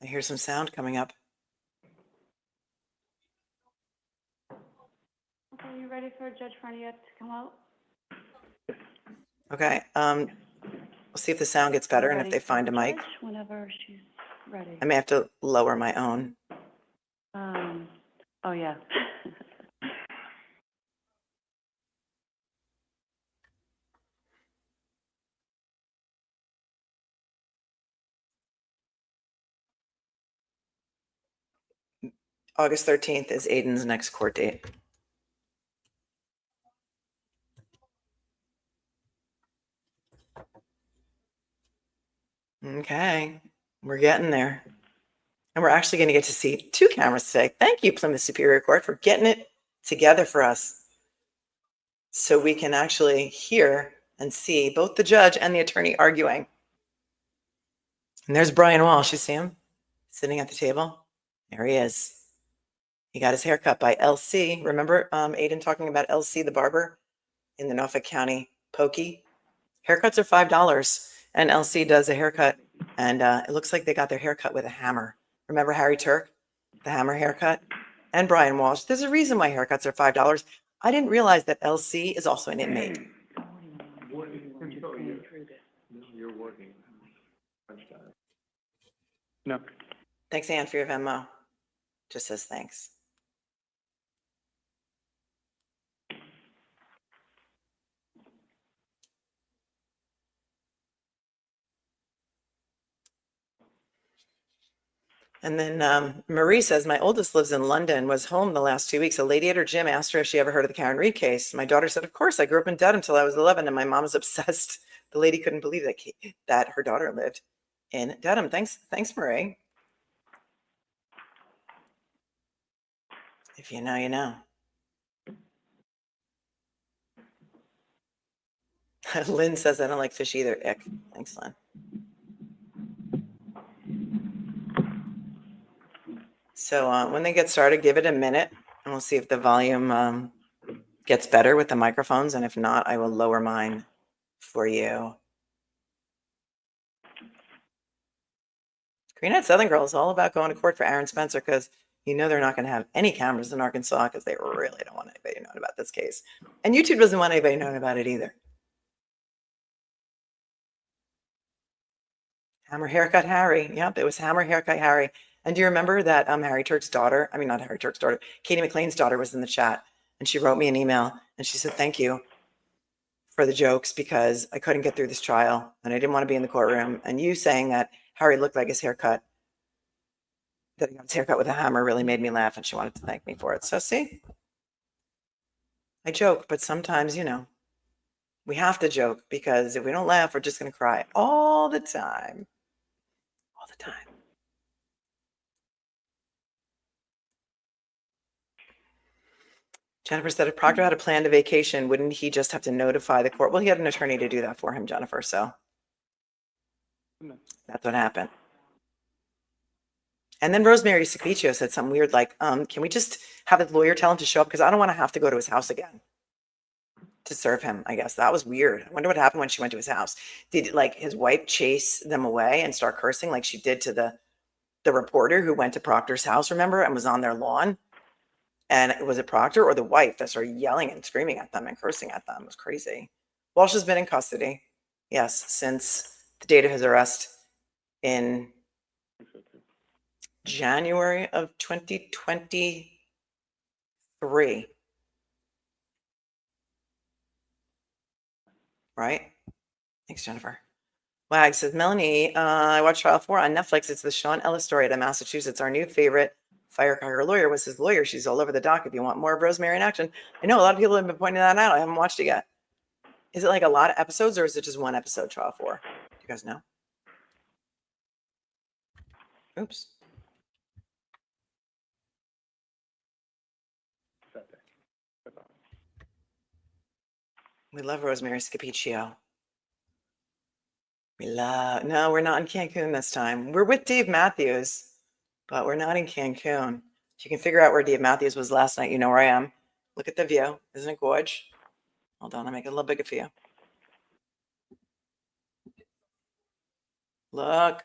I hear some sound coming up. Okay, you ready for Judge Freniere to come out? Okay. We'll see if the sound gets better and if they find a mic. Whenever she's ready. I may have to lower my own. Oh, yeah. August 13th is Aiden's next court date. Okay, we're getting there. And we're actually going to get to see 2 cameras today. Thank you, Plymouth Superior Court, for getting it together for us so we can actually hear and see both the judge and the attorney arguing. And there's Brian Walshe. You see him sitting at the table? There he is. He got his hair cut by LC. Remember Aiden talking about LC, the barber in the Norfolk County Pokey? Haircuts are $5, and LC does a haircut, and it looks like they got their haircut with a hammer. Remember Harry Turk, the hammer haircut? And Brian Walshe. There's a reason why haircuts are $5. I didn't realize that LC is also an inmate. You're working. No. Thanks, Anne, for your Venmo. Just says thanks. And then Marie says, my oldest lives in London, was home the last 2 weeks. A lady at her gym asked her if she ever heard of the Karen Reed case. My daughter said, of course, I grew up in Dedham until I was 11, and my mom was obsessed. The lady couldn't believe that her daughter lived in Dedham. Thanks, Marie. If you know, you know. Lynn says, I don't like fish either. Ick. Thanks, Lynn. So when they get started, give it a minute, and we'll see if the volume gets better with the microphones. And if not, I will lower mine for you. Greenhead Southern Girl is all about going to court for Aaron Spencer because you know they're not going to have any cameras in Arkansas because they really don't want anybody knowing about this case. And YouTube doesn't want anybody knowing about it either. Hammer Haircut Harry. Yep, it was Hammer Haircut Harry. And do you remember that Harry Turk's daughter, I mean, not Harry Turk's daughter, Katie McLean's daughter was in the chat, and she wrote me an email, and she said, thank you for the jokes because I couldn't get through this trial, and I didn't want to be in the courtroom. And you saying that Harry looked like his haircut, that he got his haircut with a hammer, really made me laugh, and she wanted to thank me for it. So see, I joke, but sometimes, you know, we have to joke because if we don't laugh, we're just going to cry all the time. All the time. Jennifer said if Proctor had a plan to vacation, wouldn't he just have to notify the court? Well, he had an attorney to do that for him, Jennifer, so that's what happened. And then Rosemary Sacvicio said something weird like, can we just have a lawyer tell him to show up? Because I don't want to have to go to his house again to serve him, I guess. That was weird. I wonder what happened when she went to his house. Did like his wife chase them away and start cursing like she did to the reporter who went to Proctor's house, remember, and was on their lawn? And was it Proctor or the wife that started yelling and screaming at them and cursing at them? It was crazy. Walshe has been in custody, yes, since the date of his arrest in January of 2023. Right? Thanks, Jennifer. Wag says, Melanie, I watched Trial 4 on Netflix. It's the Sean Ellis story out of Massachusetts. Our new favorite firecracker lawyer was his lawyer. She's all over the dock if you want more of Rosemary in action. I know a lot of people have been pointing that out. I haven't watched it yet. Is it like a lot of episodes or is it just one episode, Trial 4? Do you guys know? Oops. We love Rosemary Scapiccio. No, we're not in Cancun this time. We're with Dave Matthews, but we're not in Cancun. If you can figure out where Dave Matthews was last night, you know where I am. Look at the view. Isn't it gorge? Hold on, I'll make it a little bigger for you. Look.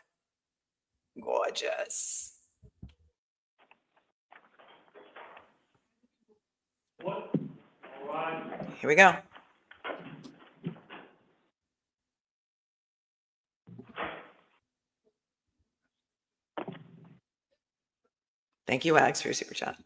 Gorgeous. Here we go. Thank you, Wags, for your super chat.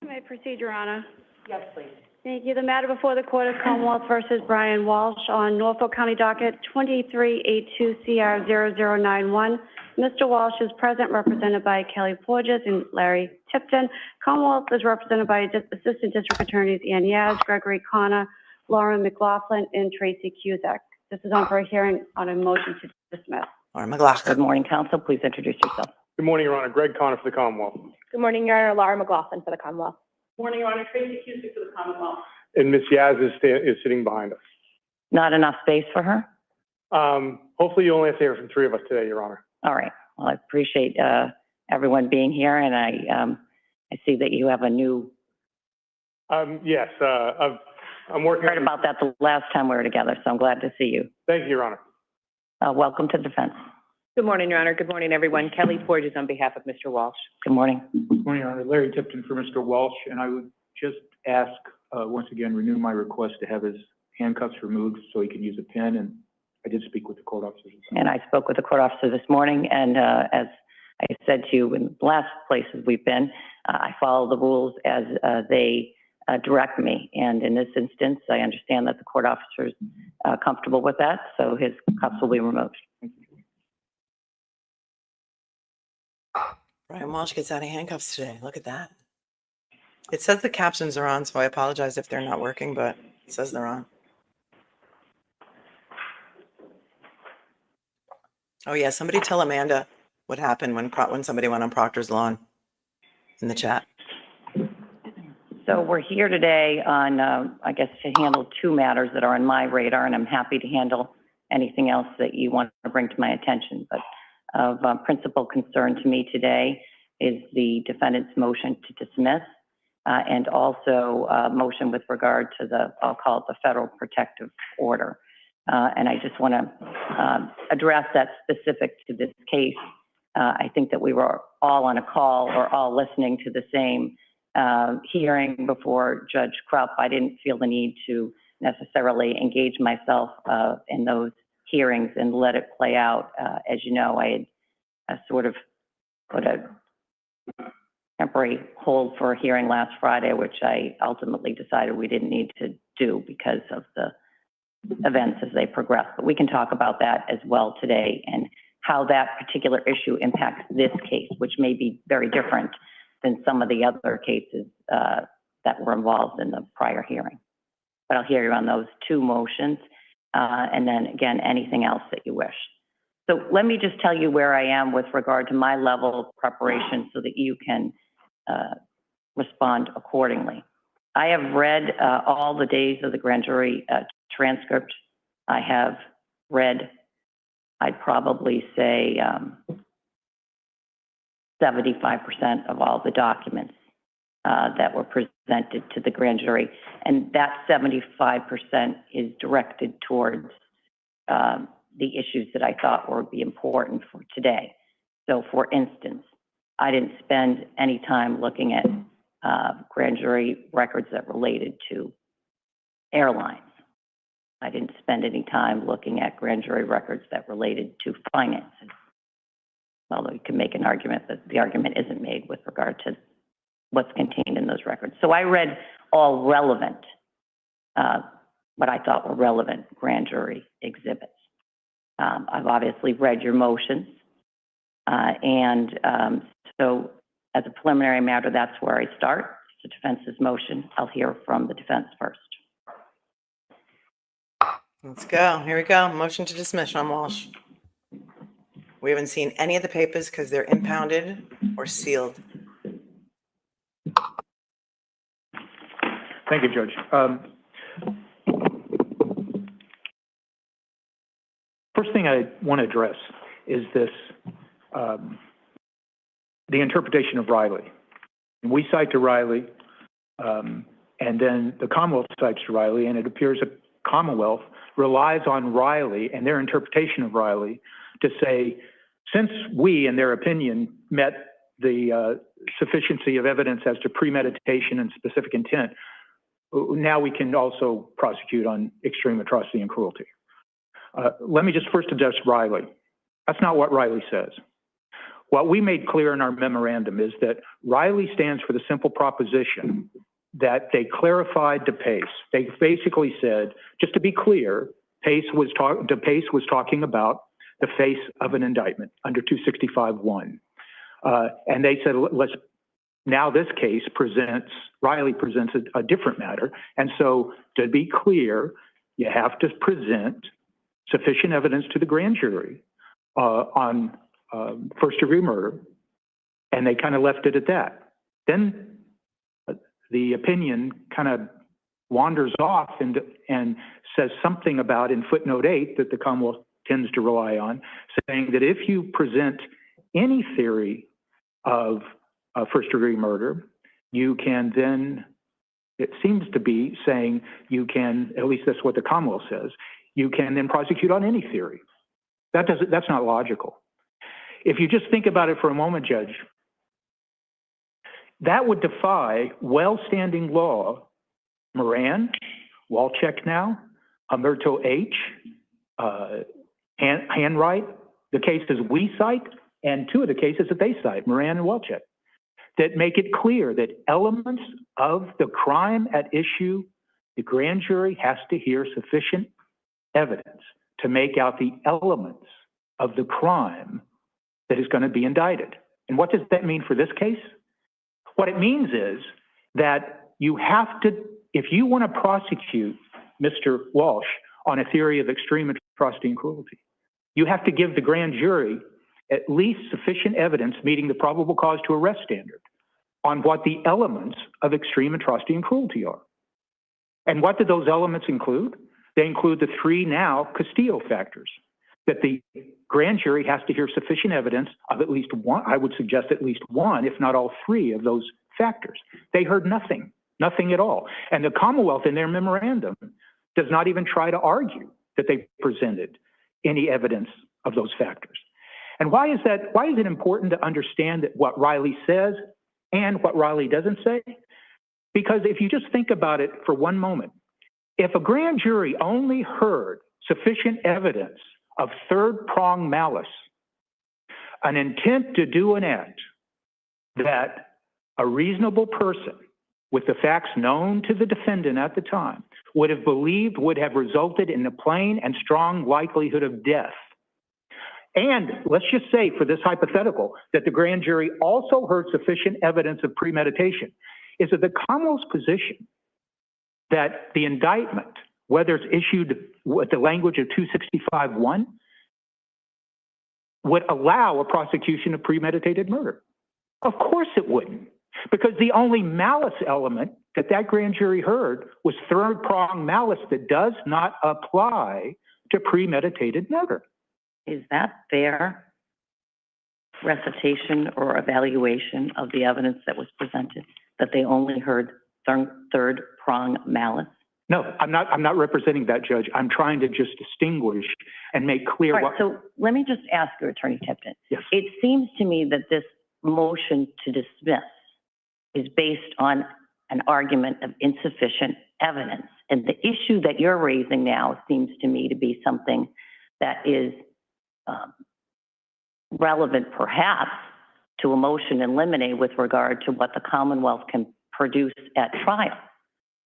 May I proceed, Your Honor? Yes, please. Thank you. The matter before the Court of Commonwealth versus Brian Walshe on Norfolk County docket 2382CR0091. Mr. Walshe is present, represented by Kelly Porges and Larry Tipton. Commonwealth is represented by Assistant District Attorneys Anne Yas, Gregory Connor, Laura McLaughlin, and Tracy Cusack. This is on for a hearing on a motion to dismiss. Laura Good McLaughlin. morning, counsel. Please introduce yourself. Good morning, Your Honor. Greg Connor for the Commonwealth. Good morning, Your Honor. Laura McLaughlin for the Commonwealth. Morning, Your Honor. Tracy Cusick for the Commonwealth. And Ms. Yas is sitting behind us. Not enough space for her? Hopefully you only have to hear from 3 of us today, Your Honor. All right. Well, I appreciate everyone being here, and I see that you have a new. Yes, I'm working. Heard about that the last time we were together, so I'm glad to see you. Thank you, Your Honor. Welcome to the defense. Good morning, Your Honor. Good morning, everyone. Kelly Porges on behalf of Mr. Walshe. Good morning. Good morning, Your Honor. Larry Tipton for Mr. Walshe, and I would just ask, once again, renew my request to have his handcuffs removed so he can use a pen, and I did speak with the court officers. And I spoke with the court officer this morning, and as I said to you in the last places we've been, I follow the rules as they direct me. And in this instance, I understand that the court officer is comfortable with that, so his cuffs will be removed. Brian Walshe gets out of handcuffs today. Look at that. It says the captions are on, so I apologize if they're not working, but it says they're on. Oh yeah, somebody tell Amanda what happened when somebody went on Proctor's lawn in the chat. So we're here today on, I guess, to handle 2 matters that are on my radar, and I'm happy to handle anything else that you want to bring to my attention. But of principal concern to me today is the defendant's motion to dismiss, and also a motion with regard to I'll call it the federal protective order. And I just want to address that specific to this case. I think that we were all on a call or all listening to the same hearing before Judge Krupp. I didn't feel the need to necessarily engage myself in those hearings and let it play out. As you know, I had sort of put a temporary hold for a hearing last Friday, which I ultimately decided we didn't need to do because of the events as they progress. But we can talk about that as well today and how that particular issue impacts this case, which may be very different than some of the other cases that were involved in the prior hearing. But I'll hear you on those 2 motions, and then again, anything else that you wish. So let me just tell you where I am with regard to my level of preparation so that you can respond accordingly. I have read all the days of the grand jury transcript. I have read, I'd probably say 75% of all the documents that were presented to the grand jury. And that 75% is directed towards the issues that I thought would be important for today. So for instance, I didn't spend any time looking at grand jury records that related to airlines. I didn't spend any time looking at grand jury records that related to finances. Although you can make an argument that the argument isn't made with regard to what's contained in those records. So I read all relevant, what I thought were relevant grand jury exhibits. I've obviously read your motions. So as a preliminary matter, that's where I start. The defense's motion. I'll hear from the defense first. Let's go. Here we go. Motion to dismiss, Sean Walshe. We haven't seen any of the papers because they're impounded or sealed. Thank you, Judge. First thing I want to address is this, the interpretation of Riley. We cite to Riley, and then the Commonwealth cites to Riley, and it appears that Commonwealth relies on Riley and their interpretation of Riley to say since we, in their opinion, met the sufficiency of evidence as to premeditation and specific intent, now we can also prosecute on extreme atrocity and cruelty. Let me just first address Riley. That's not what Riley says. What we made clear in our memorandum is that Riley stands for the simple proposition that they clarified to Pace. They basically said, just to be clear, Pace was talking about the face of an indictment under 265-1. And they said, now this case Riley presents a different matter. And so to be clear, you have to present sufficient evidence to the grand jury on first-degree murder, and they kind of left it at that. Then the opinion kind of wanders off and says something about, in footnote 8, that the Commonwealth tends to rely on, saying that if you present any theory of first-degree murder, you can then, it seems to be saying you can, at least that's what the Commonwealth says, you can then prosecute on any theory. That's not logical. If you just think about it for a moment, Judge, that would defy well-standing law. Moran, Walchek now, Humberto H., Handwright, the cases we cite, and two of the cases that they cite, Moran and Walchek, that make it clear that elements of the crime at issue, the grand jury has to hear sufficient evidence to make out the elements of the crime that is going to be indicted. And what does that mean for this case? What it means is that you have to, if you want to prosecute Mr. Walsh on a theory of extreme atrocity and cruelty, you have to give the grand jury at least sufficient evidence meeting the probable cause to arrest standard on what the elements of extreme atrocity and cruelty are. And what do those elements include? They include the three now Castillo factors, that the grand jury has to hear sufficient evidence of at least one, I would suggest at least one, if not all three of those factors. They heard nothing at all. And the Commonwealth in their memorandum does not even try to argue that they presented any evidence of those factors. And why is that? Why is it important to understand that what Riley says and what Riley doesn't say? Because if you just think about it for one moment, if a grand jury only heard sufficient evidence of third-pronged malice, an intent to do an act that a reasonable person with the facts known to the defendant at the time would have believed would have resulted in a plain and strong likelihood of death. And let's just say for this hypothetical that the grand jury also heard sufficient evidence of premeditation. Is it the Commonwealth's position that the indictment, whether it's issued with the language of 265-1, would allow a prosecution of premeditated murder? Of course it wouldn't, because the only malice element that that grand jury heard was third-pronged malice that does not apply to premeditated murder. Is that their recitation or evaluation of the evidence that was presented, that they only heard third-pronged malice? No, I'm not representing that, Judge. I'm trying to just distinguish and make clear All right, so let me just ask you, Attorney Tipton. Yes. It seems to me that this motion to dismiss is based on an argument of insufficient evidence. And the issue that you're raising now seems to me to be something that is relevant perhaps to a motion in limine with regard to what the Commonwealth can produce at trial.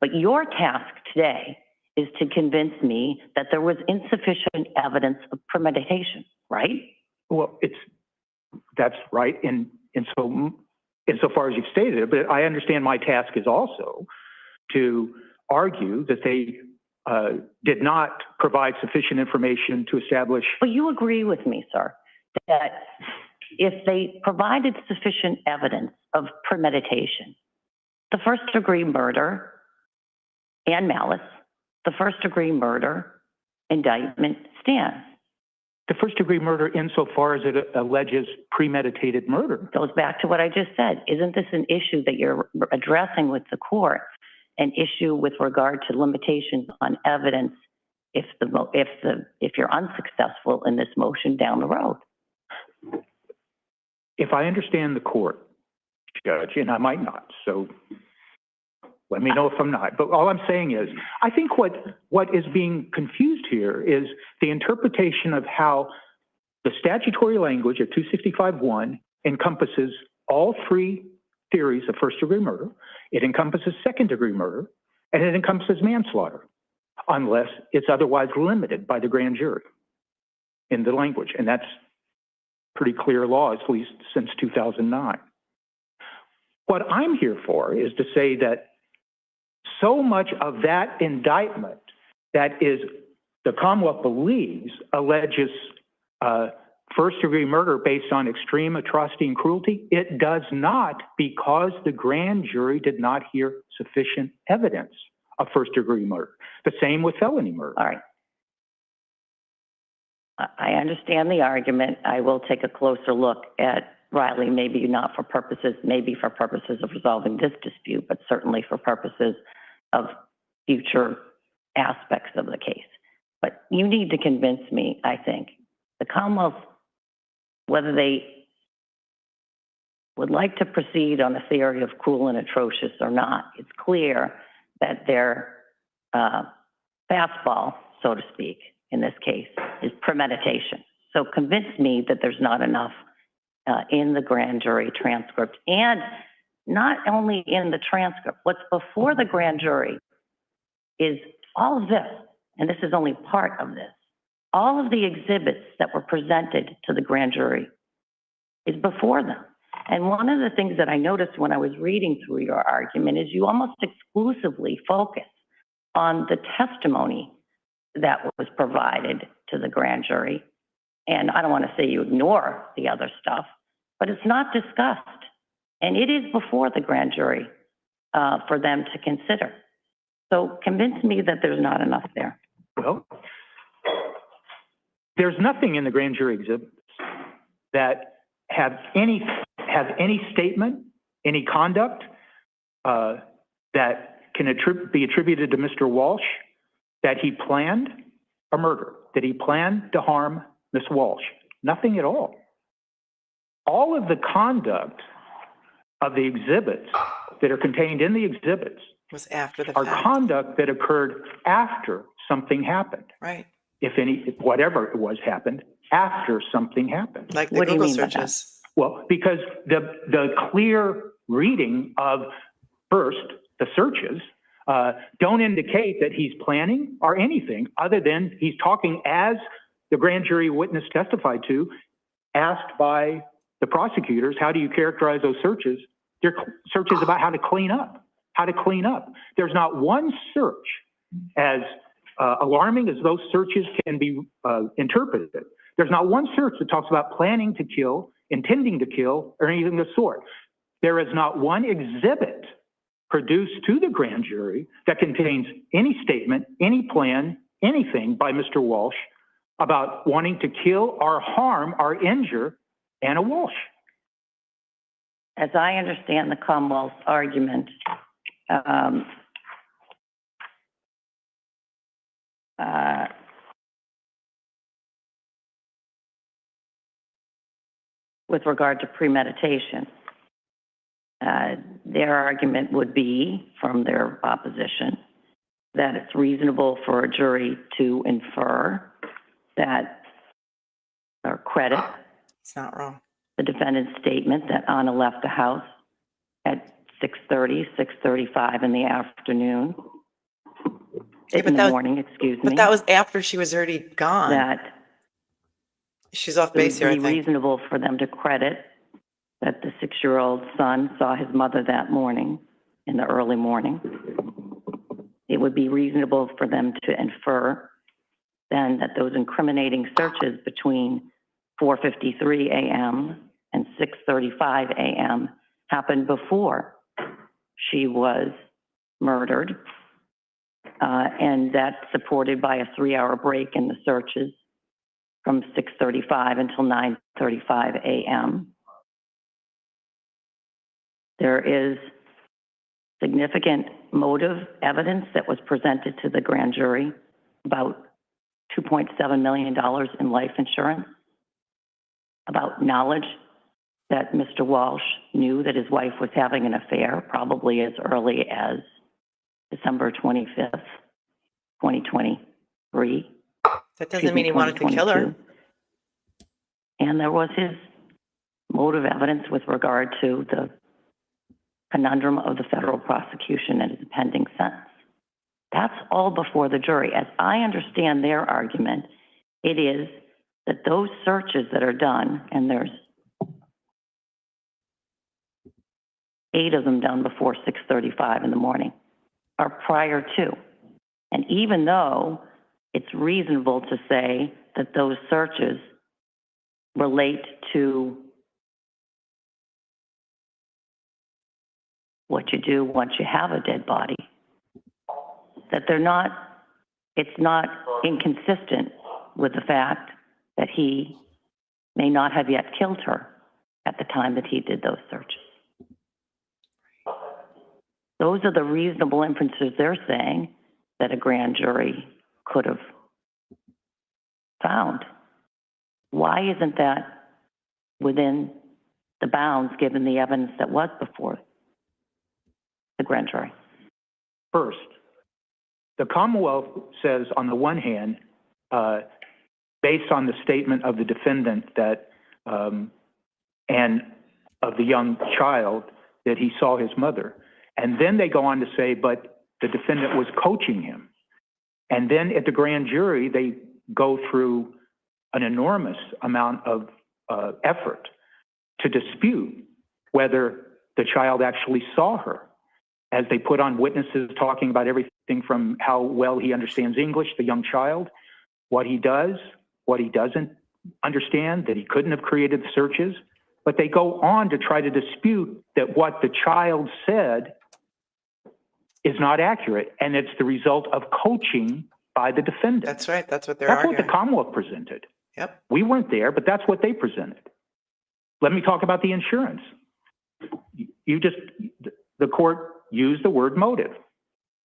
But your task today is to convince me that there was insufficient evidence of premeditation, right? Well, that's right insofar as you've stated it, but I understand my task is also to argue that they did not provide sufficient information to establish. But you agree with me, sir, that if they provided sufficient evidence of premeditation, the first-degree murder and malice, the first-degree murder indictment stands. The first-degree murder insofar as it alleges premeditated murder. Goes back to what I just said. Isn't this an issue that you're addressing with the court, an issue with regard to limitations on evidence if you're unsuccessful in this motion down the road? if I understand the court, Judge, and I might not, so let me know if I'm not. But all I'm saying is, I think what is being confused here is the interpretation of how the statutory language of 265-1 encompasses all three theories of first-degree murder. It encompasses second-degree murder, and it encompasses manslaughter, unless it's otherwise limited by the grand jury in the language. And that's pretty clear law, at least since 2009. What I'm here for is to say that so much of that indictment that is the Commonwealth believes alleges first-degree murder based on extreme atrocity and cruelty, it does not, because the grand jury did not hear sufficient evidence of first-degree murder. The same with felony murder. All right. I understand the argument. I will take a closer look at Riley, maybe not for purposes, maybe for purposes of resolving this dispute, but certainly for purposes of future aspects of the case. But you need to convince me, I think, the Commonwealth, whether they would like to proceed on a theory of cruel and atrocious or not, it's clear that their fastball, so to speak, in this case, is premeditation. So convince me that there's not enough in the grand jury transcript, and not only in the transcript, what's before the grand jury is all of this, and this is only part of this. All of the exhibits that were presented to the grand jury is before them. And one of the things that I noticed when I was reading through your argument is you almost exclusively focus on the testimony that was provided to the grand jury. And I don't want to say you ignore the other stuff, but it's not discussed. And it is before the grand jury for them to consider. So convince me that there's not enough there. Well, there's nothing in the grand jury exhibits that have any statement, any conduct that can be attributed to Mr. Walshe that he planned a murder, that he planned to harm Ms. Walshe. Nothing at all. All of the conduct of the exhibits that are contained in the exhibits Was after the are fact. conduct that occurred after something happened. Right. Whatever it was happened after something happened. Like the What do you Google mean by that? searches. Well, because the clear reading of first the searches don't indicate that he's planning or anything other than he's talking, as the grand jury witness testified to, asked by the prosecutors, how do you characterize those searches? They're searches about how to clean up, There's not one search, as alarming as those searches can be interpreted. There's not one search that talks about planning to kill, intending to kill, or anything of the sort. There is not one exhibit produced to the grand jury that contains any statement, any plan, anything by Mr. Walshe about wanting to kill or harm or injure Anna Walshe. As I understand the Commonwealth's argument, with regard to premeditation, their argument would be, from their opposition, that it's reasonable for a jury to infer that, or credit It's not wrong. the defendant's statement that Anna left the house at 6:35 in the afternoon, Yeah, but in that the was- morning, excuse me. But that was after she was already gone. That She's off it would base here, I be think. reasonable for them to credit that the 6-year-old son saw his mother that morning, in the early morning. It would be reasonable for them to infer then that those incriminating searches between 4:53 a.m. and 6:35 a.m. happened before she was murdered, and that's supported by a 3-hour break in the searches from 6:35 until 9:35 a.m. There is significant motive evidence that was presented to the grand jury about $2.7 million in life insurance. about knowledge that Mr. Walsh knew that his wife was having an affair, probably as early as December 25th, 2023. That doesn't mean he wanted to kill her. 2022. And there was his motive evidence with regard to the conundrum of the federal prosecution and his pending sentence. That's all before the jury. As I understand their argument, it is that those searches that are done, and there's 8 of them done before 6:35 in the morning, are prior to. And even though it's reasonable to say that those searches relate to what you do once you have a dead body, that it's not inconsistent with the fact that he may not have yet killed her at the time that he did those searches. Those are the reasonable inferences they're saying that a grand jury could have found. Why isn't that within the bounds given the evidence that was before the grand jury? First, the Commonwealth says, on the one hand, based on the statement of the defendant that, and of the young child, that he saw his mother. And then they go on to say, but the defendant was coaching him. And then at the grand jury, they go through an enormous amount of effort to dispute whether the child actually saw her, as they put on witnesses talking about everything from how well he understands English, the young child, what he does, what he doesn't understand, that he couldn't have created the searches. But they go on to try to dispute that what the child said is not accurate, and it's the result of coaching by the defendant. That's right. That's what they're That's arguing. what the Commonwealth presented. Yep. We weren't there, but that's what they presented. Let me talk about the insurance. The court used the word motive.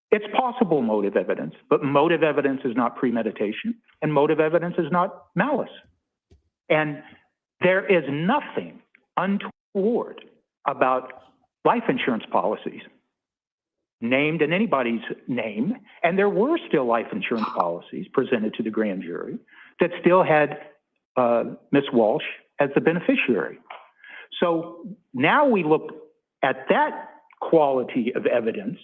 It's possible motive evidence, but motive evidence is not premeditation, and motive evidence is not malice. And there is nothing untoward about life insurance policies named in anybody's name, and there were still life insurance policies presented to the grand jury that still had Ms. Walsh as the beneficiary. So now we look at that quality of evidence.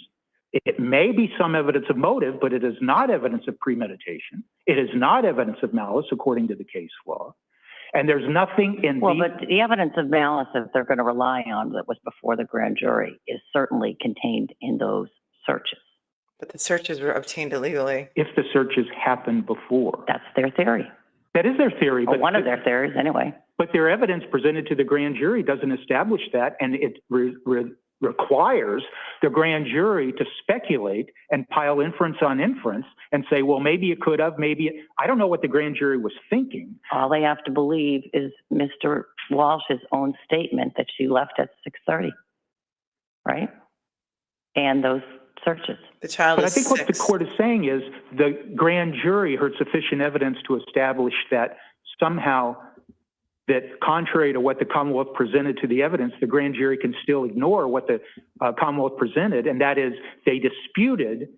It may be some evidence of motive, but it is not evidence of premeditation. It is not evidence of malice, according to the case law. And there's nothing in Well, but the evidence of malice that they're going to rely on that was before the grand jury is certainly contained in those searches. But the searches were obtained illegally. if the searches happened before. That's their theory, That is their theory, or but one of their theories anyway. But their evidence presented to the grand jury doesn't establish that, and it requires the grand jury to speculate and pile inference on inference and say, well, maybe it could have, I don't know what the grand jury was thinking. All they have to believe is Mr. Walsh's own statement that she left at 6:30, right? And those searches. The child But I is think what the 6. court is saying is the grand jury heard sufficient evidence to establish that somehow, that contrary to what the Commonwealth presented to the evidence, the grand jury can still ignore what the Commonwealth presented, and that is they disputed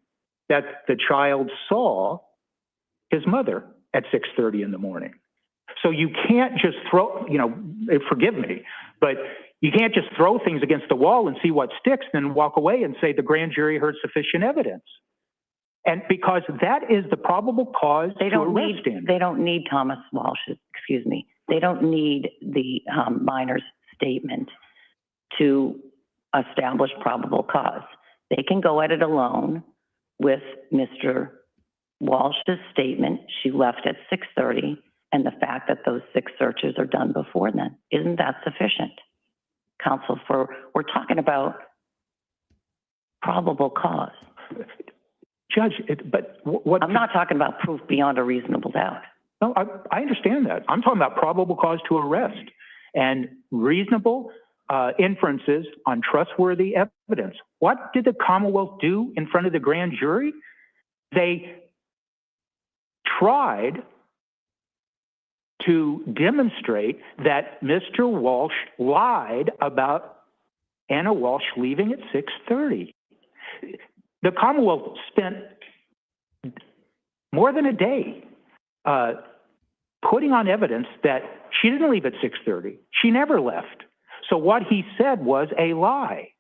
that the child saw his mother at 6:30 in the morning. So you can't just throw, forgive me, but you can't just throw things against the wall and see what sticks, then walk away and say the grand jury heard sufficient evidence. And because that is the probable cause They to don't arrest him. They don't need Thomas Walsh's, they don't need the minor's statement to establish probable cause. They can go at it alone with Mr. Walsh's statement, she left at 6:30, and the fact that those 6 searches are done before then. Isn't that sufficient? Counsel, we're talking about probable cause. Judge, but what? I'm not talking about proof beyond a reasonable doubt. No, I understand that. I'm talking about probable cause to arrest and reasonable inferences on trustworthy evidence. What did the Commonwealth do in front of the grand jury? They tried to demonstrate that Mr. Walshe lied about Anna Walsh leaving at 6:30. The Commonwealth spent more than a day putting on evidence that she didn't leave at 6:30. She never left. So what he said was a lie.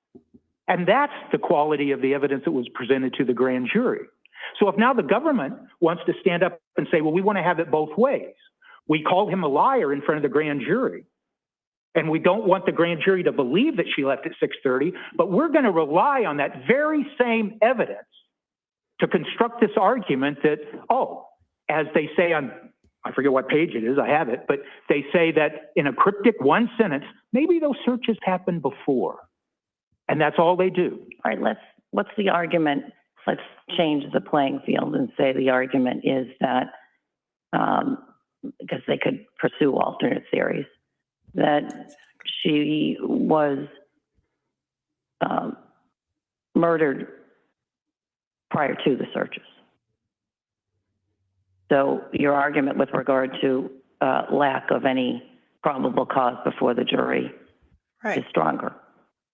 And that's the quality of the evidence that was presented to the grand jury. So if now the government wants to stand up and say, well, we want to have it both ways. We called him a liar in front of the grand jury. And we don't want the grand jury to believe that she left at 6:30, but we're going to rely on that very same evidence to construct this argument that, oh, as they say on, I forget what page it is, I have it, but they say that in a cryptic one sentence, maybe those searches happened before. And that's all they do. All right, what's the argument? Let's change the playing field and say the argument is that, because they could pursue alternate theories, that she was murdered prior to the searches. So your argument with regard to lack of any probable cause before the jury is stronger,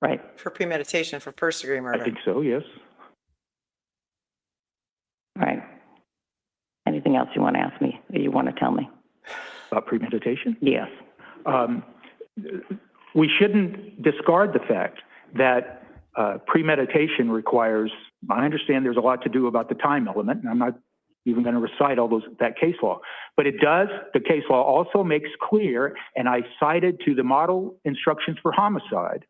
right? For premeditation, for first-degree murder. I think so, yes. All right. Anything else you want to ask me or you want to tell me? About premeditation? Yes. We shouldn't discard the fact that premeditation requires, I understand there's a lot to do about the time element, and I'm not even going to recite all that case law, but it does, the case law also makes clear, and I cited to the model instructions for homicide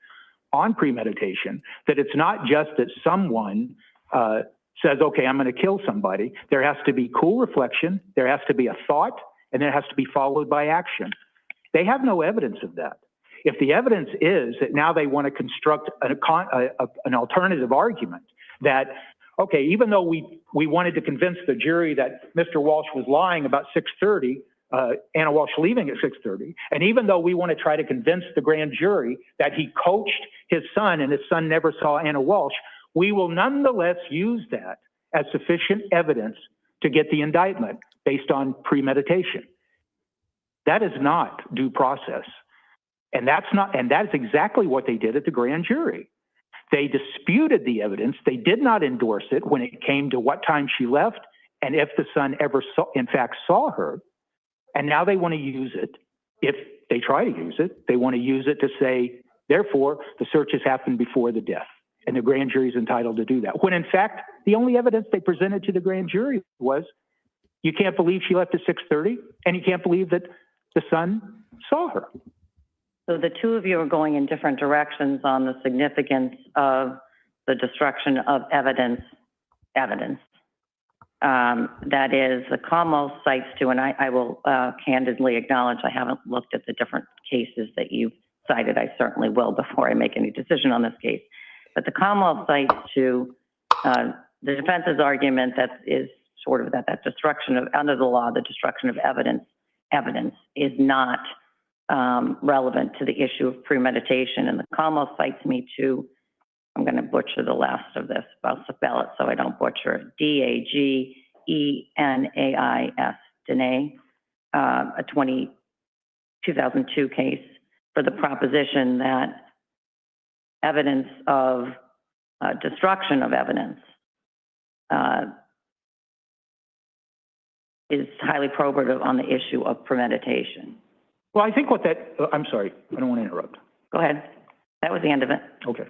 on premeditation, that it's not just that someone says, okay, I'm going to kill somebody. There has to be cool reflection, there has to be a thought, and it has to be followed by action. They have no evidence of that. If the evidence is that now they want to construct an alternative argument that, okay, even though we wanted to convince the jury that Mr. Walsh was lying about 6:30, Anna Walsh leaving at 6:30, and even though we want to try to convince the grand jury that he coached his son and his son never saw Anna Walsh, we will nonetheless use that as sufficient evidence to get the indictment based on premeditation. That is not due process. And that is exactly what they did at the grand jury. They disputed the evidence. They did not endorse it when it came to what time she left and if the son ever in fact saw her. And now they want to use it. If they try to use it, they want to use it to say, therefore, the searches happened before the death. And the grand jury is entitled to do that. When in fact, the only evidence they presented to the grand jury was, you can't believe she left at 6:30, and you can't believe that the son saw her. So the two of you are going in different directions on the significance of the destruction of evidence. That is, the Commonwealth cites to, and I will candidly acknowledge I haven't looked at the different cases that you cited. I certainly will before I make any decision on this case. But the Commonwealth cites to the defense's argument that is sort of that destruction of, under the law, the destruction of evidence is not relevant to the issue of premeditation. And the Commonwealth cites me to, I'm going to butcher the last of this, I'll spell it so I don't butcher it, Dagenas, Dene, a 2002 case for the proposition that evidence of destruction of evidence is highly probative on the issue of premeditation. Well, I think what that, I'm sorry, I don't want to interrupt. Go ahead. That was the end of it. Okay.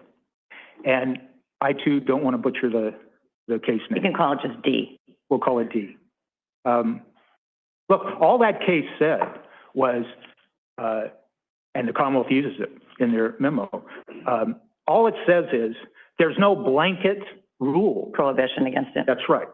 And I too don't want to butcher the case name. You can call it just D. We'll call it D. Look, all that case said was, and the Commonwealth uses it in their memo, all it says is there's no blanket rule. Prohibition against it. That's right.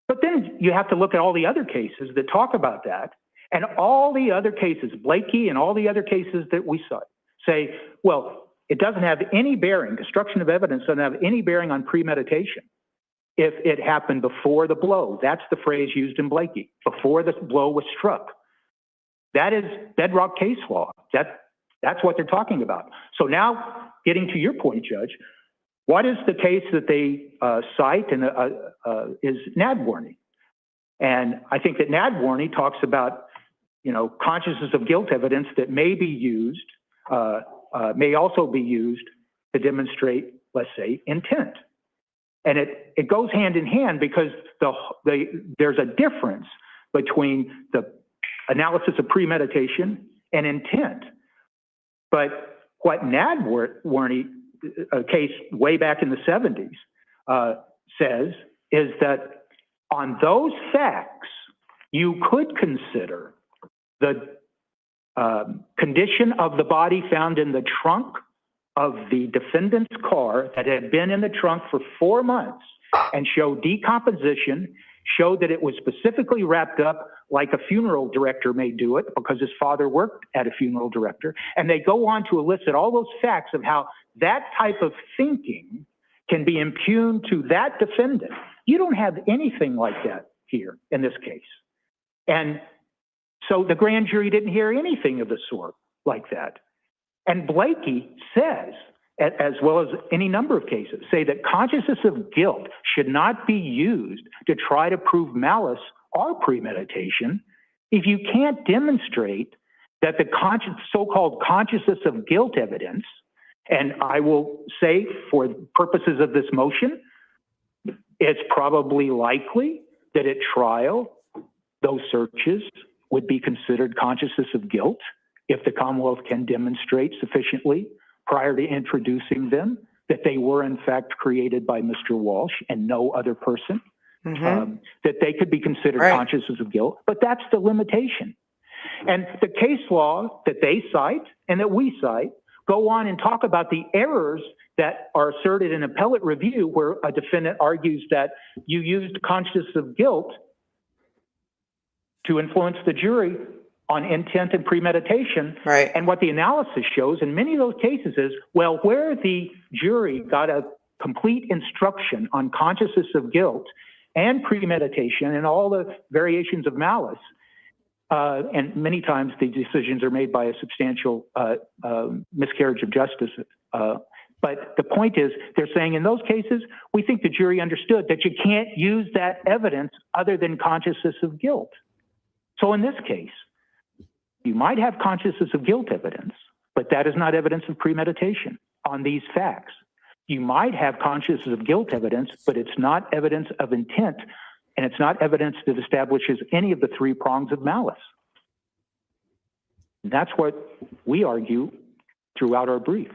But then you have to look at all the other cases that talk about that, and all the other cases, Blakey and all the other cases that we cite, say, well, it doesn't have any bearing, destruction of evidence doesn't have any bearing on premeditation if it happened before the blow. That's the phrase used in Blakey, before the blow was struck. That is bedrock case law. That's what they're talking about. So now, getting to your point, Judge, what is the case that they cite and is Nadworny? And I think that Nadworny talks about consciousness of guilt evidence that may be used, may also be used to demonstrate, let's say, intent. And it goes hand in hand because there's a difference between the analysis of premeditation and intent. But what Nadworny, a case way back in the 70s, says is that on those facts, you could consider the condition of the body found in the trunk of the defendant's car that had been in the trunk for 4 months and show decomposition, show that it was specifically wrapped up like a funeral director may do it because his father worked at a funeral director. And they go on to elicit all those facts of how that type of thinking can be impugned to that defendant. You don't have anything like that here in this case. And so the grand jury didn't hear anything of the sort like that. And Blakey says, as well as any number of cases, say that consciousness of guilt should not be used to try to prove malice or premeditation if you can't demonstrate that the so-called consciousness of guilt evidence, and I will say for purposes of this motion, it's probably likely that at trial, those searches would be considered consciousness of guilt if the Commonwealth can demonstrate sufficiently prior to introducing them that they were in fact created by Mr. Walshe and no other person, that they could be considered consciousness of guilt, but that's the limitation. And the case law that they cite and that we cite go on and talk about the errors that are asserted in appellate review where a defendant argues that you used consciousness of guilt to influence the jury on intent and premeditation. Right. And what the analysis shows in many of those cases is, well, where the jury got a complete instruction on consciousness of guilt and premeditation and all the variations of malice, and many times the decisions are made by a substantial miscarriage of justice. But the point is, they're saying in those cases, we think the jury understood that you can't use that evidence other than consciousness of guilt. So in this case, you might have consciousness of guilt evidence, but that is not evidence of premeditation on these facts. You might have consciousness of guilt evidence, but it's not evidence of intent, and it's not evidence that establishes any of the three prongs of malice. That's what we argue throughout our brief.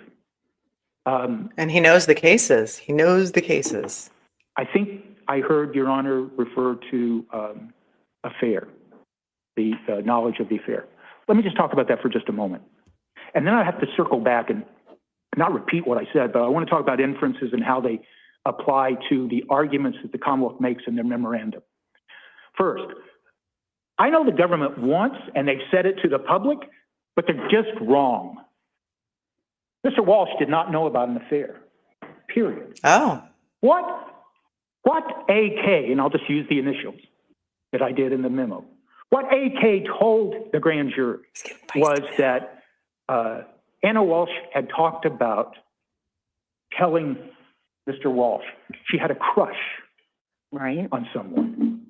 And he knows the cases. He knows the cases. I think I heard Your Honor refer to affair, the knowledge of the affair. Let me just talk about that for just a moment. And then I have to circle back and not repeat what I said, but I want to talk about inferences and how they apply to the arguments that the Commonwealth makes in their memorandum. First, I know the government wants, and they've said it to the public, but they're just wrong. Mr. Walshe did not know about an affair, period. Oh. What AK, and I'll just use the initials that I did in the memo, what AK told the grand jury was that Anna Walshe had talked about telling Mr. Walshe she had a crush on someone.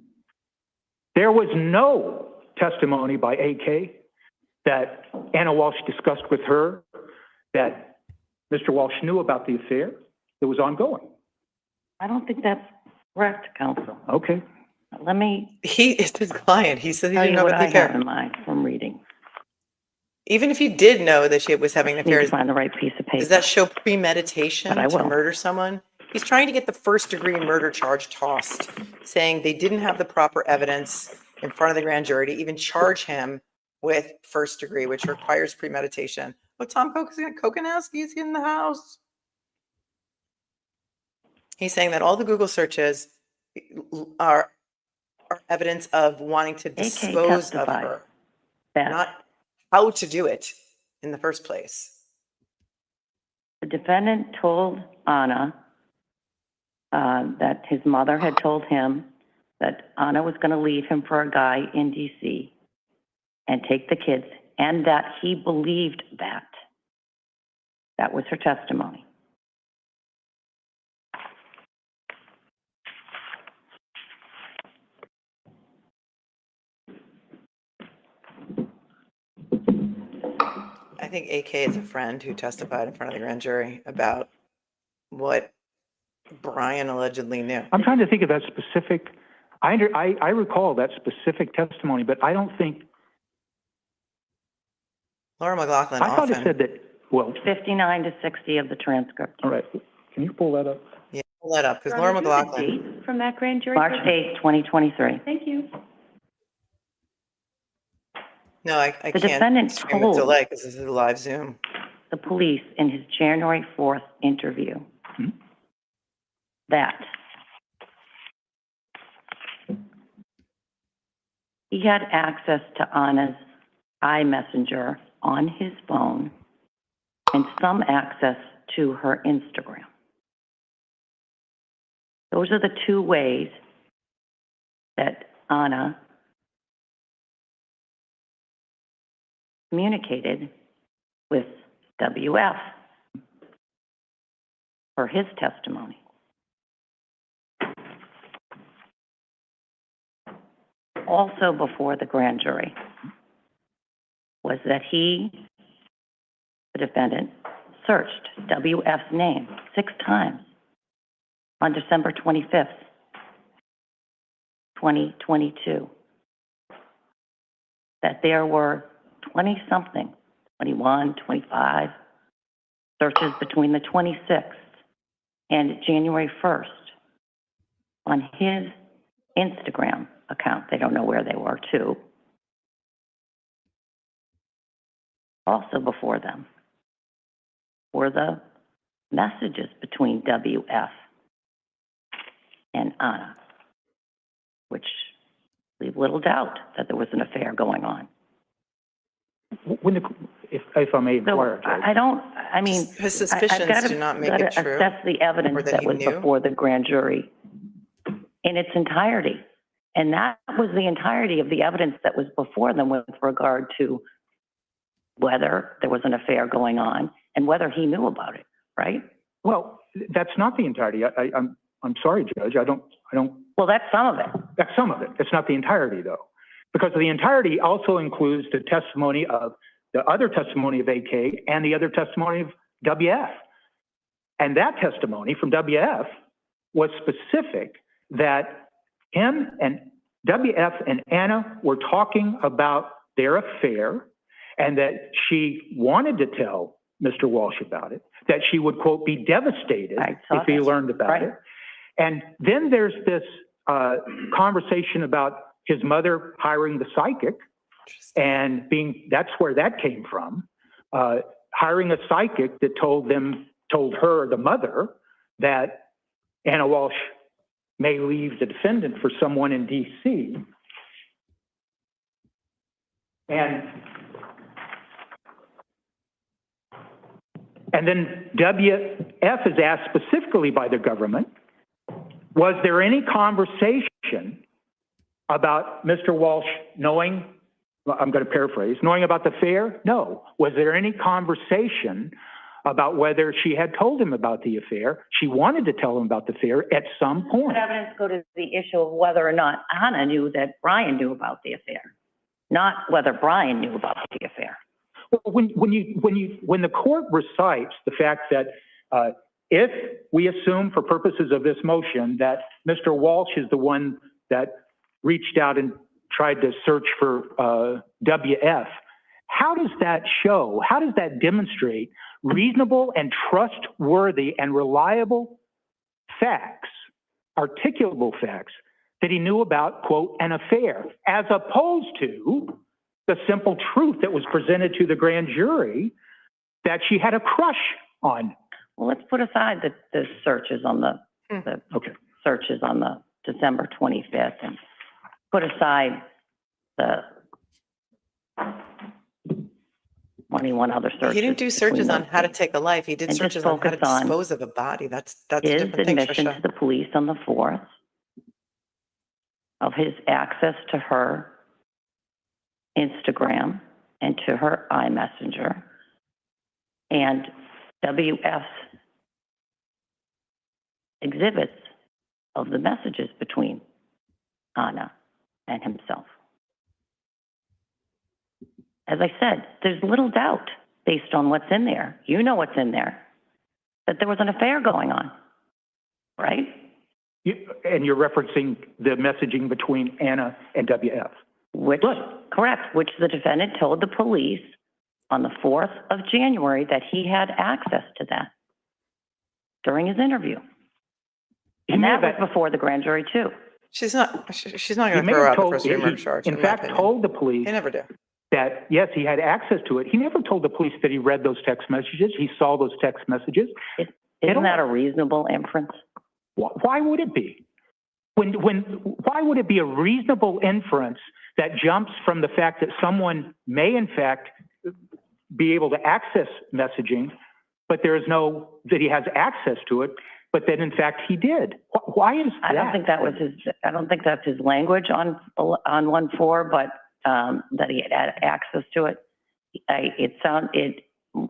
There was no testimony by AK that Anna Walshe discussed with her that Mr. Walshe knew about the affair that was ongoing. I don't think that's correct, counsel. Okay. Let me He is his client. He said he tell didn't you know what about I the have affair. in mind from reading. Even if he did know that she was having an Need affair, to find the right piece of paper. does that show premeditation But I to will. murder someone? He's trying to get the first-degree murder charge tossed, saying they didn't have the proper evidence in front of the grand jury to even charge him with first degree, which requires premeditation. Oh, Tom Kokonowski's in the house. He's saying that all the Google searches are evidence of wanting to dispose of testified her, that not how to do it in the first place. the defendant told Anna that his mother had told him that Anna was going to leave him for a guy in D.C. and take the kids, and that he believed that. That was her testimony. think AK is a friend who testified in front of the grand jury about what Brian allegedly knew. I'm trying to think of that specific, I recall that specific testimony, but I don't think, Laura McLaughlin I thought it often, said that, well, 59 to 60 of the transcript. all right, can you pull that up? yeah, pull that up, because Laura McLaughlin, Date from that grand jury? March 8th, 2023. Thank you. no, I The can't defendant stream with told delay because this is a live Zoom. the police in his January 4th interview Hmm? that he had access to Anna's iMessenger on his phone and some access to her Instagram. Those are the two ways that Anna communicated with WF for his testimony. Also before the grand jury was that he, the defendant, searched WF's name 6 times on December 25th, 2022. That there were 20-something, 21, 25 searches between the 26th and January 1st on his Instagram account. They don't know where they were, too. Also before them were the messages between WF and Anna, which leave little doubt that there was an affair going on. When the, if I may So inquire, Judge. I mean, His suspicions do not make it true. assess the or evidence that that he was knew. before the grand jury in its entirety. And that was the entirety of the evidence that was before them with regard to whether there was an affair going on and whether he knew about it, right? Well, that's not the entirety. I'm sorry, Judge. I don't, Well, that's some of it. that's some of it. It's not the entirety, though. Because the entirety also includes the testimony of, the other testimony of AK and the other testimony of WF. And that testimony from WF was specific that him and WF and Anna were talking about their affair and that she wanted to tell Mr. Walshe about it, that she would, quote, be devastated I saw if he that. learned about Right. it. And then there's this conversation about his mother hiring the psychic and being, that's where that came from, hiring a psychic that told her, the mother, that Anna Walshe may leave the defendant for someone in DC. And then WF is asked specifically by the government, was there any conversation about Mr. Walshe knowing, I'm going to paraphrase, knowing about the affair? No. Was there any conversation about whether she had told him about the affair? She wanted to tell him about the affair at some point. That evidence go to the issue of whether or not Anna knew that Brian knew about the affair, not whether Brian knew about the affair. Well, when the court recites the fact that if we assume for purposes of this motion that Mr. Walshe is the one that reached out and tried to search for WF, how does that show, how does that demonstrate reasonable and trustworthy and reliable facts, articulable facts, that he knew about, quote, an affair, as opposed to the simple truth that was presented to the grand jury that she had a crush on? Well, let's put aside the searches on the Okay. searches on the December 25th and put aside the 21 other searches. He didn't do searches on how to take a life. He did And just searches on how to focus on dispose of a body. That's a his different thing, admission to Tricia. the police on the 4th of his access to her Instagram and to her iMessenger and WF's exhibits of the messages between Anna and himself. As I said, there's little doubt based on what's in there. You know what's in there, that there was an affair going on, right? And you're referencing the messaging between Anna and WF. Which, correct, which the defendant told the police on the 4th of January that he had access to that during his interview. And that was before the grand jury too. She's not going to throw out the first-degree murder charge. In fact, told the police They never do. that, yes, he had access to it. He never told the police that he read those text messages. He saw those text messages. Isn't that a reasonable inference? Why would it be? Why would it be a reasonable inference that jumps from the fact that someone may, in fact, be able to access messaging, but there is that he has access to it, but that in fact he did? Why is that? I don't think that's his language on 1-4, but that he had access to it.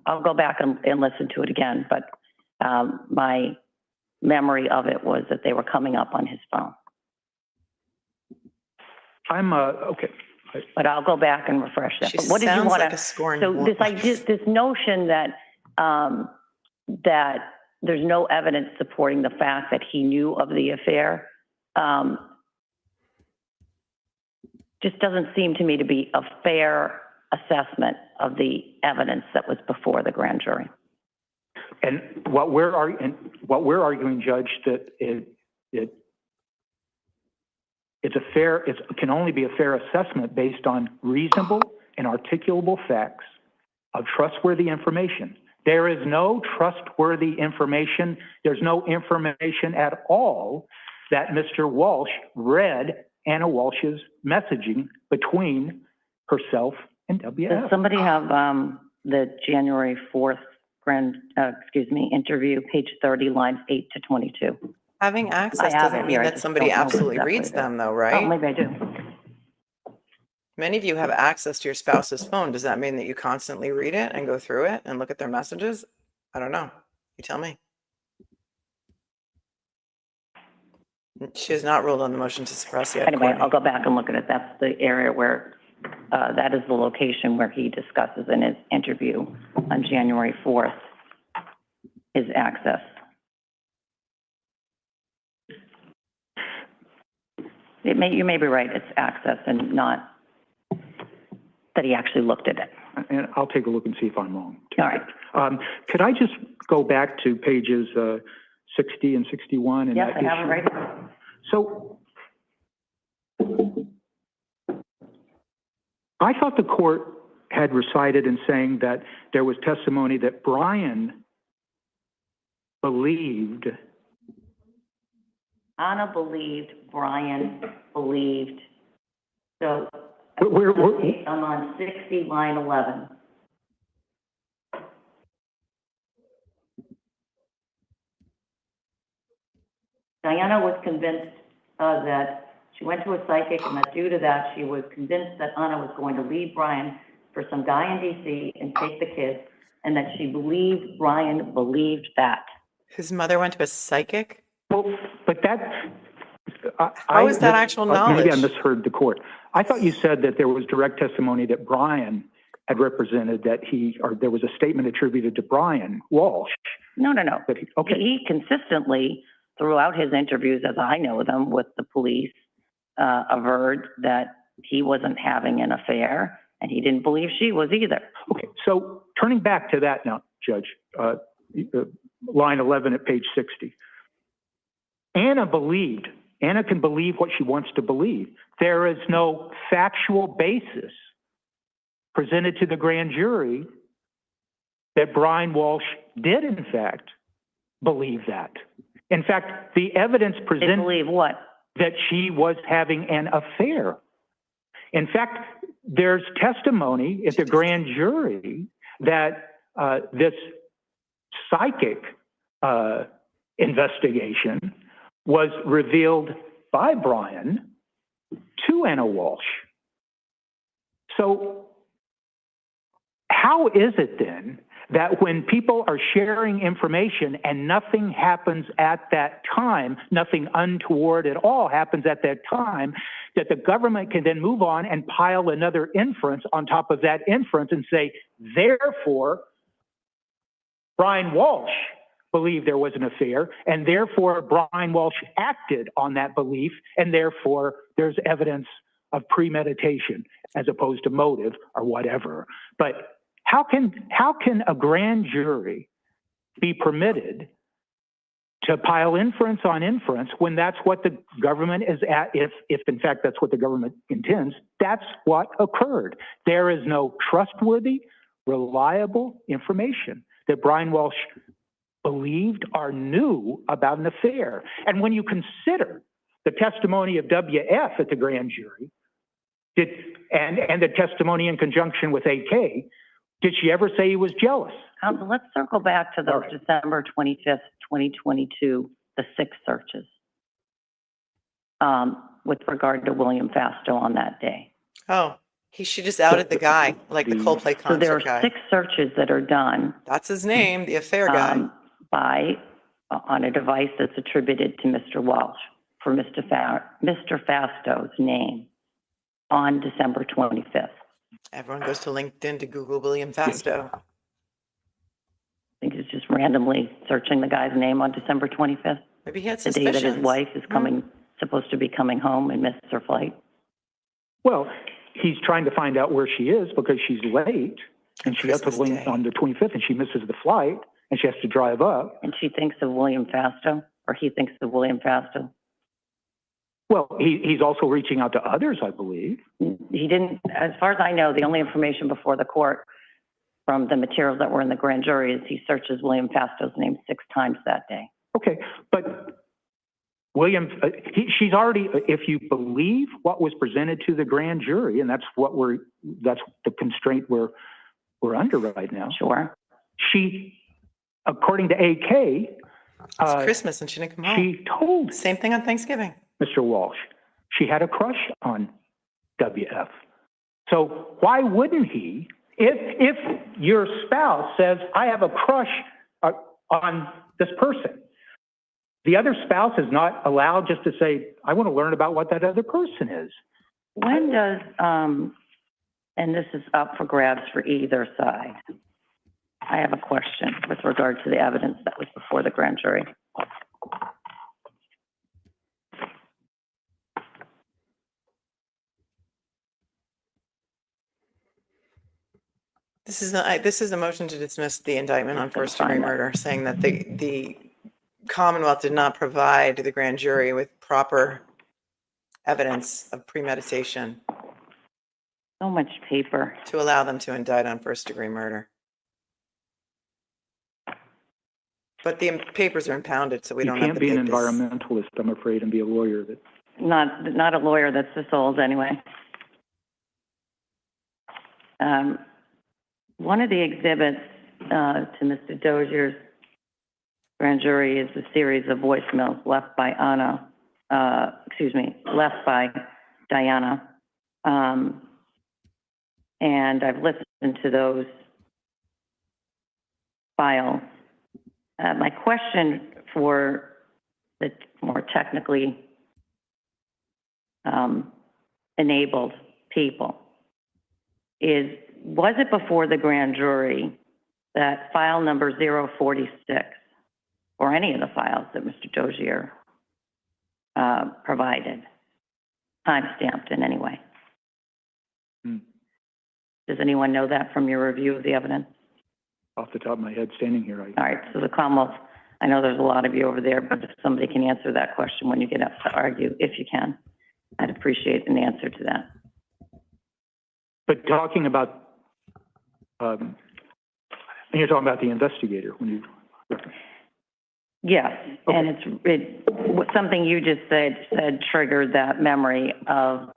I'll go back and listen to it again, but my memory of it was that they were coming up on his phone. Okay. But I'll go back and refresh that. She But what did you sounds want like to? a scorned So woman. this notion that that there's no evidence supporting the fact that he knew of the affair just doesn't seem to me to be a fair assessment of the evidence that was before the grand jury. And what we're arguing, Judge, that it can only be a fair assessment based on reasonable and articulable facts of trustworthy information. There is no trustworthy information. There's no information at all that Mr. Walsh read Anna Walsh's messaging between herself and WF. Does somebody have the January 4th interview, page 30, lines 8 to 22? Having access I have doesn't it mean here. I that just somebody don't know absolutely exactly reads there. them, though, Oh, right? maybe I do. Many of you have access to your spouse's phone. Does that mean that you constantly read it and go through it and look at their messages? I don't know. You tell me. She has not ruled on the motion to suppress yet. Anyway, Courtney. I'll go back and look at it. That's the area where, that is the location where he discusses in his interview on January 4th, his access. You may be right, it's access and not that he actually looked at it. And I'll take a look and see if I'm wrong. All right. Could I just go back to pages 60 and 61? Yes, I have it right here. So I thought the court had recited in saying that there was testimony that Brian believed. Anna believed, Brian believed. So I'm on 60, line 11. Diana was convinced that she went to a psychic, and that due to that, she was convinced that Anna was going to leave Brian for some guy in D.C. and take the kids, and that she believed Brian believed that. His mother went to a psychic? Well, but that. How is that actual knowledge? Maybe I misheard the court. I thought you said that there was direct testimony that Brian had represented that there was a statement attributed to Brian Walsh. No. Okay. He consistently, throughout his interviews, as I know them, with the police, averred that he wasn't having an affair, and he didn't believe she was either. Okay, so turning back to that now, Judge, line 11 at page 60. Anna can believe what she wants to believe. There is no factual basis presented to the grand jury that Brian Walsh did, in fact, believe that. In fact, the evidence presented. They believe what? That she was having an affair. In fact, there's testimony at the grand jury that this psychic investigation was revealed by Brian to Anna Walsh. So how is it then that when people are sharing information and nothing happens at that time, nothing untoward at all happens at that time, that the government can then move on and pile another inference on top of that inference and say, therefore, Brian Walshe believed there was an affair, and therefore Brian Walshe acted on that belief, and therefore there's evidence of premeditation as opposed to motive or whatever. But how can a grand jury be permitted to pile inference on inference when that's what the government is at? If in fact that's what the government intends, that's what occurred. There is no trustworthy, reliable information that Brian Walshe believed or knew about an affair. And when you consider the testimony of WF at the grand jury, and the testimony in conjunction with AK, did she ever say he was jealous? Counsel, let's circle back to those All right. December 25th, 2022, the 6 searches with regard to William Fasto on that day. Oh, she just outed the guy, like the Coldplay So there concert are guy. 6 searches that are done That's his name, the affair guy. on a device that's attributed to Mr. Walshe for Mr. Fasto's name on December 25th. Everyone goes to LinkedIn to Google William Fasto. I think it's just randomly searching the guy's name on December 25th, Maybe he had the day that his suspicions. wife is supposed to be coming home and missed her flight. Well, he's trying to find out where she is because she's late, and she got to Christmas Day. on the 25th, and she misses the flight, and she has to drive up. And she thinks of William Fasto, or he thinks of William Fasto. Well, he's also reaching out to others, I believe. He didn't, as far as I know, the only information before the court from the materials that were in the grand jury is he searches William Fasto's name 6 times that day. Okay, but William, she's already, if you believe what was presented to the grand jury, and that's the constraint we're under right now. Sure. She, according to AK, It's Christmas and she didn't come home. she told Same thing on Thanksgiving. Mr. Walshe she had a crush on WF. So why wouldn't he, if your spouse says, I have a crush on this person, the other spouse is not allowed just to say, I want to learn about what that other person is. When does, and this is up for grabs for either side, I have a question with regard to the evidence that was before the grand jury. This is a motion to dismiss the indictment on first degree murder, saying that the Commonwealth did not provide the grand jury with proper evidence of premeditation So much paper. to allow them to indict on first degree murder. But the papers are impounded, so we You don't have can't to be an make this. environmentalist, I'm afraid, and be a lawyer that. Not a lawyer that's this old anyway. One of the exhibits to Mr. Dozier's grand jury is a series of voicemails left by left by Diana. And I've listened to those files. My question for the more technically enabled people is, was it before the grand jury that file number 046, or any of the files that Mr. Dozier provided, time-stamped in any way? Does anyone know that from your review of the evidence? Off the top of my head, standing here, All right, so the Commonwealth, I know there's a lot of you over there, but if somebody can answer that question when you get up to argue, if you can, I'd appreciate an answer to that. But talking about, and you're talking about the investigator when you. Yes, and something you just said triggered that memory of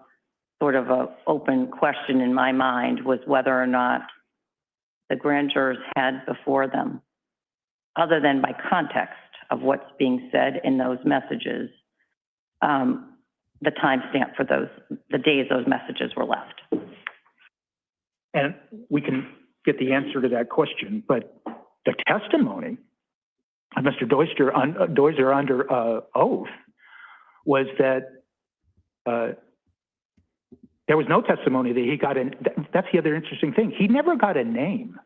sort of a open question in my mind, was whether or not the grand jurors had before them, other than by context of what's being said in those messages, the timestamp for the days those messages were left. And we can get the answer to that question, but the testimony of Mr. Doiser under oath was that there was no testimony that he got in. That's the other interesting thing. He never got a name.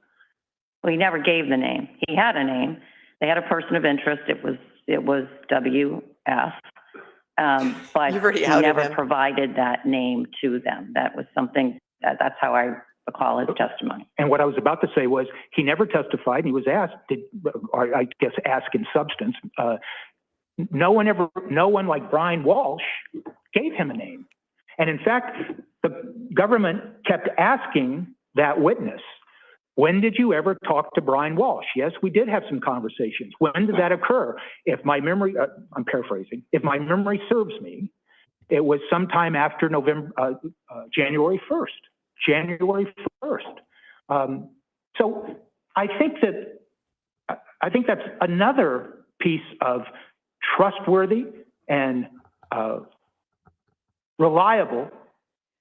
Well, he never gave the name. He had a name. They had a person of interest. It was W.S. But You've already he outed never him. provided that name to them. That was something, that's how I recall his testimony. And what I was about to say was he never testified, and he was asked, or I guess asked in substance, no one like Brian Walshe gave him a name. And in fact, the government kept asking that witness, when did you ever talk to Brian Walshe? Yes, we did have some conversations. When did that occur? If my memory, I'm paraphrasing, if my memory serves me, it was sometime after January 1st. January 1st. So I think that's another piece of trustworthy and reliable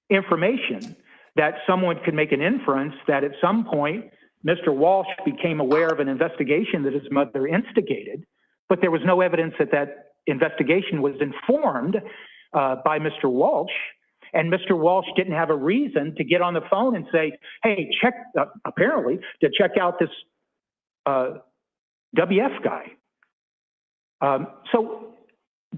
information that someone could make an inference that at some point Mr. Walshe became aware of an investigation that his mother instigated, but there was no evidence that that investigation was informed by Mr. Walshe. And Mr. Walshe didn't have a reason to get on the phone and say, hey, apparently, to check out this WF guy. So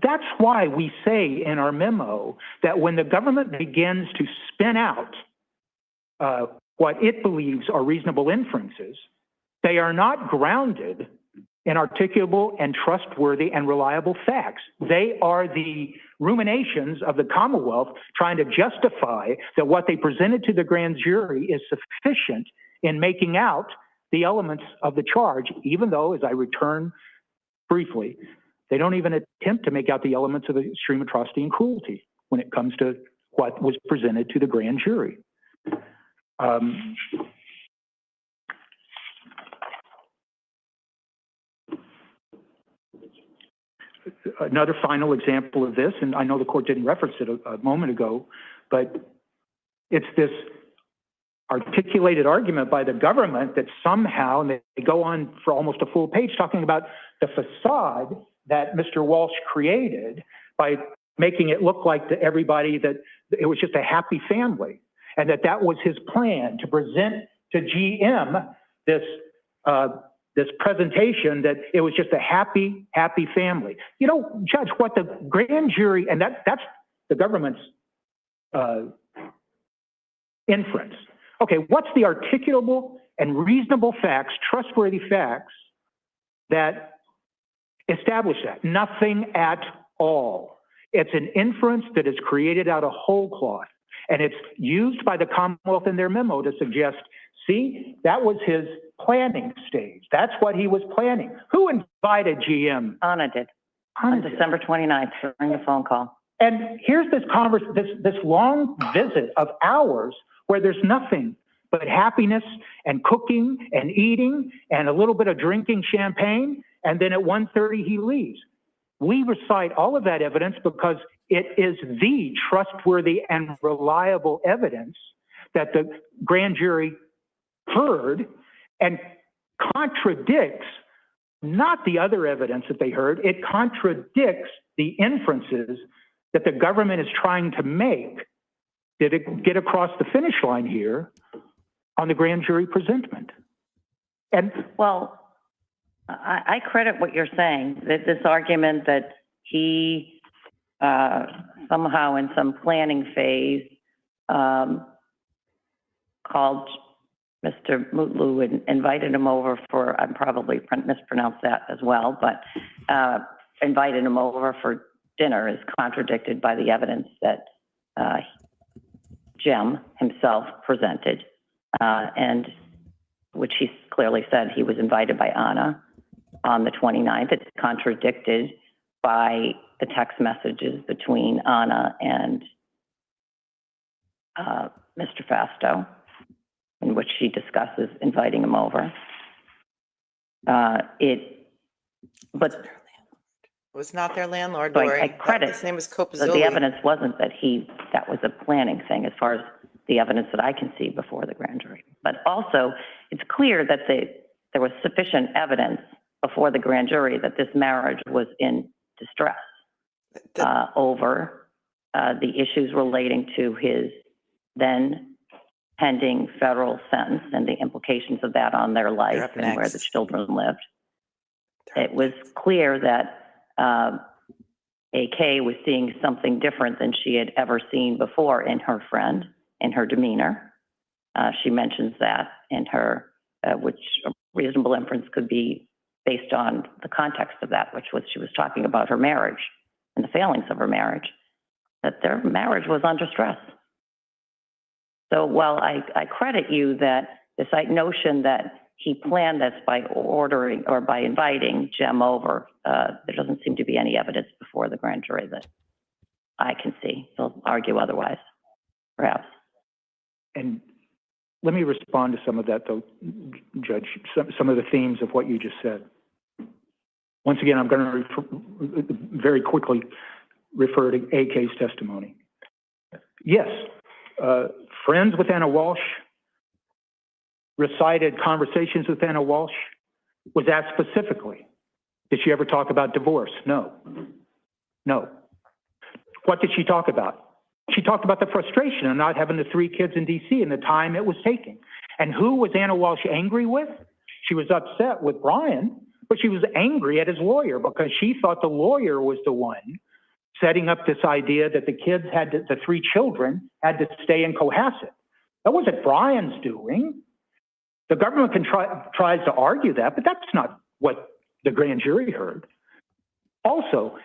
that's why we say in our memo that when the government begins to spin out what it believes are reasonable inferences, they are not grounded in articulable and trustworthy and reliable facts. They are the ruminations of the Commonwealth trying to justify that what they presented to the grand jury is sufficient in making out the elements of the charge, even though, as I return briefly, they don't even attempt to make out the elements of extreme atrocity and cruelty when it comes to what was presented to the grand jury. Another final example of this, and I know the court didn't reference it a moment ago, but it's this articulated argument by the government that somehow, and they go on for almost a full page talking about the facade that Mr. Walshe created by making it look like to everybody that it was just a happy family, and that was his plan to present to GM this presentation that it was just a happy family. You know, Judge, what the grand jury, and that's the government's inference. Okay, what's the articulable and reasonable facts, trustworthy facts that establish that? Nothing at all. It's an inference that is created out of whole cloth. And it's used by the Commonwealth in their memo to suggest, see, that was his planning stage. That's what he was planning. Who invited GM? Anna did on December 29th during the phone call. And here's this long visit of hours where there's nothing but happiness and cooking and eating and a little bit of drinking champagne. And then at 1:30 he leaves. We recite all of that evidence because it is the trustworthy and reliable evidence that the grand jury heard and contradicts not the other evidence that they heard. It contradicts the inferences that the government is trying to make. Did it get across the finish line here on the grand jury presentment? And well, I credit what you're saying, that this argument that he somehow in some planning phase called Mr. Mutlu and invited him over for, I'm probably mispronounced that as well, but invited him over for dinner is contradicted by the evidence that Jim himself presented, and which he clearly said he was invited by Anna on the 29th. It's contradicted by the text messages between Anna and Mr. Fasto, in which she discusses inviting him over. It was not their landlord, So Lori. I credit His name was but Copazoli. the evidence wasn't that that was a planning thing as far as the evidence that I can see before the grand jury. But also, it's clear that there was sufficient evidence before the grand jury that this marriage was in distress over the issues relating to his then pending federal sentence and the implications of that on their life and where the children lived. It was clear that AK was seeing something different than she had ever seen before in her friend, in her demeanor. She mentions that in her, which a reasonable inference could be based on the context of that, which was she was talking about her marriage and the failings of her marriage, that their marriage was under stress. So while I credit you that this notion that he planned this by ordering or by inviting Jem over, there doesn't seem to be any evidence before the grand jury that I can see. They'll argue otherwise, perhaps. And let me respond to some of that, though, Judge, some of the themes of what you just said. Once again, I'm going to very quickly refer to AK's testimony. Yes, friends with Anna Walshe, recited conversations with Anna Walshe, was asked specifically, did she ever talk about divorce? No. No. What did she talk about? She talked about the frustration of not having the 3 kids in DC and the time it was taking. And who was Anna Walshe angry with? She was upset with Brian, but she was angry at his lawyer because she thought the lawyer was the one setting up this idea that the kids had to, the 3 children had to stay in Cohasset. That wasn't Brian's doing. The government tries to argue that, but that's not what the grand jury heard. Also,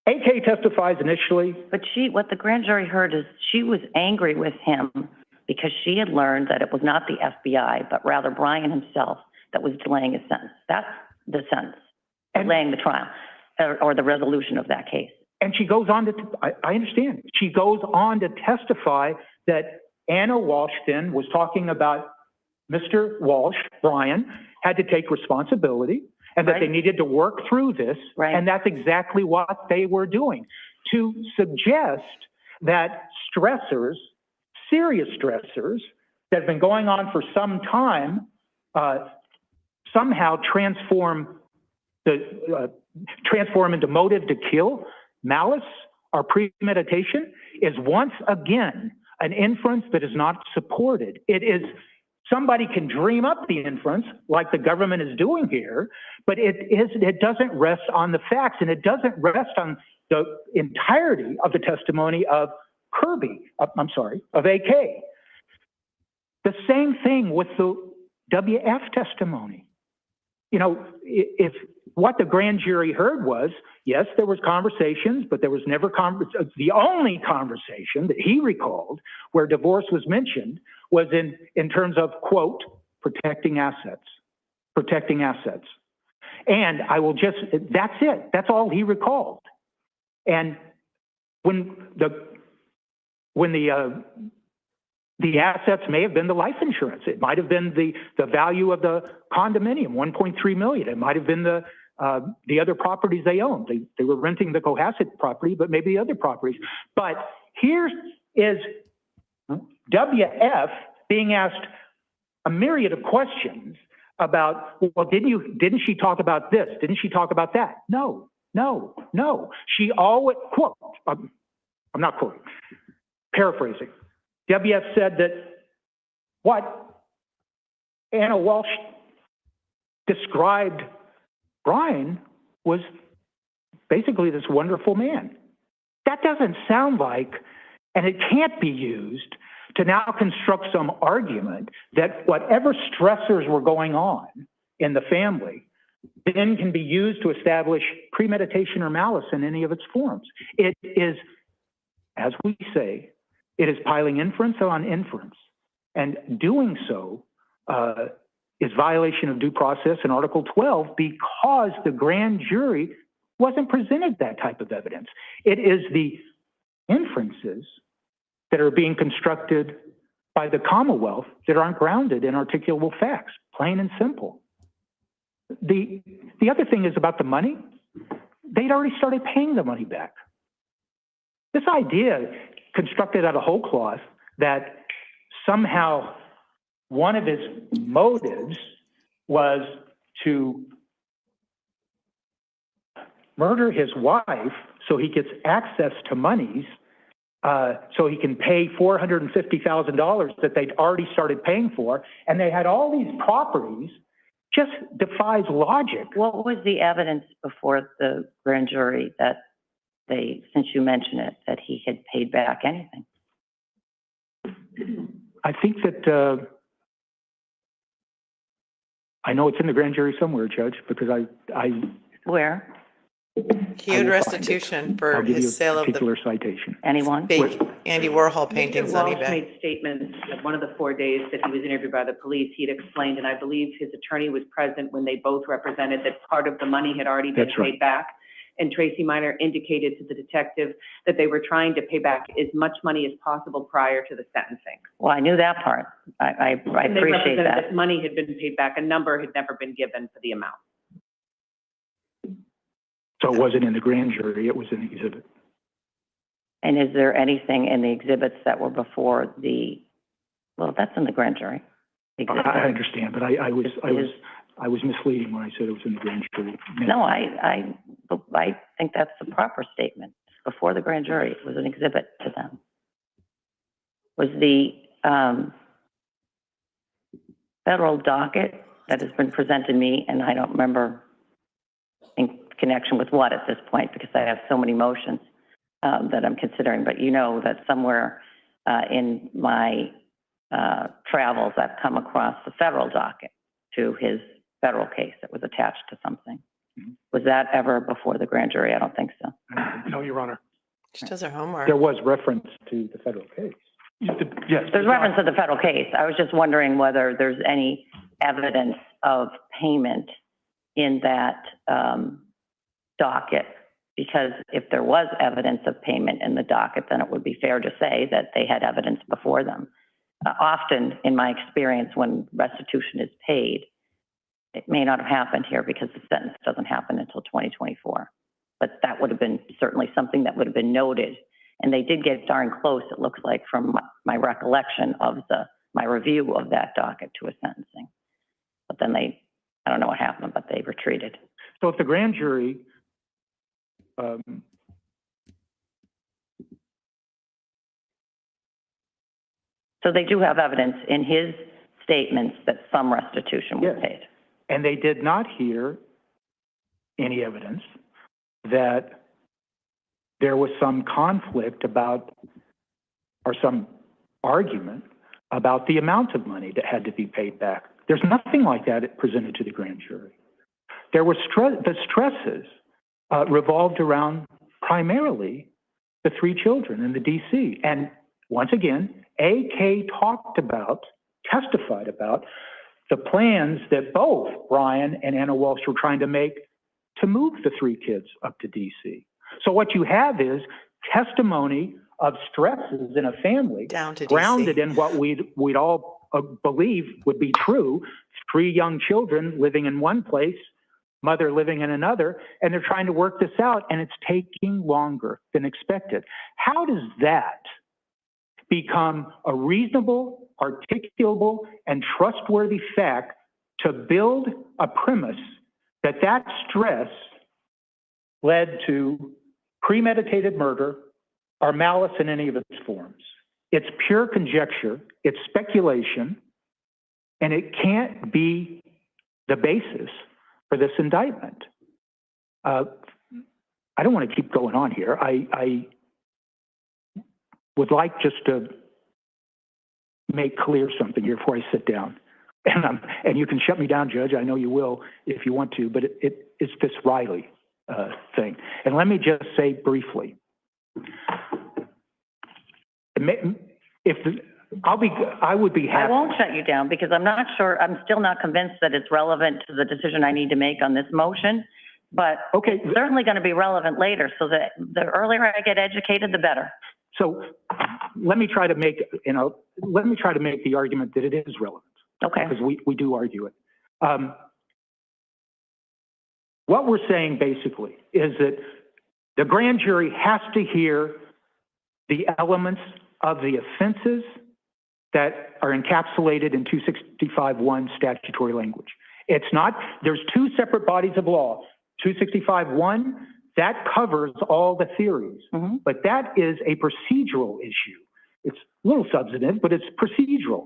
AK testifies initially. But what the grand jury heard is she was angry with him because she had learned that it was not the FBI, but rather Brian himself that was delaying his sentence. That's the sentence, delaying the trial or the resolution of that case. And she goes on to, I understand, she goes on to testify that Anna Walshe then was talking about Mr. Walshe, Brian, had to take responsibility and that they needed to work through this. Right. And that's exactly what they were doing. To suggest that stressors, serious stressors that have been going on for some time, somehow transform into motive to kill, malice, or premeditation is once again an inference that is not supported. It is, somebody can dream up the inference like the government is doing here, but it doesn't rest on the facts, and it doesn't rest on the entirety of the testimony of of AK. The same thing with the WF testimony. You know, if what the grand jury heard was, yes, there was conversations, but there was never the only conversation that he recalled where divorce was mentioned was in terms of, quote, protecting assets. And I will just, that's it. That's all he recalled. And when the assets may have been the life insurance. It might have been the value of the condominium, $1.3 million. It might have been the other properties they owned. They were renting the Cohasset property, but maybe the other properties. But here is WF being asked a myriad of questions about, well, didn't she talk about this? Didn't she talk about that? No. She always, quote, I'm not quoting, paraphrasing. WF said that what Anna Walshe described Brian was basically this wonderful man. That doesn't sound like, and it can't be used to now construct some argument that whatever stressors were going on in the family then can be used to establish premeditation or malice in any of its forms. It is, as we say, it is piling inference on inference, and doing so is violation of due process in Article 12 because the grand jury wasn't presented that type of evidence. It is the inferences that are being constructed by the Commonwealth that aren't grounded in articulable facts, plain and simple. The other thing is about the money. They'd already started paying the money back. This idea constructed out of whole cloth that somehow one of his motives was to murder his wife so he gets access to monies, so he can pay $450,000 that they'd already started paying for, and they had all these properties, just defies logic. What was the evidence before the grand jury that they, since you mentioned it, that he had paid back anything? I think that, I know it's in the grand jury somewhere, Judge, because Where? He I owed will find restitution I'll for give you his a sale of the particular citation. Anyone? fake Andy Warhol paintings Mr. on Walsh eBay. made statements that one of the 4 days that he was interviewed by the police, he'd explained, and I believe his attorney was present when they both represented that part of the money had already been That's right. paid back. And Tracy Minor indicated to the detective that they were trying to pay back as much money as possible prior to the sentencing. Well, I knew that part. I And they appreciate represented that. money had been paid back, a number had never been given for the amount. So it wasn't in the grand jury, it was in the exhibit. And is there anything in the exhibits that were before the, well, that's in the grand jury. Exhibit. I understand, but I was misleading when I said it was in the grand jury. No, I think that's the proper statement. Before the grand jury, it was an exhibit to them. Was the federal docket that has been presented to me, and I don't remember in connection with what at this point, because I have so many motions that I'm considering, but you know that somewhere in my travels, I've come across the federal docket to his federal case that was attached to something. Mm-hmm. Was that ever before the grand jury? I don't think so. No, Your Honor. She does her homework. There was reference to the federal case. Yes. There's reference to the federal case. I was just wondering whether there's any evidence of payment in that docket, because if there was evidence of payment in the docket, then it would be fair to say that they had evidence before them. Often, in my experience, when restitution is paid, it may not have happened here because the sentence doesn't happen until 2024. But that would have been certainly something that would have been noted. And they did get darn close, it looks like, from my recollection of my review of that docket to a sentencing. But then I don't know what happened, but they retreated. So if the grand jury So they do have evidence in his statements that some restitution was Yes. paid. and they did not hear any evidence that there was some conflict about, or some argument about the amount of money that had to be paid back. There's nothing like that presented to the grand jury. There was the stresses revolved around primarily the 3 children in the DC. And once again, AK testified about the plans that both Brian and Anna Walshe were trying to make to move the 3 kids up to DC. So what you have is testimony of stresses in a family Down to DC. grounded in what we'd all believe would be true. 3 young children living in one place, mother living in another, and they're trying to work this out, and it's taking longer than expected. How does that become a reasonable, articulable, and trustworthy fact to build a premise that that stress led to premeditated murder or malice in any of its forms? It's pure conjecture, it's speculation, and it can't be the basis for this indictment. I don't want to keep going on here. I would like just to make clear something here before I sit down. And you can shut me down, Judge. I know you will if you want to, but it's this Riley thing. And let me just say briefly, I would be I happy. won't shut you down because I'm not sure, I'm still not convinced that it's relevant to the decision I need to make on this motion, but Okay, it's certainly going to be relevant later, so that the earlier I get educated, the better. so let me try to make, the argument that it is relevant. Okay. Because we do argue it. What we're saying basically is that the grand jury has to hear the elements of the offenses that are encapsulated in 265.1 statutory language. It's not, there's two separate bodies of law. 265.1, that covers all the theories, but that is a procedural issue. It's a little substantive, but it's procedural.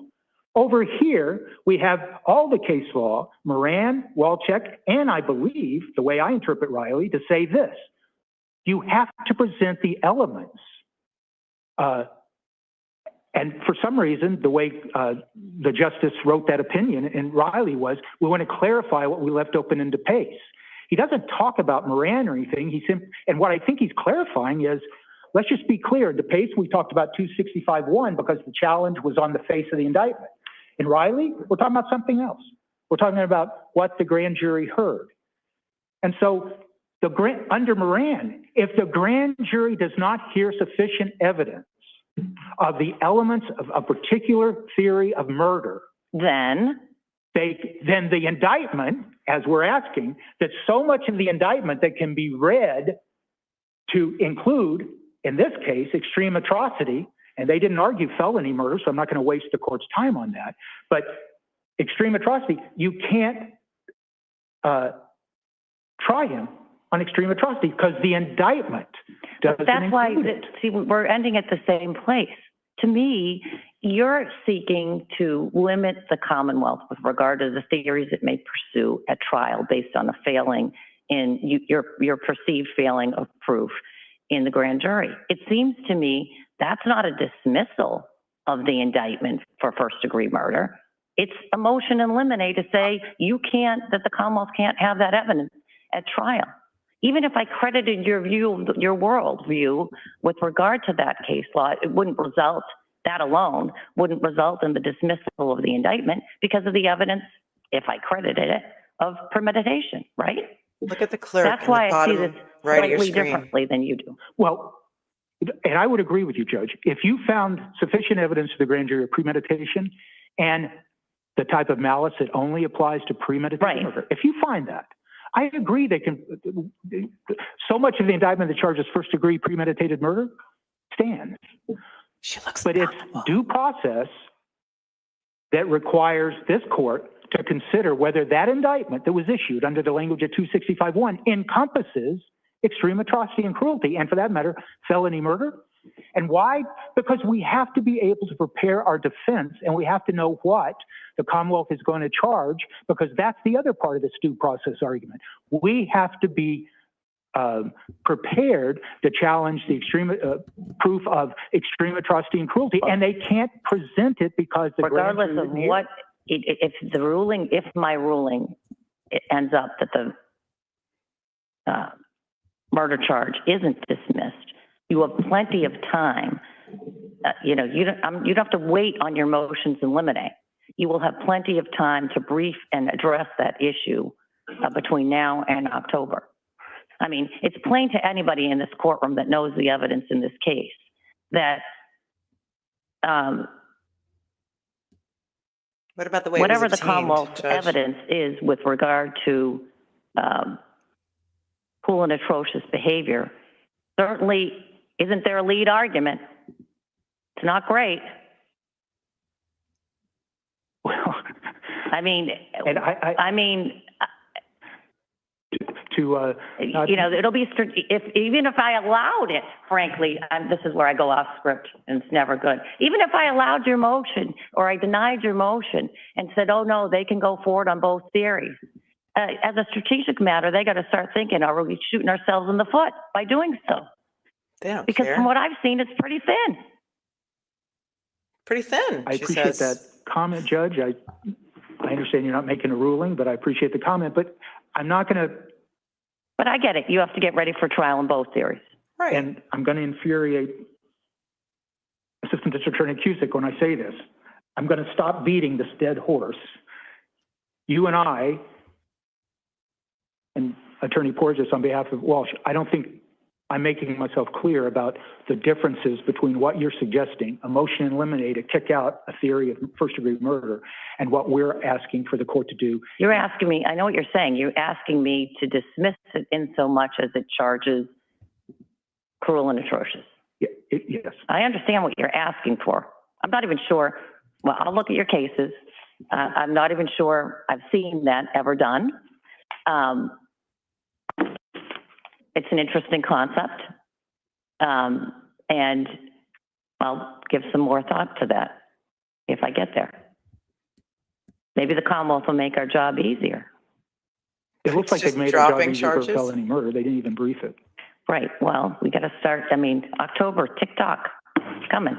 Over here, we have all the case law, Moran, Walshe, and I believe, the way I interpret Riley, to say this. You have to present the elements. And for some reason, the way the justice wrote that opinion in Riley was, we want to clarify what we left open in DePace. He doesn't talk about Moran or anything. And what I think he's clarifying is, let's just be clear. In DePace, we talked about 265.1 because the challenge was on the face of the indictment. In Riley, we're talking about something else. We're talking about what the grand jury heard. And so under Moran, if the grand jury does not hear sufficient evidence of the elements of a particular theory of murder, then the indictment, as we're asking, that so much of the indictment that can be read to include, in this case, extreme atrocity, and they didn't argue felony murder, so I'm not going to waste the court's time on that, but extreme atrocity, you can't try him on extreme atrocity because the indictment doesn't That's why, include it. see, we're ending at the same place. To me, you're seeking to limit the Commonwealth with regard to the theories it may pursue at trial based on a failing in your perceived failing of proof in the grand jury. It seems to me that's not a dismissal of the indictment for first-degree murder. It's a motion in limine to say that the Commonwealth can't have that evidence at trial. Even if I credited your worldview with regard to that case law, it wouldn't result, that alone wouldn't result in the dismissal of the indictment because of the evidence, if I credited it, of premeditation, right? Look at the clerk. That's why I see this right of your slightly screen. differently than you do. Well, and I would agree with you, Judge. If you found sufficient evidence to the grand jury of premeditation and the type of malice that only applies to premeditated murder, if you find that, I agree they can, so much of the indictment that charges first-degree premeditated murder stands. She looks But it's due process that requires this court to consider whether that indictment that was issued under the language of 265.1 encompasses extreme atrocity and cruelty, and for that matter, felony murder. And why? Because we have to be able to prepare our defense, and we have to know what the Commonwealth is going to charge, because that's the other part of this due process argument. We have to be prepared to challenge the extreme proof of extreme atrocity and cruelty, and they can't present it because the regardless grand of jury what, if my ruling it ends up that the murder charge isn't dismissed, you have plenty of time. You don't have to wait on your motions in limine. You will have plenty of time to brief and address that issue between now and October. I mean, it's plain to anybody in this courtroom that knows the evidence in this case that what about the way whatever it was the obtained, Commonwealth's Judge? evidence is with regard to cruel and atrocious behavior, certainly isn't their lead argument. It's not great. Well, I mean, and it'll be, even if I allowed it, frankly, this is where I go off script and it's never good. Even if I allowed your motion or I denied your motion and said, oh no, they can go forward on both theories. As a strategic matter, they got to start thinking, are we shooting ourselves in the foot by doing so? They don't Because care. from what I've seen, it's pretty thin. Pretty thin, I she appreciate says. that comment, Judge. I understand you're not making a ruling, but I appreciate the comment. But I'm not going to. But I get it. You have to get ready for trial in both theories. Right. And I'm going to infuriate Assistant District Attorney Cusick when I say this. I'm going to stop beating this dead horse. You and I, and Attorney Porges on behalf of Walsh, I don't think I'm making myself clear about the differences between what you're suggesting, a motion in limine to kick out a theory of first-degree murder, and what we're asking for the court to do. You're asking me, I know what you're saying, you're asking me to dismiss it in so much as it charges cruel and atrocious. Yeah, Yes. I understand what you're asking for. I'm not even sure, well, I'll look at your cases. I'm not even sure I've seen that ever done. It's an interesting concept. And I'll give some more thought to that if I get there. Maybe the Commonwealth will make our job easier. It looks like Just they've made our job dropping easier for charges? felony murder. They didn't even brief it. Right, well, we got to start, I mean, October, TikTok, it's coming.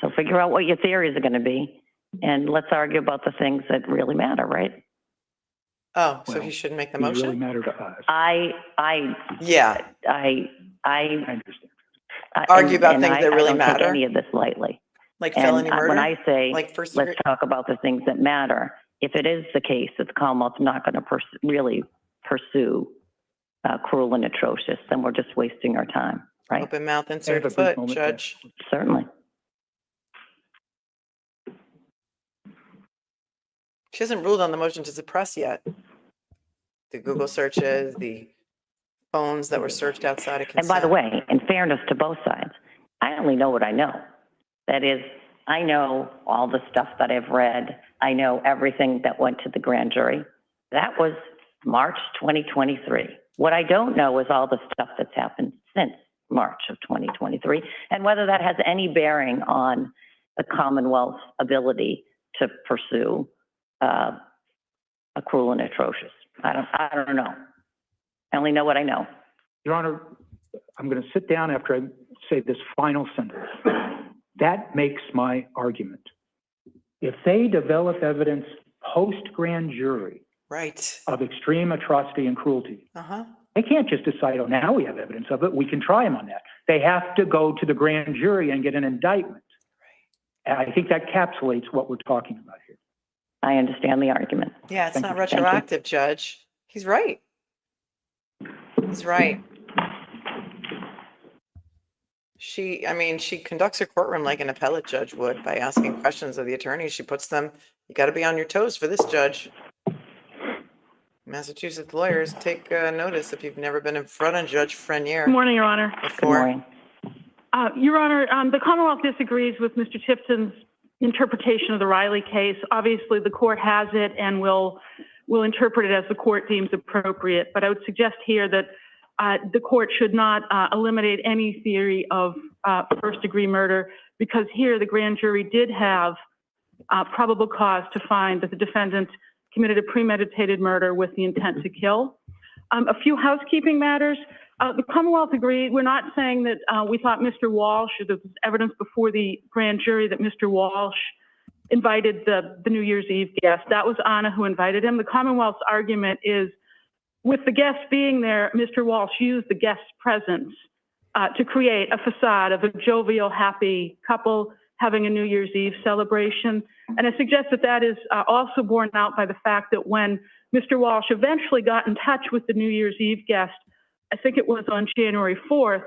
So figure out what your theories are going to be, and let's argue about the things that really matter, right? Oh, so Well, he shouldn't make the It really motion? matter to us. Yeah, I understand. Argue about and things that really I don't matter? take any of this lightly. like And felony murder? when I say, Like first let's degree? talk about the things that matter, if it is the case that the Commonwealth's not going to really pursue cruel and atrocious, then we're just wasting our time, right? Open mouth, I have insert a brief foot, moment, Judge. Certainly. She hasn't ruled on the motion to suppress yet. The Google searches, the phones that were searched outside of consent. And by the way, in fairness to both sides, I only know what I know. That is, I know all the stuff that I've read. I know everything that went to the grand jury. That was March 2023. What I don't know is all the stuff that's happened since March of 2023 and whether that has any bearing on the Commonwealth's ability to pursue a cruel and atrocious. I don't know. I only know what I know. Your Honor, I'm going to sit down after I say this final sentence. That makes my argument. If they develop evidence post-grand jury Right. of extreme atrocity and cruelty, Uh-huh. they can't just decide, oh, now we have evidence of it, we can try them on that. They have to go to the grand jury and get an indictment. And I think that encapsulates what we're talking about here. I understand the argument. Yeah, it's Thank not you. Thank you. retroactive, Judge. He's right. He's right. She conducts her courtroom like an appellate judge would by asking questions of the attorneys. She puts them, you got to be on your toes for this, Judge. Massachusetts lawyers, take notice if you've never been in front of Judge Freniere Good morning, Your Honor. Good before. morning. Your Honor, the Commonwealth disagrees with Mr. Tipton's interpretation of the Riley case. Obviously, the court has it and will interpret it as the court deems appropriate. But I would suggest here that the court should not eliminate any theory of first-degree murder because here the grand jury did have probable cause to find that the defendant committed a premeditated murder with the intent to kill. A few housekeeping matters. The Commonwealth agreed. We're not saying that we thought Mr. Walshe, there was evidence before the grand jury that Mr. Walshe invited the New Year's Eve guest. That was Anna who invited him. The Commonwealth's argument is with the guests being there, Mr. Walshe used the guest's presence to create a facade of a jovial, happy couple having a New Year's Eve celebration. And I suggest that that is also borne out by the fact that when Mr. Walshe eventually got in touch with the New Year's Eve guest, I think it was on January 4th,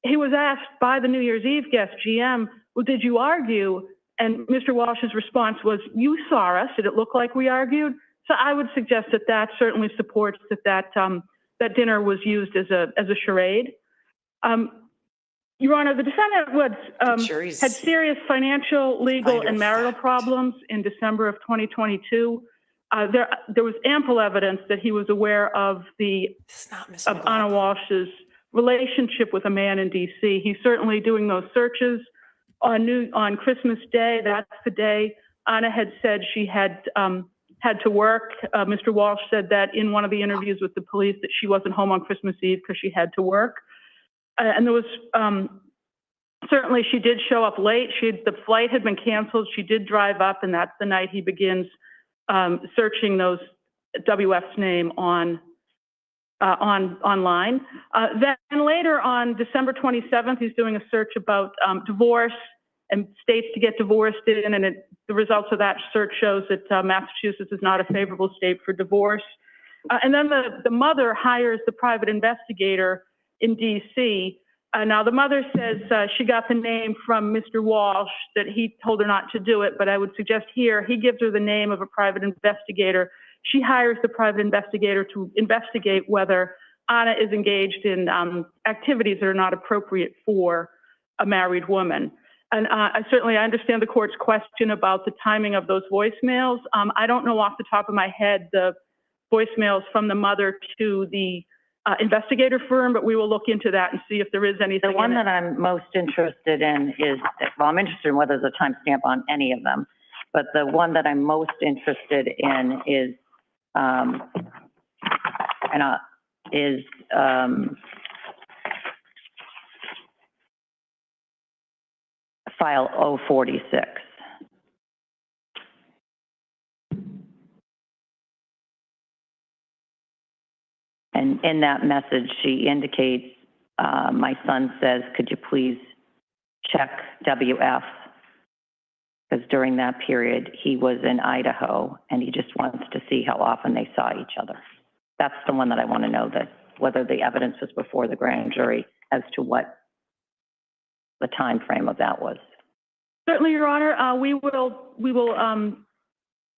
he was asked by the New Year's Eve guest, GM, well, did you argue? And Mr. Walsh's response was, you saw us. Did it look like we argued? So I would suggest that that certainly supports that dinner was used as a charade. Your Honor, the defendant had serious financial, legal, and marital problems in December of 2022. There was ample evidence that he was aware of Anna Walsh's relationship with a man in D.C. He's certainly doing those searches on Christmas Day. That's the day Anna had said she had to work. Mr. Walshe said that in one of the interviews with the police that she wasn't home on Christmas Eve because she had to work. And there was certainly she did show up late. The flight had been canceled. She did drive up, and that's the night he begins searching those WF's name online. Then later on December 27th, he's doing a search about divorce and states to get divorced in, and the results of that search shows that Massachusetts is not a favorable state for divorce. And then the mother hires the private investigator in D.C. Now, the mother says she got the name from Mr. Walshe, that he told her not to do it, but I would suggest here he gives her the name of a private investigator. She hires the private investigator to investigate whether Anna is engaged in activities that are not appropriate for a married woman. And I certainly understand the court's question about the timing of those voicemails. I don't know off the top of my head the voicemails from the mother to the investigator firm, but we will look into that and see if there is anything. The one that I'm most interested in is, well, I'm interested in whether there's a timestamp on any of them, but the one that I'm most interested in is, file 046. And in that message, she indicates, my son says, could you please check WF? Because during that period, he was in Idaho, and he just wants to see how often they saw each other. That's the one that I want to know, that whether the evidence was before the grand jury as to what the time frame of that was. Certainly, Your Honor. We will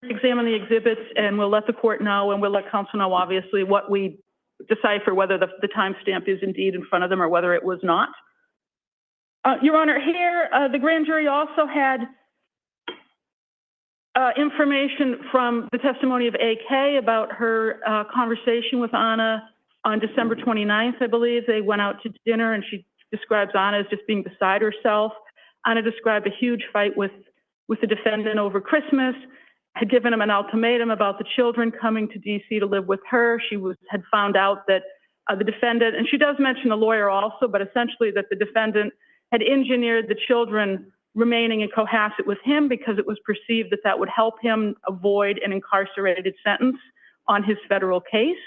examine the exhibits, and we'll let the court know, and we'll let counsel know, obviously, what we decipher, whether the timestamp is indeed in front of them or whether it was not. Your Honor, here, the grand jury also had information from the testimony of AK about her conversation with Anna on December 29th, I believe. They went out to dinner, and she describes Anna as just being beside herself. Anna described a huge fight with the defendant over Christmas, had given him an ultimatum about the children coming to DC to live with her. She had found out that the defendant, and she does mention the lawyer also, but essentially that the defendant had engineered the children remaining in Cohasset with him because it was perceived that that would help him avoid an incarcerated sentence on his federal case.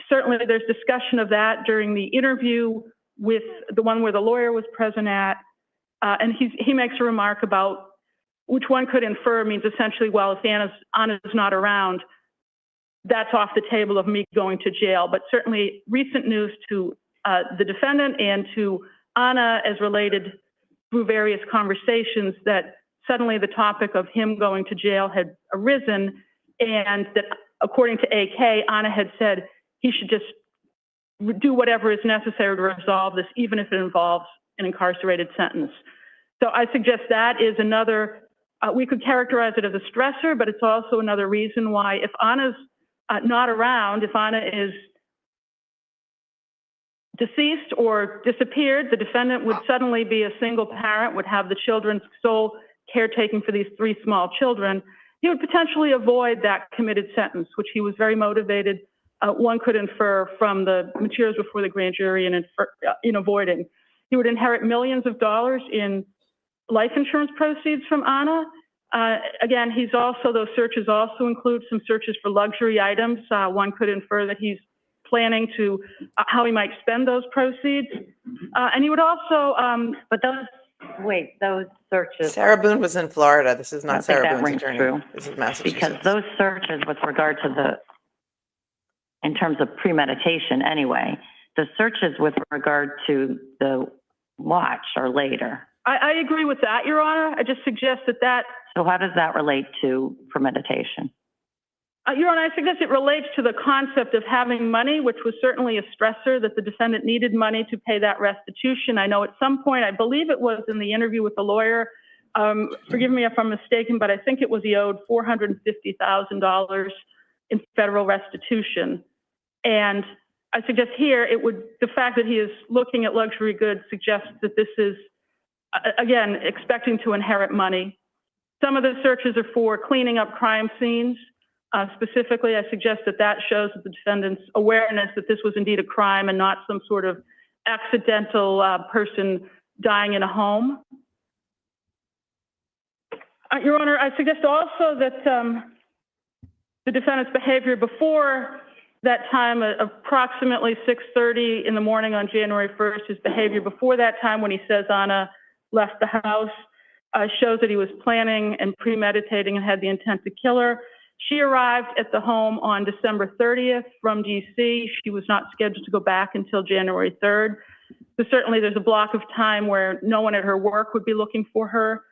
Certainly there's discussion of that during the interview with the one where the lawyer was present at, and he makes a remark about which one could infer means essentially, well, if Anna's not around, that's off the table of me going to jail. But certainly recent news to the defendant and to Anna as related through various conversations that suddenly the topic of him going to jail had arisen, and that according to AK, Anna had said he should just do whatever is necessary to resolve this, even if it involves an incarcerated sentence. So I suggest that is another, we could characterize it as a stressor, but it's also another reason why if Anna's not around, if Anna is deceased or disappeared, the defendant would suddenly be a single parent, would have the children's sole caretaking for these 3 small children. He would potentially avoid that committed sentence, which he was very motivated, one could infer from the materials before the grand jury in avoiding. He would inherit millions of dollars in life insurance proceeds from Anna. Again, those searches also include some searches for luxury items. One could infer that he's planning to how he might spend those proceeds. And he would also, But those searches. Sarah Boone was in Florida. This is I not don't think Sarah that Boone's rings attorney. true. This is Massachusetts. Because those searches with regard to in terms of premeditation anyway, the searches with regard to the watch are later. I agree with that, Your Honor. I just suggest that So how does that relate to premeditation? Your Honor, I suggest it relates to the concept of having money, which was certainly a stressor, that the defendant needed money to pay that restitution. I know at some point, I believe it was in the interview with the lawyer, forgive me if I'm mistaken, but I think it was he owed $450,000 in federal restitution. And I suggest here, the fact that he is looking at luxury goods suggests that this is, again, expecting to inherit money. Some of the searches are for cleaning up crime scenes. Specifically, I suggest that shows that the defendant's awareness that this was indeed a crime and not some sort of accidental person dying in a home. Your Honor, I suggest also that the defendant's behavior before that time, approximately 6:30 in the morning on January 1st, his behavior before that time when he says Anna left the house, shows that he was planning and premeditating and had the intent to kill her. She arrived at the home on December 30th from DC. She was not scheduled to go back until January 3rd. So certainly there's a block of time where no one at her work would be looking for her.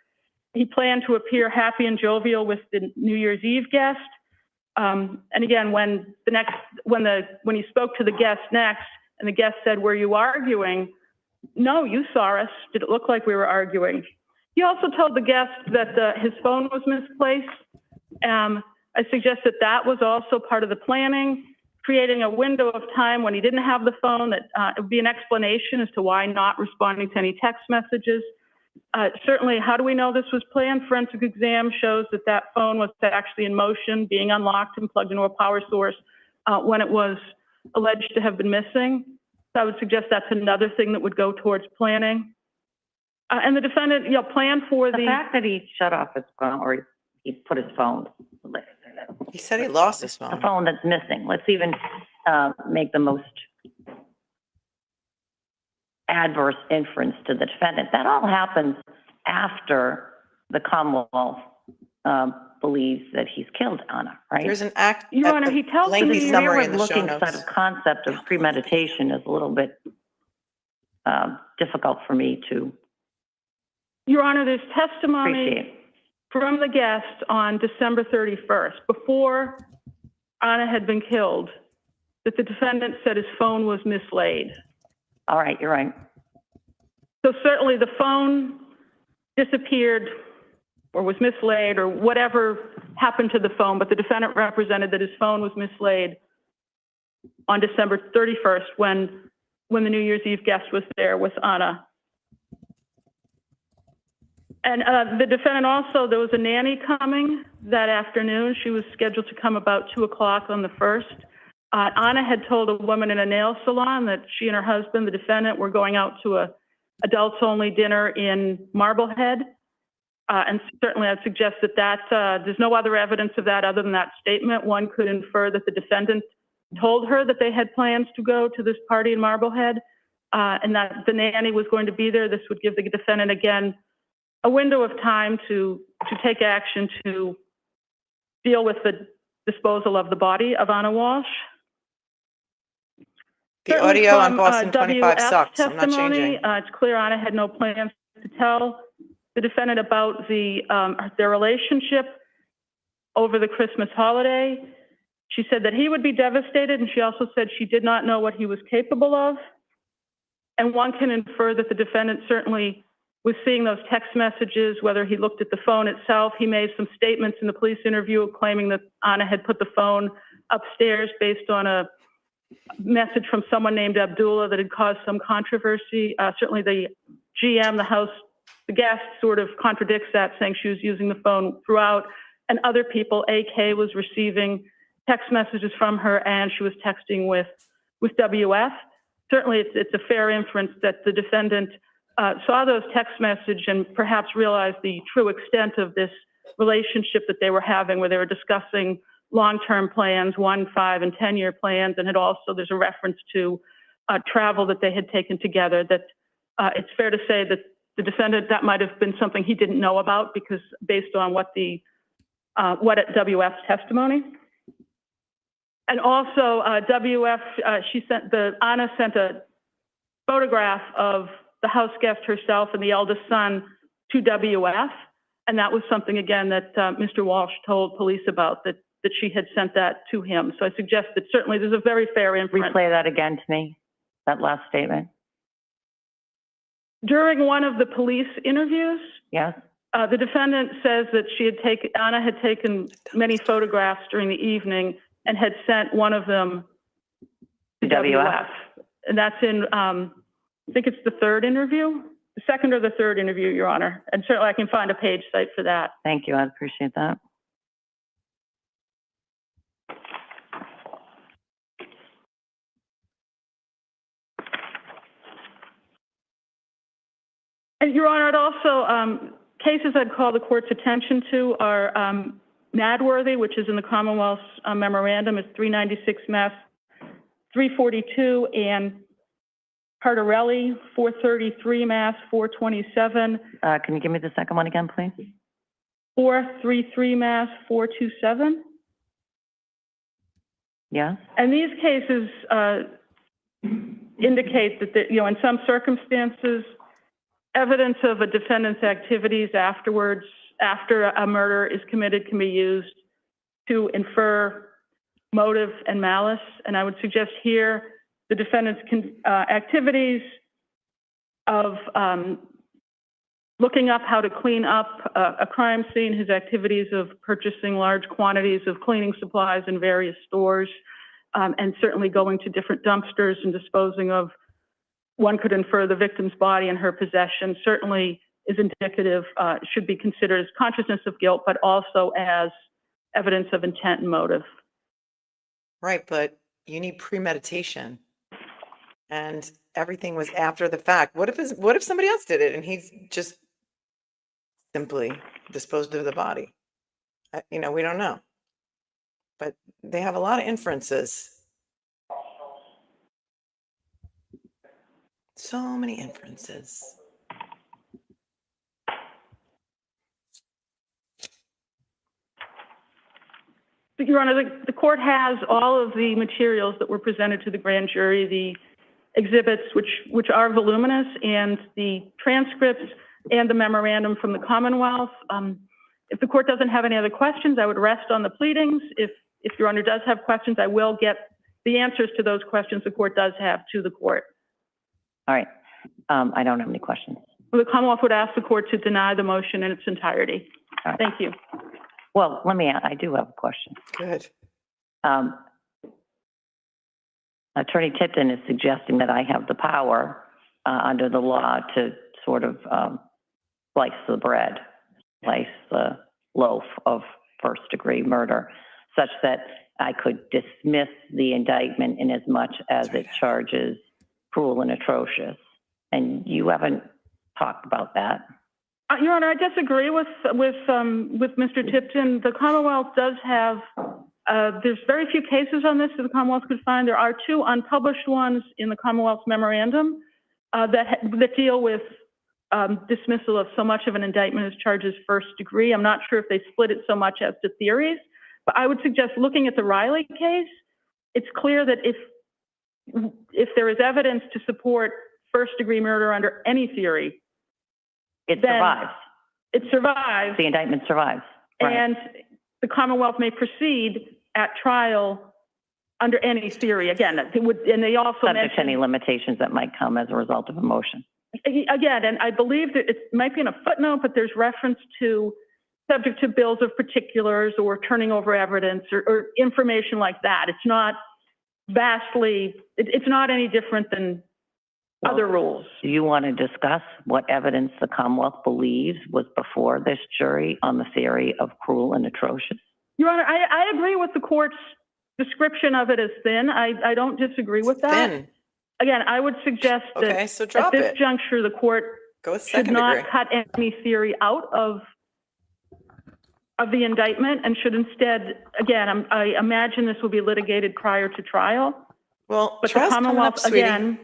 He planned to appear happy and jovial with the New Year's Eve guest. And again, when he spoke to the guest next and the guest said, "Were you arguing?" no, you saw us. Did it look like we were arguing? He also told the guest that his phone was misplaced. I suggest that that was also part of the planning, creating a window of time when he didn't have the phone, that it would be an explanation as to why not responding to any text messages. Certainly, how do we know this was planned? Forensic exam shows that that phone was actually in motion, being unlocked and plugged into a power source when it was alleged to have been missing. So I would suggest that's another thing that would go towards planning. And the defendant, planned for The fact that he shut off his phone, or he put his phone, He said he lost his the phone. phone that's missing, let's even make the most adverse inference to the defendant. That all happens after the Commonwealth believes that he's killed Anna, right? There's an act. Your Honor, he tells lengthy me- summary in the show Looking notes. sort of concept of premeditation is a little bit difficult for me to Your Honor, there's testimony appreciate. from the guest on December 31st, before Anna had been killed, that the defendant said his phone was mislaid. All right, you're right. So certainly the phone disappeared or was mislaid or whatever happened to the phone, but the defendant represented that his phone was mislaid on December 31st when the New Year's Eve guest was there with Anna. And the defendant also, there was a nanny coming that afternoon. She was scheduled to come about 2 o'clock on the 1st. Anna had told a woman in a nail salon that she and her husband, the defendant, were going out to a adults-only dinner in Marblehead. And certainly I'd suggest that there's no other evidence of that other than that statement. One could infer that the defendant told her that they had plans to go to this party in Marblehead, and that the nanny was going to be there. This would give the defendant, again, a window of time to take action to deal with the disposal of the body of Anne Walshe. The Certainly audio on from, Boston 25 WF's sucks. I'm not testimony, changing. it's clear Anna had no plans to tell the defendant about their relationship over the Christmas holiday. She said that he would be devastated, and she also said she did not know what he was capable of. And one can infer that the defendant certainly was seeing those text messages, whether he looked at the phone itself. He made some statements in the police interview claiming that Anna had put the phone upstairs based on a message from someone named Abdullah that had caused some controversy. Certainly the GM, the guest sort of contradicts that, saying she was using the phone throughout. And other people, AK was receiving text messages from her, and she was texting with WF. Certainly it's a fair inference that the defendant saw those text messages and perhaps realized the true extent of this relationship that they were having, where they were discussing long-term plans, 1, 5, and 10-year plans, and there's a reference to travel that they had taken together. That it's fair to say that the defendant, that might have been something he didn't know about, because based on what at WF's testimony. And also WF, Anna sent a photograph of the house guest herself and the eldest son to WF. And that was something, again, that Mr. Walshe told police about, that she had sent that to him. So I suggest that certainly there's a very fair inference. Replay that again to me, that last statement. During one of the police interviews, Yes? the defendant says that Anna had taken many photographs during the evening and had sent one of them to WF. And that's in, I think it's the third interview, the second or the third interview, Your Honor. And certainly I can find a page site for that. Thank you, I appreciate that. And Your Honor, it also, cases I'd call the court's attention to are Madworthy, which is in the Commonwealth's memorandum, is 396 Mass 342, and Cardarelli, 433 Mass 427. Can you give me the second one again, please? 433 Mass 427. Yes? And these cases indicate that, in some circumstances, evidence of a defendant's activities afterwards, after a murder is committed, can be used to infer motive and malice. And I would suggest here the defendant's activities of looking up how to clean up a crime scene, his activities of purchasing large quantities of cleaning supplies in various stores, and certainly going to different dumpsters and disposing of, one could infer, the victim's body in her possession, certainly is indicative, should be considered as consciousness of guilt, but also as evidence of intent and motive. Right, but you need premeditation. And everything was after the fact. What if somebody else did it and he's just simply disposed of the body? We don't know. But they have a lot of inferences. So many inferences. Your Honor, the court has all of the materials that were presented to the grand jury, the exhibits, which are voluminous, and the transcripts and the memorandum from the Commonwealth. If the court doesn't have any other questions, I would rest on the pleadings. If Your Honor does have questions, I will get the answers to those questions the court does have to the court. All right. I don't have any questions. Well, the Commonwealth would ask the court to deny the motion in its entirety. All right. Thank you. Well, I do have a question. Good. Attorney Tipton is suggesting that I have the power under the law to sort of slice the bread, slice the loaf of first-degree murder, such that I could dismiss the indictment in as much as it charges cruel and atrocious. And you haven't talked about that. Your Honor, I disagree with Mr. Tipton. The Commonwealth does have, there's very few cases on this that the Commonwealth could find. There are 2 unpublished ones in the Commonwealth's memorandum that deal with dismissal of so much of an indictment as charges first degree. I'm not sure if they split it so much as to theories, but I would suggest looking at the Riley case, it's clear that if there is evidence to support first degree murder under any theory, It survives. It survives. The indictment survives. Right. And the Commonwealth may proceed at trial under any theory. Again, it would, and they also Subject to any limitations that might come as a result of a motion. Again, and I believe that it might be in a footnote, but there's reference to subject to bills of particulars or turning over evidence or information like that. It's not vastly, it's not any different than other rules. Do you want to discuss what evidence the Commonwealth believes was before this jury on the theory of cruel and atrocious? Your Honor, I agree with the court's description of it as thin. I don't disagree with that. Thin. Again, I would suggest that So at drop this it. juncture, the court Go with should second not degree. cut any theory out of the indictment and should instead, again, I imagine this will be litigated prior to trial. Well, But the trial's coming up, Commonwealth, sweetie. again,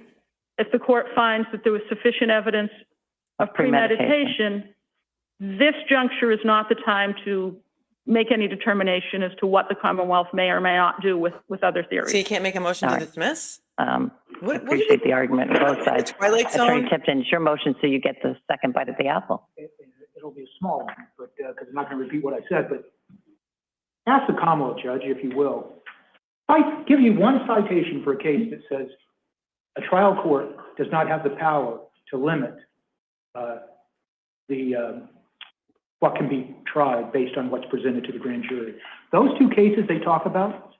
if the court finds that there was sufficient evidence of premeditation, this juncture is not the time to make any determination as to what the Commonwealth may or may not do with other theories. So you can't make a motion All to right. dismiss? I appreciate the argument on both sides. Twilight Attorney Zone? Tipton, it's your motion, so you get the second bite at the apple. It'll be a small one, but, because I'm not going to repeat what I said, but ask the Commonwealth judge, if you will. I give you one citation for a case that says a trial court does not have the power to limit what can be tried based on what's presented to the grand jury. Those 2 cases they talk about,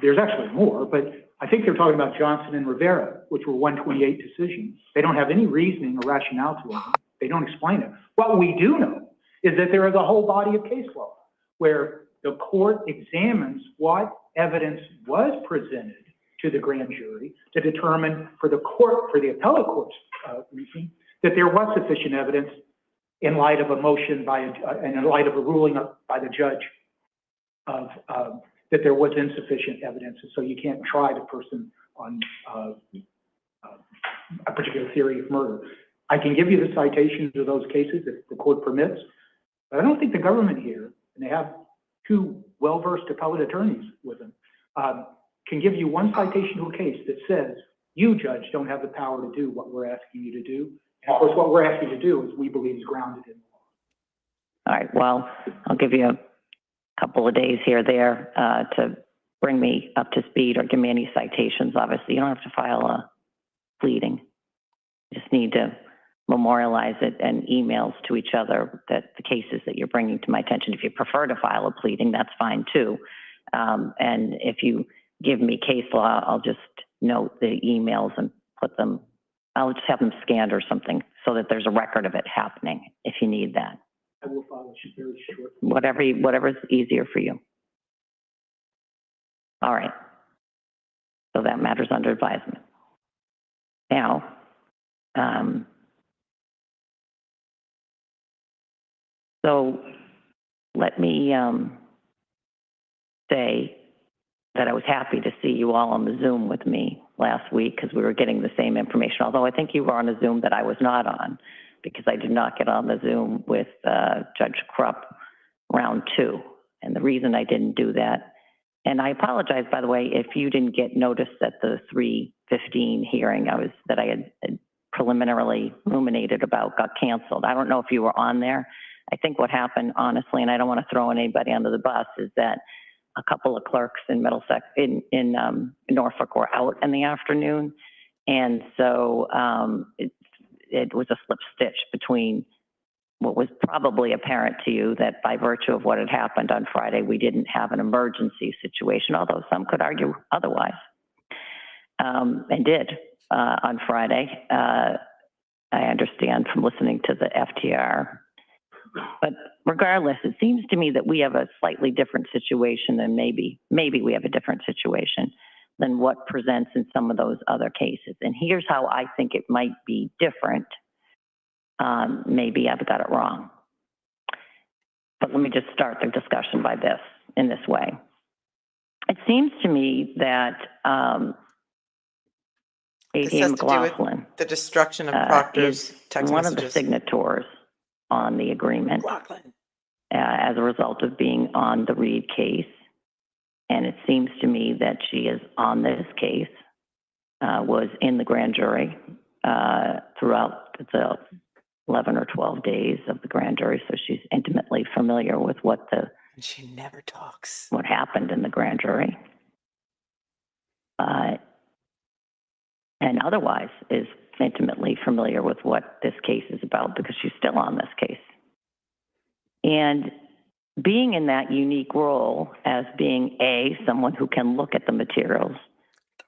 there's actually more, but I think they're talking about Johnson and Rivera, which were 128 decisions. They don't have any reasoning or rationale to them. They don't explain it. What we do know is that there is a whole body of case law where the court examines what evidence was presented to the grand jury to determine for the appellate court's reasoning that there was sufficient evidence in light of a motion and in light of a ruling by the judge of that there was insufficient evidence, and so you can't try the person on a particular theory of murder. I can give you the citations of those cases if the court permits, but I don't think the government here, and they have 2 well-versed appellate attorneys with them, can give you one citation to a case that says, you, judge, don't have the power to do what we're asking you to do. And of course, what we're asking you to do is we believe is grounded in the law. All right, well, I'll give you a couple of days here or there to bring me up to speed or give me any citations. Obviously, you don't have to file a pleading. Just need to memorialize it and emails to each other that the cases that you're bringing to my attention. If you prefer to file a pleading, that's fine too. And if you give me case law, I'll just note the emails and put them, I'll just have them scanned or something so that there's a record of it happening if you need that. I will file it very short. Whatever's easier for you. All right. So that matters under advisement. Now, so let me say that I was happy to see you all on the Zoom with me last week because we were getting the same information, although I think you were on a Zoom that I was not on because I did not get on the Zoom with Judge Krupp round 2. And the reason I didn't do that, and I apologize, by the way, if you didn't get notice that the 3:15 hearing that I had preliminarily ruminated about got canceled. I don't know if you were on there. I think what happened, honestly, and I don't want to throw anybody under the bus, is that a couple of clerks in Middlesex, in Norfolk were out in the afternoon. And so it was a slip stitch between what was probably apparent to you that by virtue of what had happened on Friday, we didn't have an emergency situation, although some could argue otherwise, and did on Friday. I understand from listening to the FTR. But regardless, it seems to me that we have a slightly different situation than maybe we have a different situation than what presents in some of those other cases. And here's how I think it might be different. Maybe I've got it wrong. But let me just start the discussion in this way. It seems to me that This ADA has to do with McLaughlin the destruction of Proctor's is text one of the messages. signatories on the agreement McLaughlin. as a result of being on the Reed case. And it seems to me that she is on this case, was in the grand jury throughout the 11 or 12 days of the grand jury. So she's intimately familiar with what And she never talks. happened in the grand jury. And otherwise is intimately familiar with what this case is about because she's still on this case. And being in that unique role as being A, someone who can look at the materials,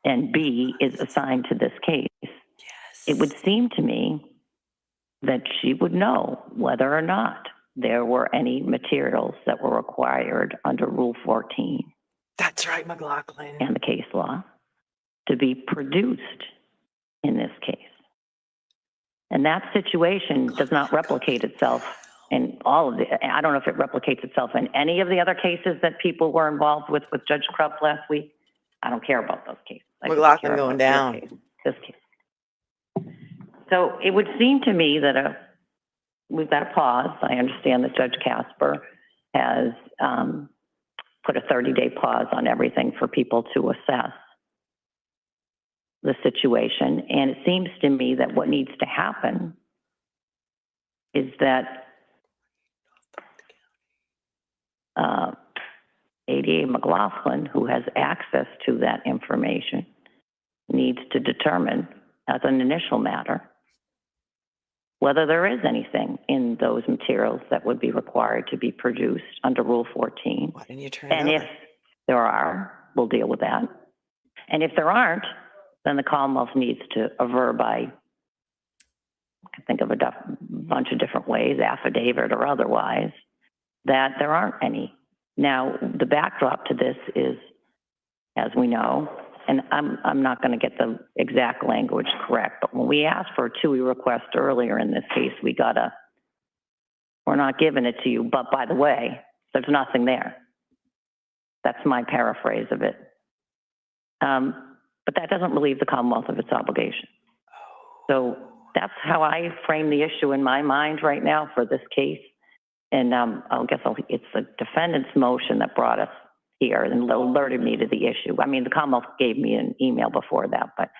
and B, is assigned to this case, it would seem to me that she would know whether or not there were any materials that were required under Rule 14 That's right, McLaughlin. and the case law to be produced in this case. And that situation does not replicate itself in all of I don't know if it replicates itself in any of the other cases that people were involved with Judge Krupp last week. I don't care about those cases. I just McLaughlin care going about down. this case. So it would seem to me that we've got a pause. I understand that Judge Casper has put a 30-day pause on everything for people to assess the situation. And it seems to me that what needs to happen is that ADA McLaughlin, who has access to that information, needs to determine as an initial matter whether there is anything in those materials that would be required to be produced under Rule 14. Why didn't you turn it And over? if there are, we'll deal with that. And if there aren't, then the Commonwealth needs to aver by, I can think of a bunch of different ways, affidavit or otherwise, that there aren't any. Now, the backdrop to this is, as we know, and I'm not going to get the exact language correct, but when we asked for a TUI request earlier in this case, we got we're not giving it to you, but by the way, there's nothing there. That's my paraphrase of it. But that doesn't relieve the Commonwealth of its obligation. So that's how I frame the issue in my mind right now for this case. And it's the defendant's motion that brought us here and alerted me to the issue. I mean, the Commonwealth gave me an email before that, but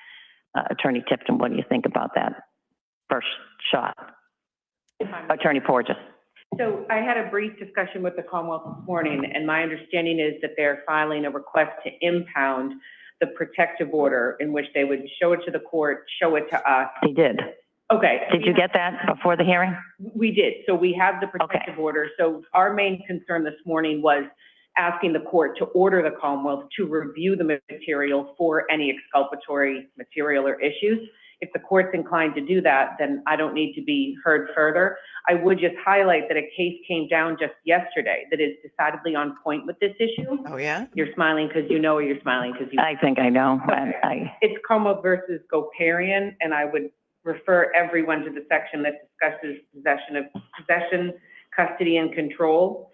Attorney Tipton, what do you think about that first shot? Attorney Porges. So I had a brief discussion with the Commonwealth this morning, and my understanding is that they're filing a request to impound the protective order in which they would show it to the court, show it to us. They did. Okay. Did you get that before the hearing? We did. So we have the protective order. So our main concern this morning was asking the court to order the Commonwealth to review the material for any exculpatory material or issues. If the court's inclined to do that, then I don't need to be heard further. I would just highlight that a case came down just yesterday that is decidedly on point with this issue. Oh, yeah? You're smiling because you know, or you're smiling because you... I think I know. It's Commonwealth versus Goparian, and I would refer everyone to the section that discusses possession, custody, and control.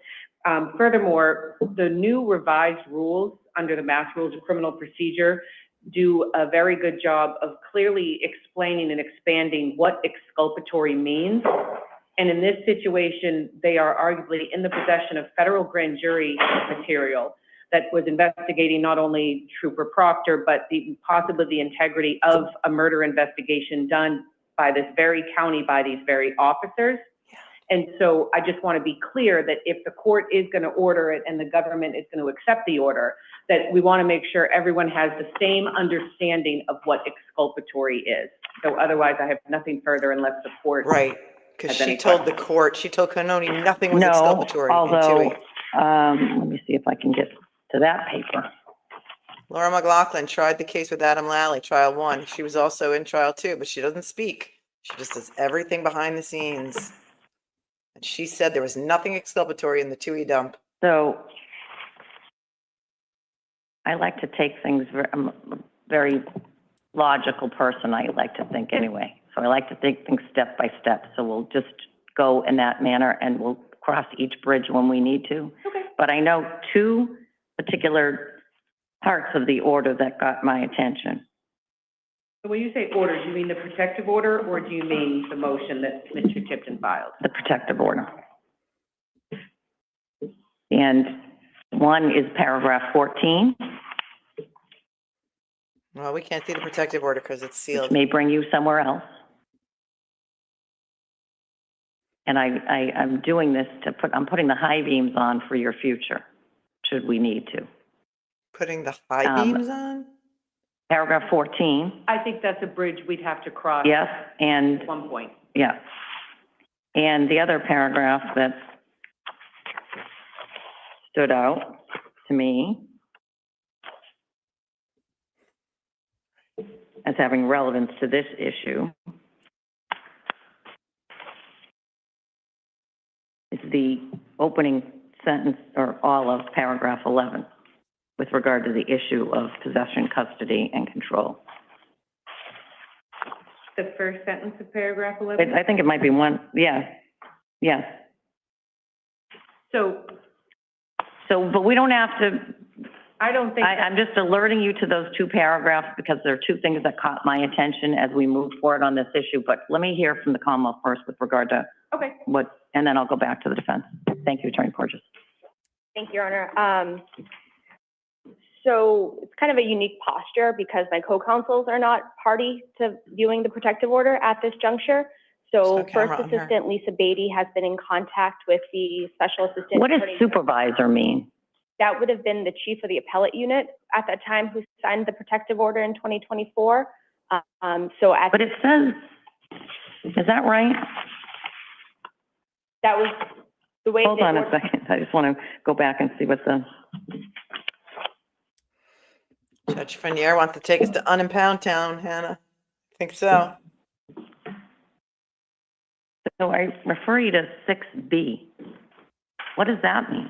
Furthermore, the new revised rules under the Mass Rules of Criminal Procedure do a very good job of clearly explaining and expanding what exculpatory means. And in this situation, they are arguably in the possession of federal grand jury material that was investigating not only Trooper Proctor, but possibly the integrity of a murder investigation done by this very county, by these very officers. And so I just want to be clear that if the court is going to order it and the government is going to accept the order, that we want to make sure everyone has the same understanding of what exculpatory is. So otherwise, I have nothing further unless the court... Right, because she told the court, she told Canoni nothing was No, exculpatory. although, let me see if I can get to that paper. Laura McLaughlin tried the case with Adam Lally, trial 1. She was also in trial 2, but she doesn't speak. She just does everything behind the scenes. And she said there was nothing exculpatory in the Tui dump. So I like to take things, I'm a very logical person, I like to think anyway. So I like to think things step by step. So we'll just go in that manner and we'll cross each bridge when we need to. Okay. But I know two particular parts of the order that got my attention. So when you say order, do you mean the protective order, or do you mean the motion that Mr. Tipton filed? The protective order. And one is paragraph 14, Well, we can't see the protective order because it's which sealed. may bring you somewhere else. And I'm doing this I'm putting the high beams on for your future, should we need to. Putting the high beams on? Paragraph 14, I think that's a bridge we'd have to cross yes, and, at one point. yeah. And the other paragraph that stood out to me as having relevance to this issue is the opening sentence, or all of paragraph 11, with regard to the issue of possession, custody, and control. The first sentence of paragraph 11? I think it might be one, yes, yes. So So, but we don't have to, I don't think, I'm just alerting you to those two paragraphs because there are two things that caught my attention as we move forward on this issue. But let me hear from the Commonwealth first with regard to okay. what, and then I'll go back to the defense. Thank you, Attorney Porges. Thank you, Your Honor. So it's kind of a unique posture because my co-counsels are not party to viewing the protective order at this juncture. So No camera First on her. Assistant Lisa Beatty has been in contact with the Special Assistant. What does Attorney- supervisor mean? That would have been the chief of the appellate unit at that time who signed the protective order in 2024. So at But it says, is that right? that was the way. Hold the on a order- second. I just want to go back and see what the, Judge Freniere wants to take us to Unimpound Town, Hannah. I think so. so I refer you to 6B. What does that mean?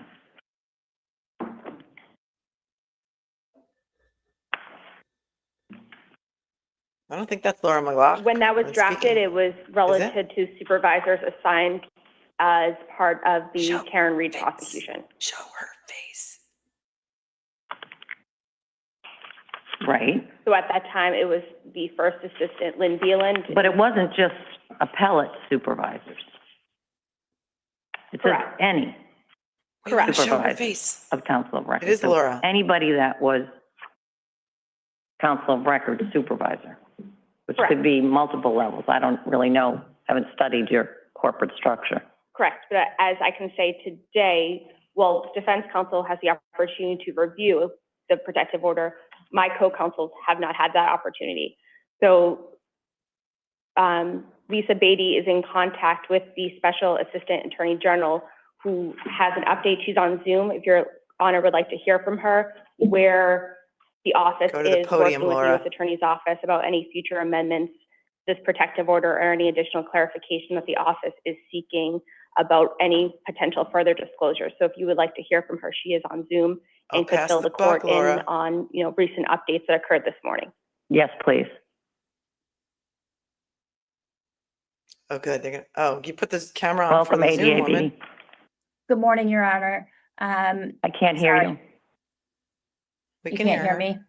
I don't think that's Laura McLaughlin. When that was Speaking. drafted, it was relative to supervisors assigned as part of the Show Karen Reed face. prosecution. Show her face. Right. So at that time, it was the First Assistant, Lynn Beeland. But it wasn't just appellate supervisors. It says Correct. any We want to show her Supervisor. face. of counsel of record. It is So Laura. Anybody that was counsel of record supervisor, which Correct. could be multiple levels. I don't really know, haven't studied your corporate structure. Correct, but as I can say today, well, defense counsel has the opportunity to review the protective order. My co-counsels have not had that opportunity. So Lisa Beatty is in contact with the Special Assistant Attorney General, who has an update. She's on Zoom. If Your Honor would like to hear from her, where the office Go to the is podium, working with the Laura. U.S. Attorney's Office about any future amendments, this protective order, or any additional clarification that the office is seeking about any potential further disclosure. So if you would like to hear from her, she is on Zoom I'll and could pass fill the the court buck, in Laura. on, recent updates that occurred this morning. Yes, please. Oh, good. They're gonna, oh, you put this camera on from Welcome, the Zoom, ADA woman. Beatty. Good morning, Your Honor. I can't hear Sorry. you. We You can can't hear her. me?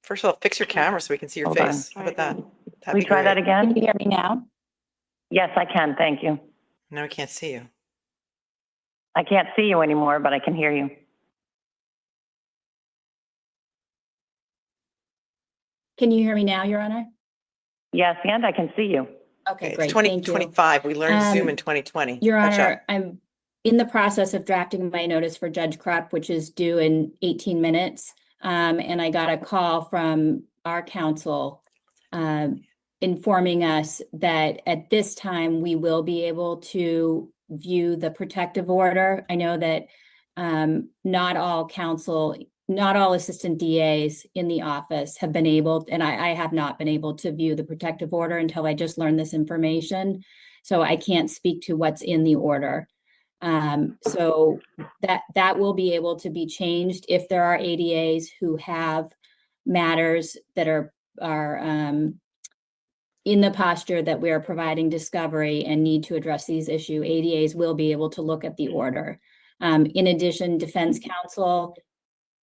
First of all, fix your camera so we can see your Hold on. face. How about that? That'd We be try that great. Can again? you hear me now? Yes, I can. Thank you. No, we can't see you. I can't see you anymore, but I can hear you. Can you hear me now, Your Honor? Yes, and I can see you. Okay, It's great. Thank you. 2025. We learned Zoom Um, in 2020. Your Catch up. Honor, I'm in the process of drafting my notice for Judge Krupp, which is due in 18 minutes. And I got a call from our counsel informing us that at this time, we will be able to view the protective order. I know that not all assistant DAs in the office have been able, and I have not been able to view the protective order until I just learned this information. So I can't speak to what's in the order. So that will be able to be changed if there are ADAs who have matters that are in the posture that we are providing discovery and need to address these issues. ADAs will be able to look at the order. In addition, defense counsel,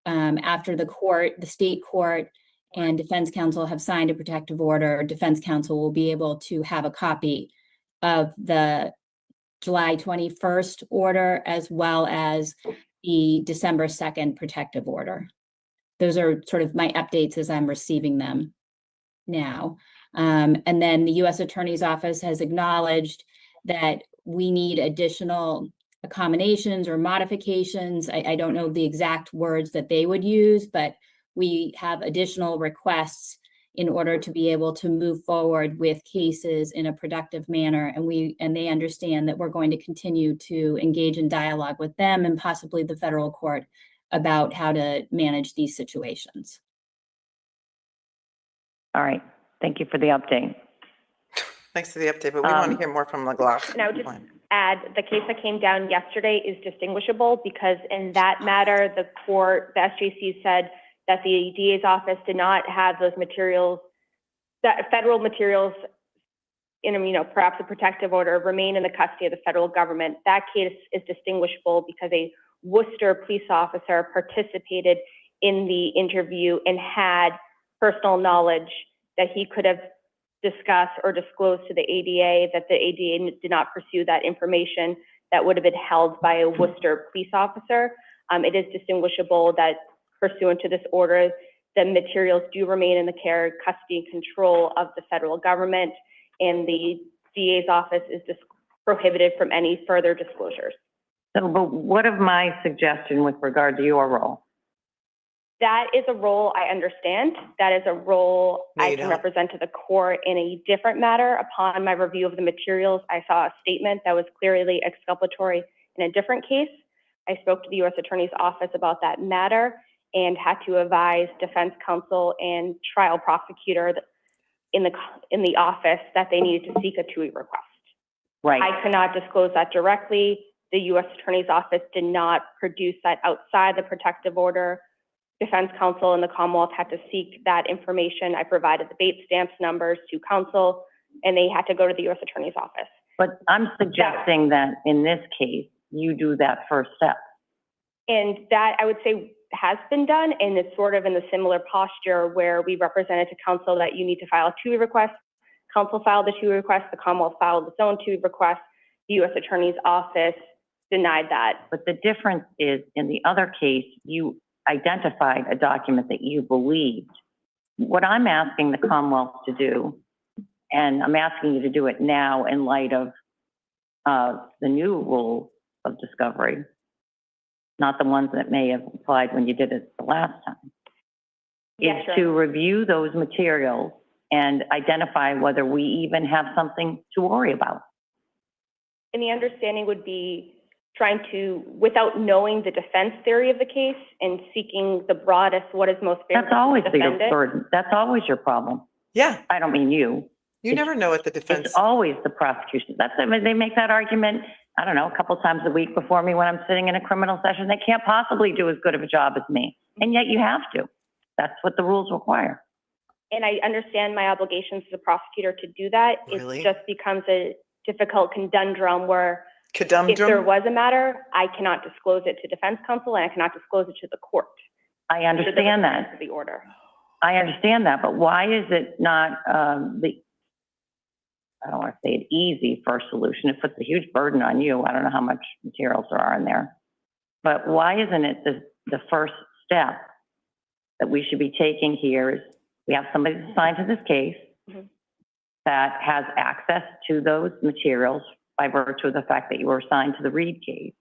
after the state court and defense counsel have signed a protective order, defense counsel will be able to have a copy of the July 21st order as well as the December 2nd protective order. Those are sort of my updates as I'm receiving them now. And then the U.S. Attorney's Office has acknowledged that we need additional accommodations or modifications. I don't know the exact words that they would use, but we have additional requests in order to be able to move forward with cases in a productive manner. And they understand that we're going to continue to engage in dialogue with them and possibly the federal court about how to manage these situations. All right. Thank you for the update. Thanks for the update, but we want to hear more from McLaughlin. And I would just add, the case that came down yesterday is distinguishable because in that matter, the SJC said that the DA's office did not have those materials, that federal materials in, perhaps a protective order remain in the custody of the federal government. That case is distinguishable because a Worcester police officer participated in the interview and had personal knowledge that he could have discussed or disclosed to the ADA, that the ADA did not pursue that information that would have been held by a Worcester police officer. It is distinguishable that pursuant to this order, the materials do remain in the care, custody, and control of the federal government, and the DA's office is prohibited from any further disclosures. So, but what of my suggestion with regard to your role? That is a role I understand. That is a role No, I you can don't. represent to the court in a different matter. Upon my review of the materials, I saw a statement that was clearly exculpatory in a different case. I spoke to the U.S. Attorney's Office about that matter and had to advise defense counsel and trial prosecutor in the office that they needed to seek a TUI request. Right. I cannot disclose that directly. The U.S. Attorney's Office did not produce that outside the protective order. Defense counsel and the Commonwealth had to seek that information. I provided the Bates stamps numbers to counsel, and they had to go to the U.S. Attorney's Office. But I'm suggesting that in this case, you do that first step. And that, I would say, has been done, and it's sort of in the similar posture where we represented to counsel that you need to file a TUI request. Counsel filed the TUI request, the Commonwealth filed its own TUI request. The U.S. Attorney's Office denied that. But the difference is, in the other case, you identified a document that you believed. What I'm asking the Commonwealth to do, and I'm asking you to do it now in light of the new rule of discovery, not the ones that may have applied when you did it the last time, Yes, is sir. to review those materials and identify whether we even have something to worry about. And the understanding would be trying to, without knowing the defense theory of the case and seeking the broadest, what is most fair. That's always to your defendant. burden. That's always your problem. Yeah, I don't mean you. you never know what the defense, It's always the prosecution. That's, I mean, they make that argument, I don't know, a couple times a week before me when I'm sitting in a criminal session. They can't possibly do as good of a job as me. And yet you have to. That's what the rules require. And I understand my obligations as a prosecutor to do that. Really? It just becomes a difficult conundrum where if there conundrum. was a matter, I cannot disclose it to defense counsel and I cannot disclose it to the court. I understand that. The order. I understand that, but why is it not I don't want to say an easy first solution. It puts a huge burden on you. I don't know how much materials there are in there. But why isn't it the first step that we should be taking here is we have somebody assigned to this case that has access to those materials by virtue of the fact that you were assigned to the Reed case.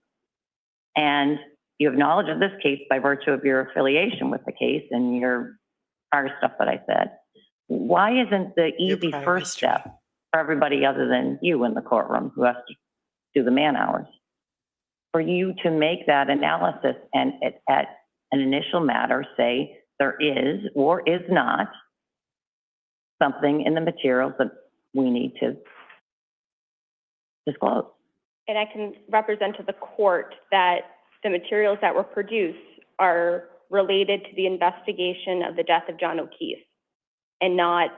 And you have knowledge of this case by virtue of your affiliation with the case and your prior stuff that I said. Why isn't the easy prior first history. step for everybody other than you in the courtroom who has to do the man hours, for you to make that analysis and at an initial matter say there is or is not something in the materials that we need to disclose? And I can represent to the court that the materials that were produced are related to the investigation of the death of John O'Keefe and not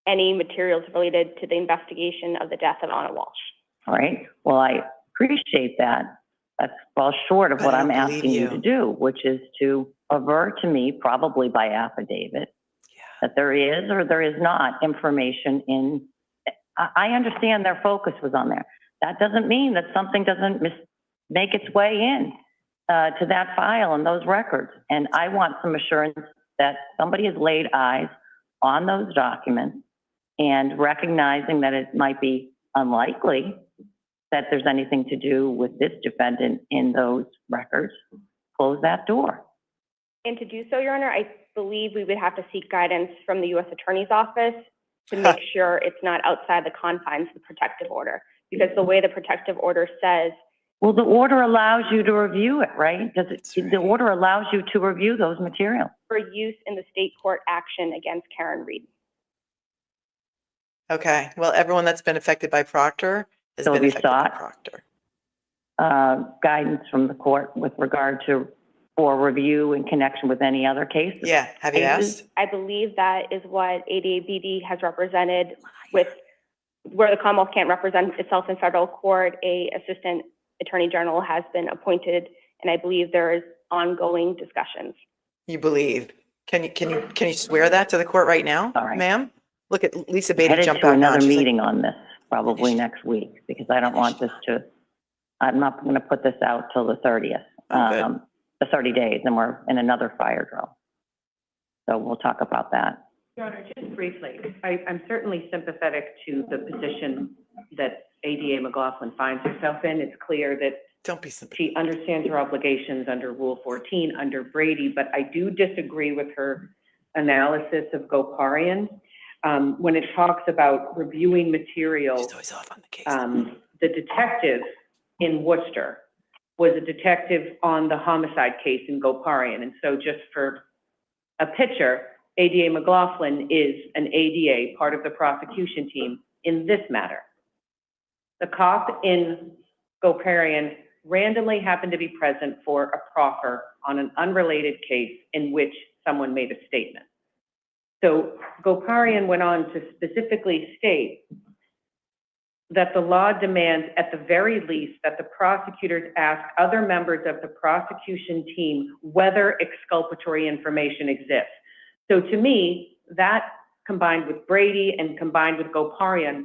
any materials related to the investigation of the death of Anne Walshe. All right. Well, I appreciate that. That's well short of But what I I'm don't believe asking you you. to do, which is to avert to me, probably by affidavit, that there is or there is not information in. I understand their focus was on there. That doesn't mean that something doesn't make its way in to that file and those records. And I want some assurance that somebody has laid eyes on those documents and recognizing that it might be unlikely that there's anything to do with this defendant in those records, close that door. And to do so, Your Honor, I believe we would have to seek guidance from the U.S. Attorney's Office to make sure it's not outside the confines of the protective order. Because the way the protective order says. Well, the order allows you to review it, right? The order allows you to review those materials. For use in the state court action against Karen Reed. Okay, well, everyone that's been affected by Proctor has So been have you affected by sought Proctor. Guidance from the court with regard to for review in connection with any other cases? Yeah, have you asked? I believe that is what ADA has represented with, where the Commonwealth can't represent itself in federal court, a assistant attorney general has been appointed, and I believe there is ongoing discussions. You believe? Can you swear that to the court right now, All right. ma'am? Look at Lisa Beatty Headed jump to back another on. She's like, meeting on this probably next week because I don't want this to, I'm not going to put this out till the 30th, Oh, good. the 30 days, and we're in another fire drill. So we'll talk about that. Your Honor, just briefly, I'm certainly sympathetic to the position that ADA McLaughlin finds herself in. It's clear that Don't be simple. she understands her obligations under Rule 14, under Brady, but I do disagree with her analysis of Goparian. When it talks about reviewing materials, She's always off on the case. the detective in Worcester was a detective on the homicide case in Goparian. And so just for a picture, ADA McLaughlin is an ADA, part of the prosecution team in this matter. The cop in Goparian randomly happened to be present for a proffer on an unrelated case in which someone made a statement. So Goparian went on to specifically state that the law demands at the very least that the prosecutors ask other members of the prosecution team whether exculpatory information exists. So to me, that combined with Brady and combined with Goparian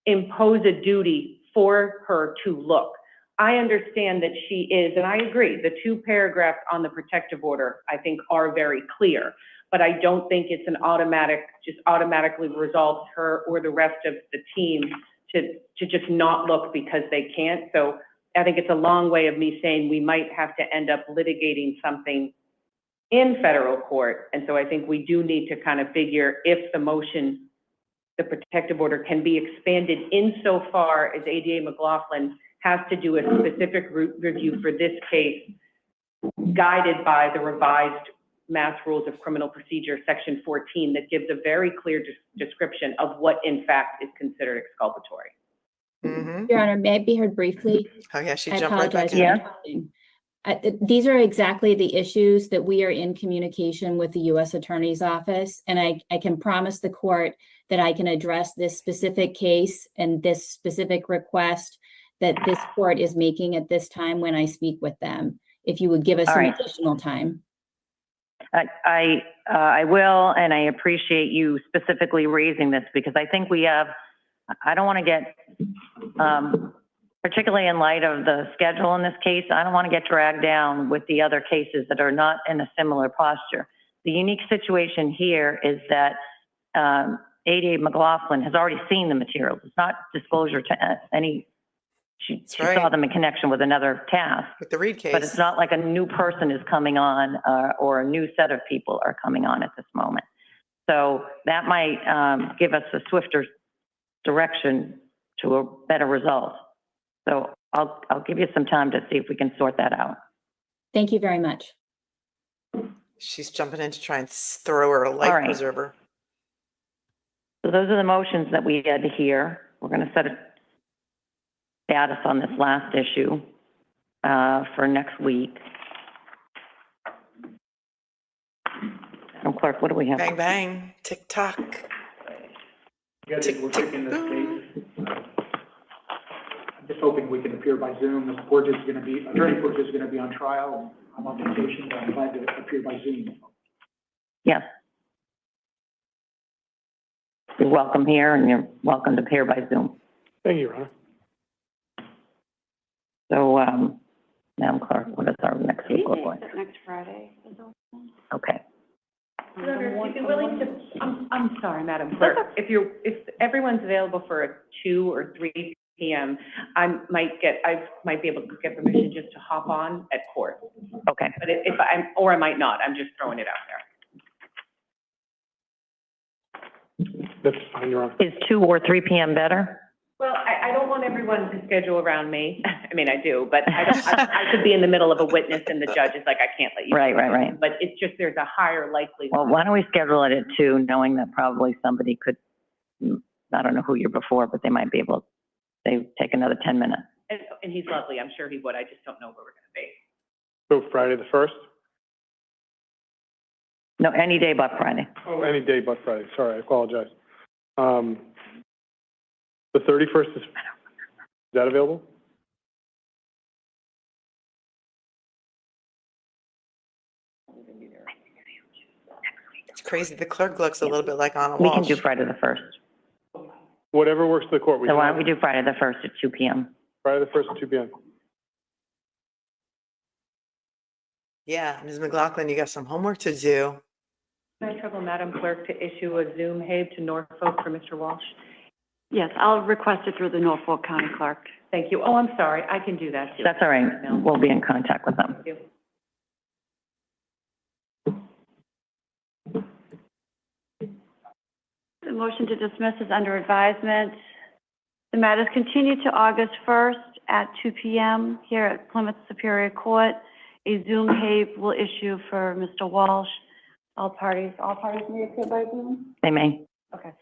impose a duty for her to look. I understand that she is, and I agree, the 2 paragraphs on the protective order, I think, are very clear. But I don't think it's an automatically resolves her or the rest of the team to just not look because they can't. So I think it's a long way of me saying we might have to end up litigating something in federal court. And so I think we do need to kind of figure if the motion, the protective order can be expanded insofar as ADA McLaughlin has to do a specific review for this case, guided by the revised Mass Rules of Criminal Procedure, Section 14, that gives a very clear description of what in fact is considered exculpatory. Mm-hmm. Your Honor, may I be heard briefly? Oh, yeah, she I jumped right back apologize in. for Yeah. interrupting. These are exactly the issues that we are in communication with the U.S. Attorney's Office, and I can promise the court that I can address this specific case and this specific request that this court is making at this time when I speak with them, if you would give us All some right. additional time. I will, and I appreciate you specifically raising this because I think we have, I don't want to get, particularly in light of the schedule in this case, I don't want to get dragged down with the other cases that are not in a similar posture. The unique situation here is that ADA McLaughlin has already seen the materials. It's not disclosure to any, she right. saw them in connection with another task. With the Reed case. But it's not like a new person is coming on or a new set of people are coming on at this moment. So that might give us a swifter direction to a better result. So I'll give you some time to see if we can sort that out. Thank you very much. She's jumping in to try and throw her a life All right. preserver. So those are the motions that we had to hear. We're going to set a status on this last issue for next week. Madam Clerk, what do we have? Bang, bang, tick tock. We're taking this boom. case. I'm just hoping we can appear by Zoom. The Porges is going to be, Attorney Porges is going to be on trial. I'm on vacation, but I'm glad to appear by Zoom. Yes. You're welcome here and you're welcome to appear by Zoom. Thank you, Your Honor. So, Madam Clerk, what does our next week look like? Next Friday. Okay. Senator, if you're willing to, I'm sorry, Madam Clerk, if everyone's available for a 2 or 3 p.m., I might be able to get permission just to hop on at court. Okay. But if I might not, I'm just throwing it out there. That's fine, Your Honor. Is 2 or 3 p.m. better? Well, I don't want everyone to schedule around me. I mean, I do, but I could be in the middle of a witness and the judge is like, I can't let you. Right. But it's just, there's a higher likelihood. Well, why don't we schedule it at 2, knowing that probably somebody could, I don't know who you're before, but they might be able, they take another 10 minutes. And he's lovely. I'm sure he would. I just don't know where we're going to be. So Friday the 1st? No, any day but Friday. Oh, any day but Friday. Sorry, I apologize. The 31st is that available? It's crazy. The clerk looks a little bit like Anna Walshe. We can do Friday the 1st. Whatever works for the court. So why don't we do Friday the 1st at 2 p.m.? Friday the 1st at 2 p.m. Yeah, Ms. McLaughlin, you got some homework to do. Can I trouble Madam Clerk to issue a Zoom HABE to Norfolk for Mr. Walsh? Yes, I'll request it through the Norfolk County Clerk. Thank you. Oh, I'm sorry. I can do that too. That's all right. We'll be in contact with them. Thank you. The motion to dismiss is under advisement. The matter is continued to August 1st at 2 p.m. here at Plymouth Superior Court. A Zoom HABE will issue for Mr. Walsh. All parties may appear by Zoom? They may. Okay.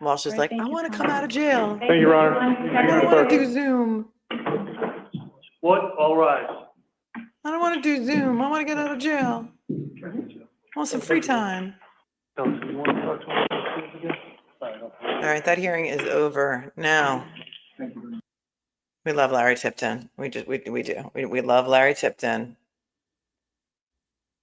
Walsh is Right, like, thank I you, want to Tom. come out of jail. Thank you, Your Honor. I don't want to do Zoom. What? All rise. I don't want to do Zoom. I want to get out of jail. I want some free time. You want to talk to me again? All right, that hearing is over. Now, we love Larry Tipton. We do. We love Larry Tipton.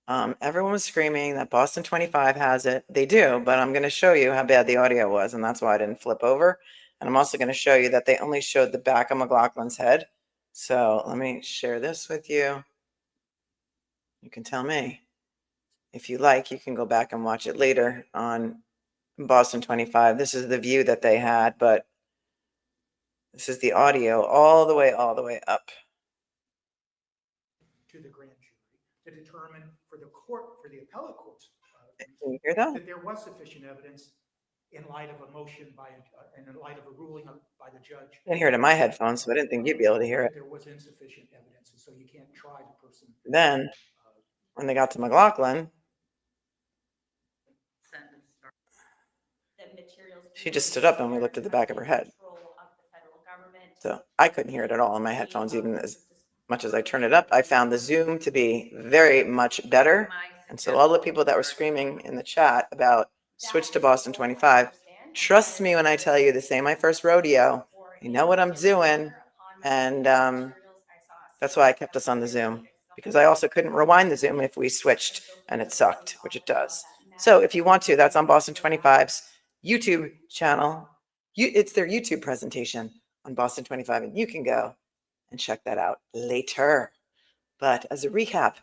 Everyone was screaming that Boston 25 has it. They do, but I'm going to show you how bad the audio was, and that's why I didn't flip over. And I'm also going to show you that they only showed the back of McLaughlin's head. So let me share this with you. You can tell me. If you like, you can go back and watch it later on Boston 25. This is the view that they had, but this is the audio all the way up. To the grand jury to determine for the court appellate courts. Can you hear that? That there was sufficient evidence in light of a motion by, and in light of a ruling by the judge. I didn't hear it in my headphones, so I didn't think you'd be able to hear it. There was insufficient evidence, and so you can't try the person. Then, when they got to McLaughlin, she just stood up and we looked at the back of her head. So I couldn't hear it at all in my headphones, even as much as I turned it up. I found the Zoom to be very much better. And so all the people that were screaming in the chat about switch to Boston 25, trust me when I tell you this ain't my first rodeo. You know what I'm doing. And that's why I kept us on the Zoom, because I also couldn't rewind the Zoom if we switched and it sucked, which it does. So if you want to, that's on Boston 25's YouTube channel. It's their YouTube presentation on Boston 25, and you can go and check that out later. But as a recap,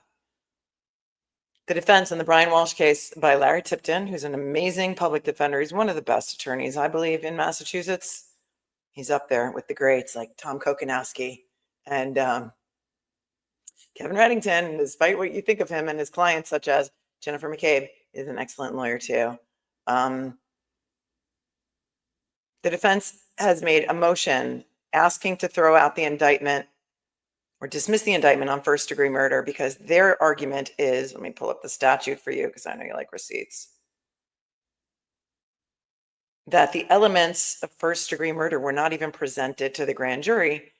the defense in the Brian Walshe case by Larry Tipton, who's an amazing public defender. He's one of the best attorneys, I believe, in Massachusetts. He's up there with the greats like Tom Kokonowski and Kevin Reddington. Despite what you think of him, and his clients, such as Jennifer McCabe, is an excellent lawyer too. The defense has made a motion asking to throw out the indictment or dismiss the indictment on first-degree murder because their argument is, let me pull up the statute for you because I know you like receipts, that the elements of first-degree murder were not even presented to the grand jury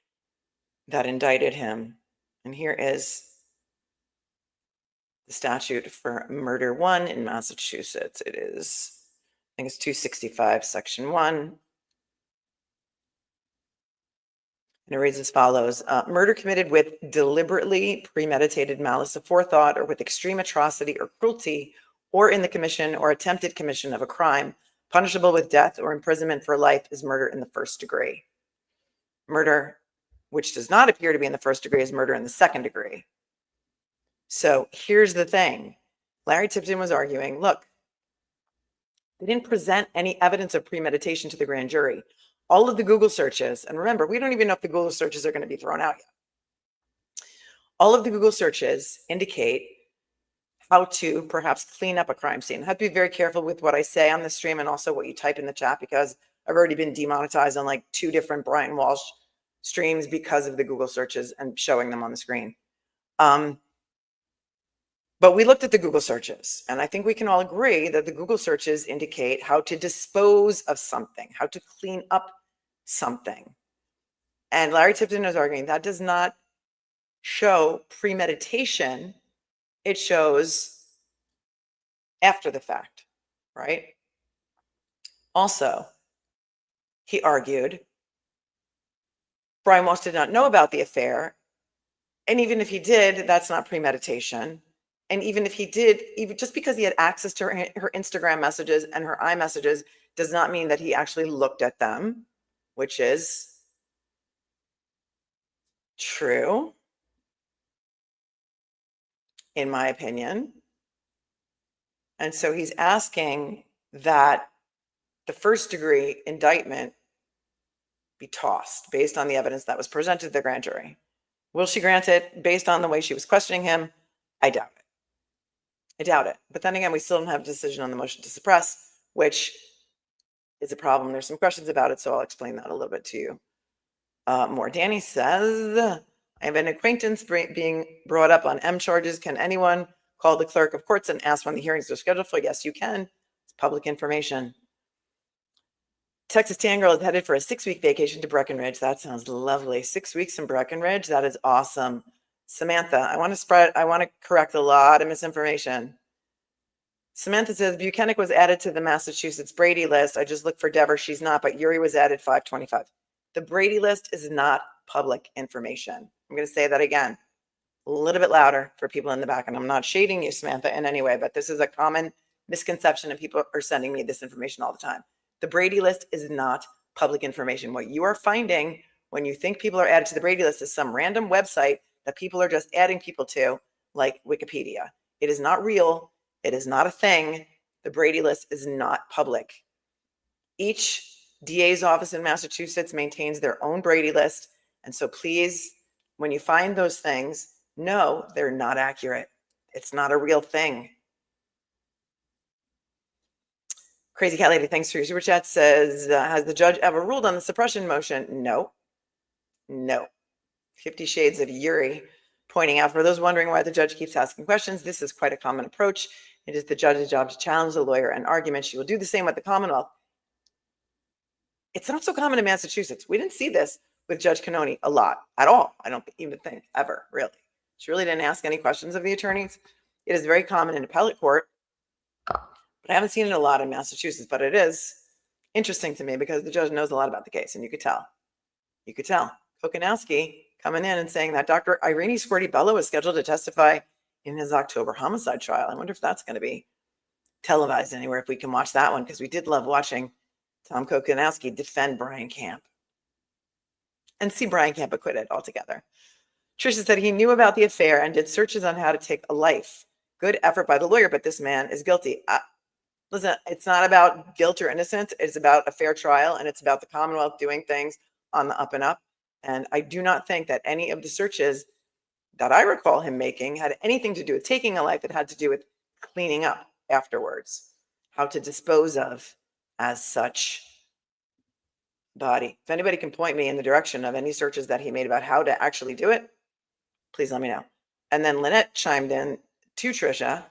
that indicted him. And here is the statute for murder 1 in Massachusetts. It is, I think it's 265, section 1. And it reads as follows. Murder committed with deliberately premeditated malice aforethought or with extreme atrocity or cruelty or in the commission or attempted commission of a crime punishable with death or imprisonment for life is murder in the first degree. Murder, which does not appear to be in the first degree, is murder in the second degree. So here's the thing. Larry Tipton was arguing, look, they didn't present any evidence of premeditation to the grand jury. All of the Google searches, and remember, we don't even know if the Google searches are going to be thrown out yet. All of the Google searches indicate how to perhaps clean up a crime scene. I have to be very careful with what I say on the stream and also what you type in the chat, because I've already been demonetized on like 2 different Brian Walshe streams because of the Google searches and showing them on the screen. But we looked at the Google searches, and I think we can all agree that the Google searches indicate how to dispose of something, how to clean up something. And Larry Tipton is arguing that does not show premeditation. It shows after the fact, right? Also, he argued Brian Walshe did not know about the affair. And even if he did, that's not premeditation. And even if he did, even just because he had access to her Instagram messages and her iMessages does not mean that he actually looked at them, which is true, in my opinion. And so he's asking that the first degree indictment be tossed based on the evidence that was presented to the grand jury. Will she grant it based on the way she was questioning him? I doubt it. I doubt it. But then again, we still don't have a decision on the motion to suppress, which is a problem. There's some questions about it, so I'll explain that a little bit to you more. Danny says, I have an acquaintance being brought up on M charges. Can anyone call the clerk of courts and ask when the hearings are scheduled for? Yes, you can. It's public information. Texas Tan Girl is headed for a 6-week vacation to Breckenridge. That sounds lovely. 6 weeks in Breckenridge. That is awesome. Samantha, I want to correct a lot of misinformation. Samantha says Buchanan was added to the Massachusetts Brady list. I just looked for Dever. She's not, but Yuri was added 525. The Brady list is not public information. I'm going to say that again, a little bit louder for people in the back. And I'm not shading you, Samantha, in any way, but this is a common misconception and people are sending me this information all the time. The Brady list is not public information. What you are finding when you think people are added to the Brady list is some random website that people are just adding people to, like Wikipedia. It is not real. It is not a thing. The Brady list is not public. Each DA's office in Massachusetts maintains their own Brady list. And so please, when you find those things, no, they're not accurate. It's not a real thing. Crazy Cat Lady, thanks for your super chat, says, has the judge ever ruled on the suppression motion? No. No. 50 Shades of Yuri pointing out, for those wondering why the judge keeps asking questions, this is quite a common approach. It is the judge's job to challenge the lawyer and argument. She will do the same with the Commonwealth. It's not so common in Massachusetts. We didn't see this with Judge Cannoni a lot at all. I don't even think ever, really. She really didn't ask any questions of the attorneys. It is very common in appellate court, but I haven't seen it a lot in Massachusetts, but it is interesting to me because the judge knows a lot about the case, and you could tell. You could tell. Kokanowski coming in and saying that Dr. Irene Squirty Bello is scheduled to testify in his October homicide trial. I wonder if that's going to be televised anywhere, if we can watch that one, because we did love watching Tom Kokanowski defend Brian Camp and see Brian Camp acquitted altogether. Tricia said he knew about the affair and did searches on how to take a life. Good effort by the lawyer, but this man is guilty. Listen, it's not about guilt or innocence. It's about a fair trial, and it's about the Commonwealth doing things on the up and up. And I do not think that any of the searches that I recall him making had anything to do with taking a life. It had to do with cleaning up afterwards, how to dispose of as such body. If anybody can point me in the direction of any searches that he made about how to actually do it, please let me know. And then Lynette chimed in to Tricia.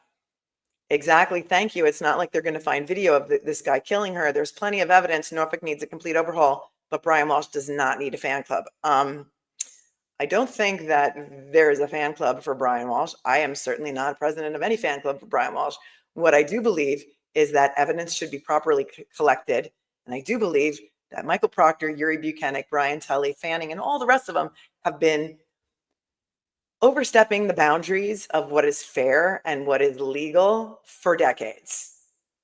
Exactly. Thank you. It's not like they're going to find video of this guy killing her. There's plenty of evidence. Norfolk needs a complete overhaul, but Brian Walshe does not need a fan club. I don't think that there is a fan club for Brian Walshe. I am certainly not president of any fan club for Brian Walshe. What I do believe is that evidence should be properly collected. And I do believe that Michael Proctor, Yuri Buchanan, Brian Tully, Fanning, and all the rest of them have been overstepping the boundaries of what is fair and what is legal for decades,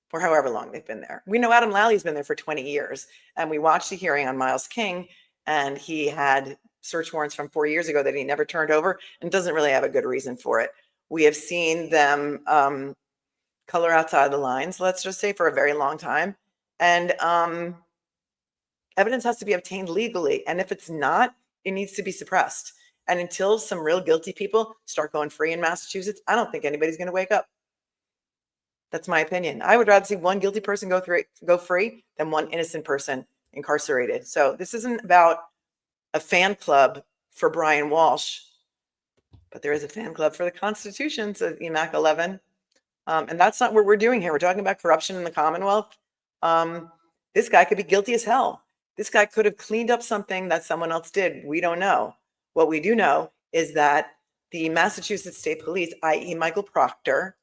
for however long they've been there. We know Adam Lally's been there for 20 years, and we watched the hearing on Miles King, and he had search warrants from 4 years ago that he never turned over and doesn't really have a good reason for it. We have seen them color outside the lines, let's just say, for a very long time. And evidence has to be obtained legally. And if it's not, it needs to be suppressed. And until some real guilty people start going free in Massachusetts, I don't think anybody's going to wake up. That's my opinion. I would rather see one guilty person go free than one innocent person incarcerated. So this isn't about a fan club for Brian Walshe, but there is a fan club for the Constitution, says EMAC 11. And that's not what we're doing here. We're talking about corruption in the Commonwealth. This guy could be guilty as hell. This guy could have cleaned up something that someone else did. We don't know. What we do know is that the Massachusetts State Police, i.e. Michael Proctor,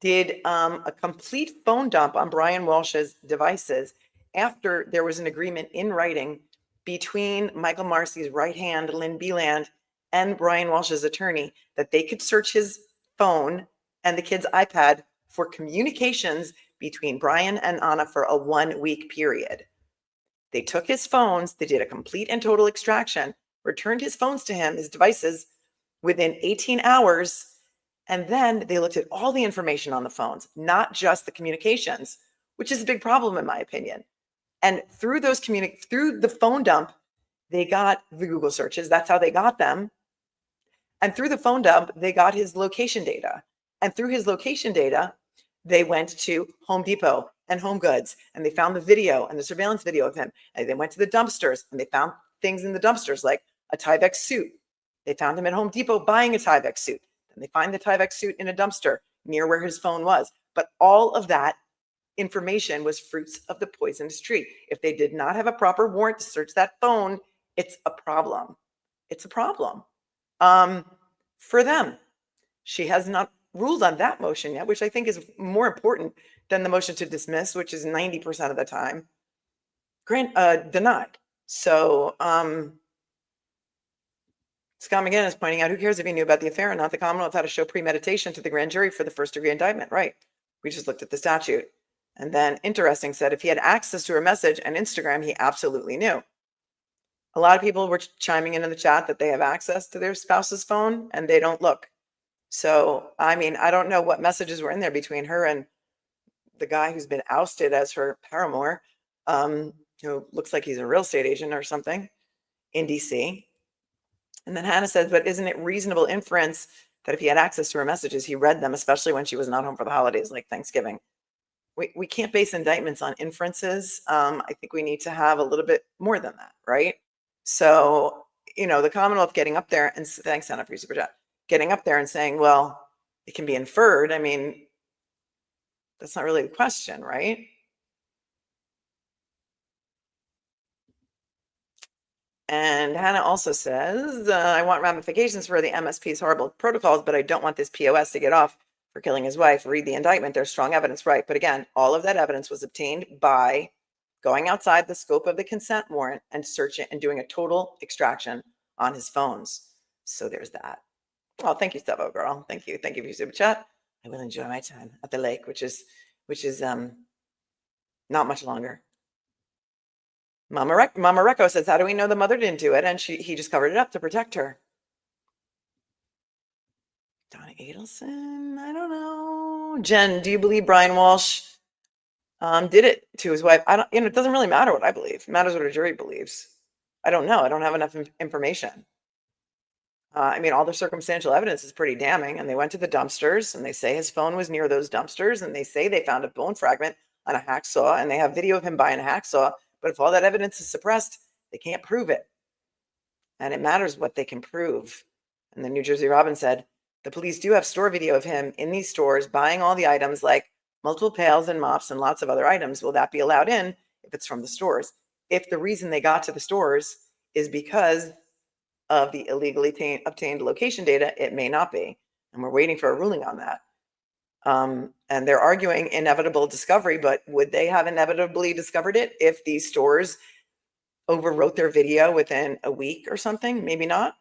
did a complete phone dump on Brian Walshe's devices after there was an agreement in writing between Michael Marcy's right hand, Lynn Beland, and Brian Walshe's attorney that they could search his phone and the kid's iPad for communications between Brian and Anna for a 1 week period. They took his phones, they did a complete and total extraction, returned his phones to him, his devices, within 18 hours, and then they looked at all the information on the phones, not just the communications, which is a big problem in my opinion. And through those through the phone dump, they got the Google searches. That's how they got them. And through the phone dump, they got his location data. And through his location data, they went to Home Depot and Home Goods, and they found the video and the surveillance video of him. And they went to the dumpsters, and they found things in the dumpsters like a Tyvek suit. They found him at Home Depot buying a Tyvek suit. And they find the Tyvek suit in a dumpster near where his phone was. But all of that information was fruits of the poisonous tree. If they did not have a proper warrant to search that phone, it's a problem. It's a problem for them. She has not ruled on that motion yet, which I think is more important than the motion to dismiss, which is 90% of the time denied. So Scott McGinn is pointing out, who cares if he knew about the affair or not? The Commonwealth had to show premeditation to the grand jury for the first degree indictment. Right. We just looked at the statute. And then Interesting said if he had access to her message and Instagram, he absolutely knew. A lot of people were chiming in the chat that they have access to their spouse's phone and they don't look. So, I mean, I don't know what messages were in there between her and the guy who's been ousted as her paramour, who looks like he's a real estate agent or something in DC. And then Hannah says, but isn't it reasonable inference that if he had access to her messages, he read them, especially when she was not home for the holidays like Thanksgiving? we can't base indictments on inferences. I think we need to have a little bit more than that, right? So, the Commonwealth getting up there and thanks, Anna, for your super chat, getting up there and saying, well, it can be inferred. I mean, that's not really the question, right? And Hannah also says, I want ramifications for the MSP's horrible protocols, but I don't want this POS to get off for killing his wife. Read the indictment. There's strong evidence, right? But again, all of that evidence was obtained by going outside the scope of the consent warrant and searching and doing a total extraction on his phones. So there's that. Well, thank you, Stavo girl. Thank you. Thank you for your super chat. I will enjoy my time at the lake, which is not much longer. Mama Recco says, how do we know the mother didn't do it? And he just covered it up to protect her. Donna Adelson, I don't know. Jen, do you believe Brian Walshe did it to his wife? I don't, it doesn't really matter what I believe. It matters what a jury believes. I don't know. I don't have enough information. I mean, all the circumstantial evidence is pretty damning. And they went to the dumpsters and they say his phone was near those dumpsters. And they say they found a bone fragment on a hacksaw and they have video of him buying a hacksaw. But if all that evidence is suppressed, they can't prove it. And it matters what they can prove. And the New Jersey Robin said, the police do have store video of him in these stores buying all the items like multiple pails and mops and lots of other items. Will that be allowed in if it's from the stores? If the reason they got to the stores is because of the illegally obtained location data, it may not be. And we're waiting for a ruling on that. And they're arguing inevitable discovery, but would they have inevitably discovered it if these stores overwrote their video within a week or something? Maybe not.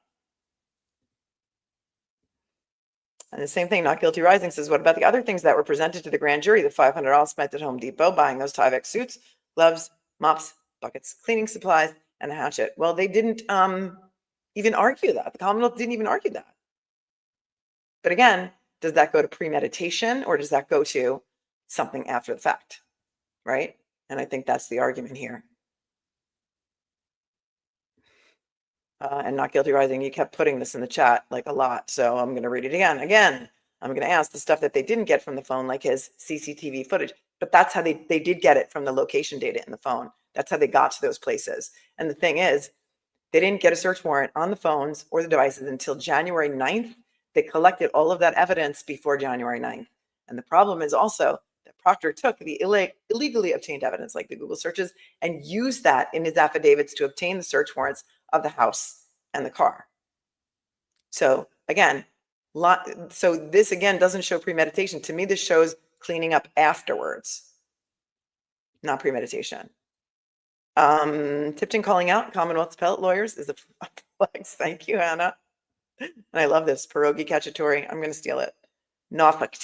And the same thing, Not Guilty Rising says, what about the other things that were presented to the grand jury? The $500 spent at Home Depot buying those Tyvek suits, gloves, mops, buckets, cleaning supplies, and a hatchet. Well, they didn't even argue that. The Commonwealth didn't even argue that. But again, does that go to premeditation or does that go to something after the fact, right? And I think that's the argument here. And Not Guilty Rising, you kept putting this in the chat like a lot, so I'm going to read it again. Again, I'm going to ask the stuff that they didn't get from the phone, like his CCTV footage, but that's how they did get it from the location data in the phone. That's how they got to those places. And the thing is, they didn't get a search warrant on the phones or the devices until January 9th. They collected all of that evidence before January 9th. And the problem is also that Proctor took the illegally obtained evidence, like the Google searches, and used that in his affidavits to obtain the search warrants of the house and the car. So again, so this again doesn't show premeditation. To me, this shows cleaning up afterwards, not premeditation. Tipton calling out Commonwealth appellate lawyers is a flex. Thank you, Hannah. And I love this. Pierogi Cacciatore. I'm going to steal it. Norfolk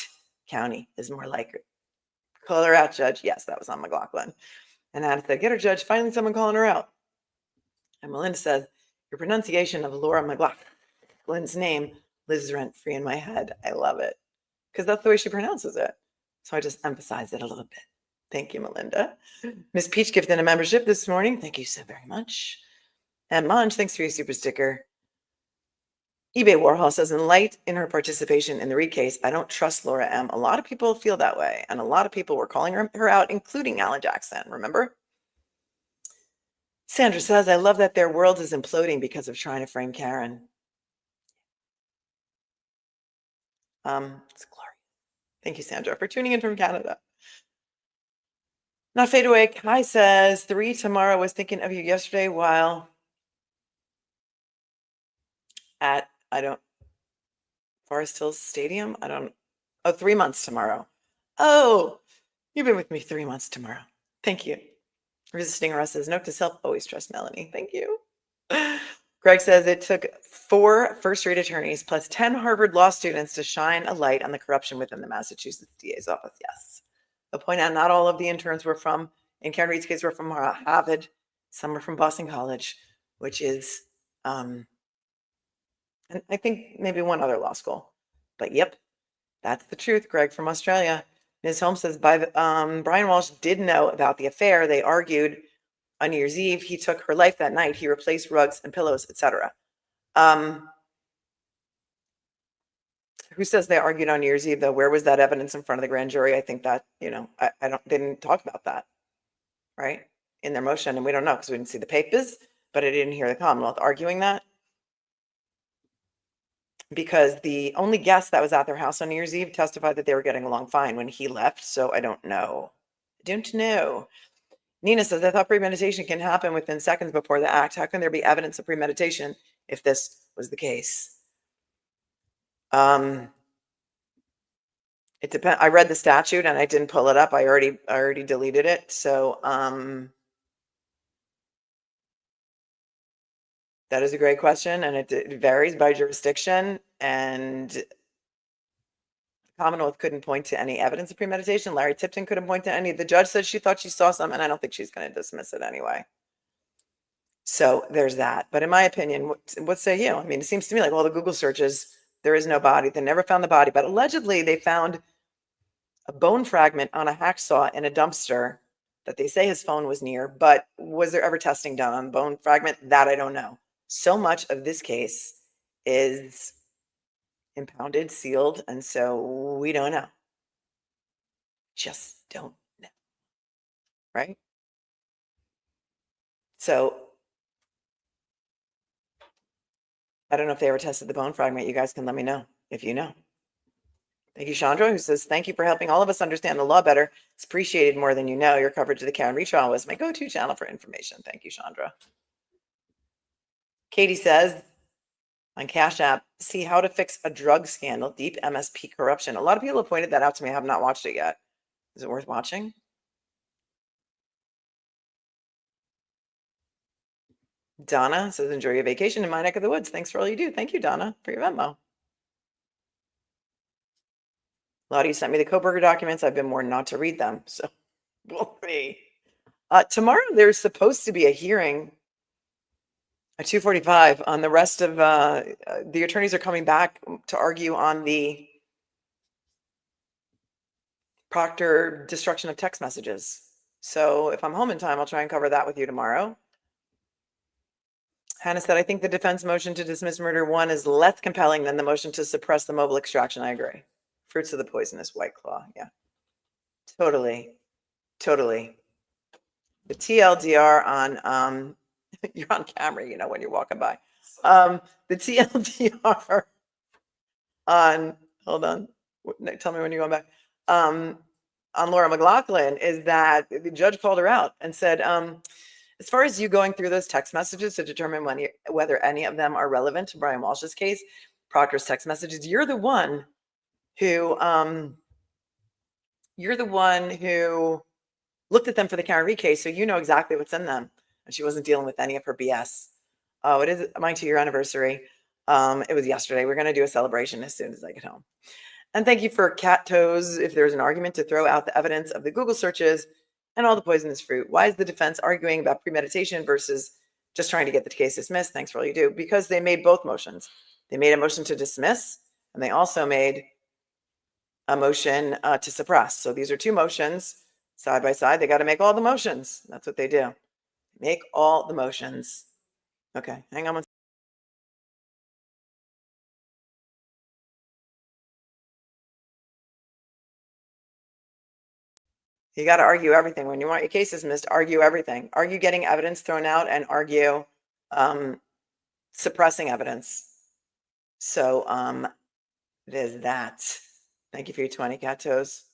County is more likely. Call her out, Judge. Yes, that was on McLaughlin. And Hannah said, get her, Judge. Finally, someone calling her out. And Melinda says, your pronunciation of Laura McLaughlin's name lives rent free in my head. I love it because that's the way she pronounces it. So I just emphasize it a little bit. Thank you, Melinda. Miss Peach gifted a membership this morning. Thank you so very much. And Monge, thanks for your super sticker. eBay Warhol says, in light in her participation in the Reed case, I don't trust Laura M. A lot of people feel that way. And a lot of people were calling her out, including Alan Jackson. Remember? Sandra says, I love that their world is imploding because of trying to frame Karen. It's glorious. Thank you, Sandra, for tuning in from Canada. Not Fade Away. Kai says, 3 tomorrow. Was thinking of you yesterday while at, Forest Hills Stadium. 3 months tomorrow. Oh, you've been with me 3 months tomorrow. Thank you. Resisting arrest says, note to self, always trust Melanie. Thank you. Greg says it took 4 first-rate attorneys plus 10 Harvard law students to shine a light on the corruption within the Massachusetts DA's office. Yes. I'll point out not all of the interns were in Karen Reed's case, were from Harvard. Some were from Boston College, which is, and I think maybe one other law school. But yep, that's the truth, Greg from Australia. Ms. Holmes says, Brian Walshe did know about the affair. They argued on New Year's Eve. He took her life that night. He replaced rugs and pillows, etc. Who says they argued on New Year's Eve, though? Where was that evidence in front of the grand jury? I think that, you know, they didn't talk about that, right? In their motion, and we don't know because we didn't see the papers, but I didn't hear the Commonwealth arguing that. Because the only guest that was at their house on New Year's Eve testified that they were getting along fine when he left, so I don't know. I don't know. Nina says, I thought premeditation can happen within seconds before the act. How can there be evidence of premeditation if this was the case? It depends. I read the statute and I didn't pull it up. I already deleted it. So that is a great question, and it varies by jurisdiction. And Commonwealth couldn't point to any evidence of premeditation. Larry Tipton couldn't point to any. The judge said she thought she saw some, and I don't think she's going to dismiss it anyway. So there's that. But in my opinion, what say you? I mean, it seems to me like all the Google searches, there is no body. They never found the body, but allegedly they found a bone fragment on a hacksaw in a dumpster that they say his phone was near. But was there ever testing done on the bone fragment? That I don't know. So much of this case is impounded, sealed, and so we don't know. Just don't know. Right? So I don't know if they ever tested the bone fragment. You guys can let me know if you know. Thank you, Chandra, who says, thank you for helping all of us understand the law better. It's appreciated more than you know. Your coverage of the Karen retrial was my go-to channel for information. Thank you, Chandra. Katie says, on Cash App, see how to fix a drug scandal, deep MSP corruption. A lot of people have pointed that out to me. I have not watched it yet. Is it worth watching? Donna says, enjoy your vacation in my neck of the woods. Thanks for all you do. Thank you, Donna, for your Venmo. Lottie, you sent me the Koberger documents. I've been warned not to read them, so we'll see. Tomorrow, there's supposed to be a hearing at 2:45 on the rest of, the attorneys are coming back to argue on the Proctor destruction of text messages. So if I'm home in time, I'll try and cover that with you tomorrow. Hannah said, I think the defense motion to dismiss murder 1 is less compelling than the motion to suppress the mobile extraction. I agree. Fruits of the poisonous white claw. Yeah, totally. Totally. The TLDR on, you're on camera, you know, when you're walking by. The TLDR on, hold on, tell me when you're going back. On Laura McLaughlin is that the judge called her out and said, as far as you going through those text messages to determine whether any of them are relevant to Brian Walsh's case, Proctor's text messages, you're the one who looked at them for the Karen Reed case, so you know exactly what's in them. And she wasn't dealing with any of her BS. Oh, it is my 2-year anniversary. It was yesterday. We're going to do a celebration as soon as I get home. And thank you for cat toes. If there's an argument to throw out the evidence of the Google searches and all the poisonous fruit, why is the defense arguing about premeditation versus just trying to get the case dismissed? Thanks for all you do. Because they made both motions. They made a motion to dismiss, and they also made a motion to suppress. So these are 2 motions side by side. They got to make all the motions. That's what they do. Make all the motions. Okay, hang on one second. You got to argue everything. When you want your case dismissed, argue everything. Argue getting evidence thrown out and argue suppressing evidence. So there's that. Thank you for your 20 cat toes.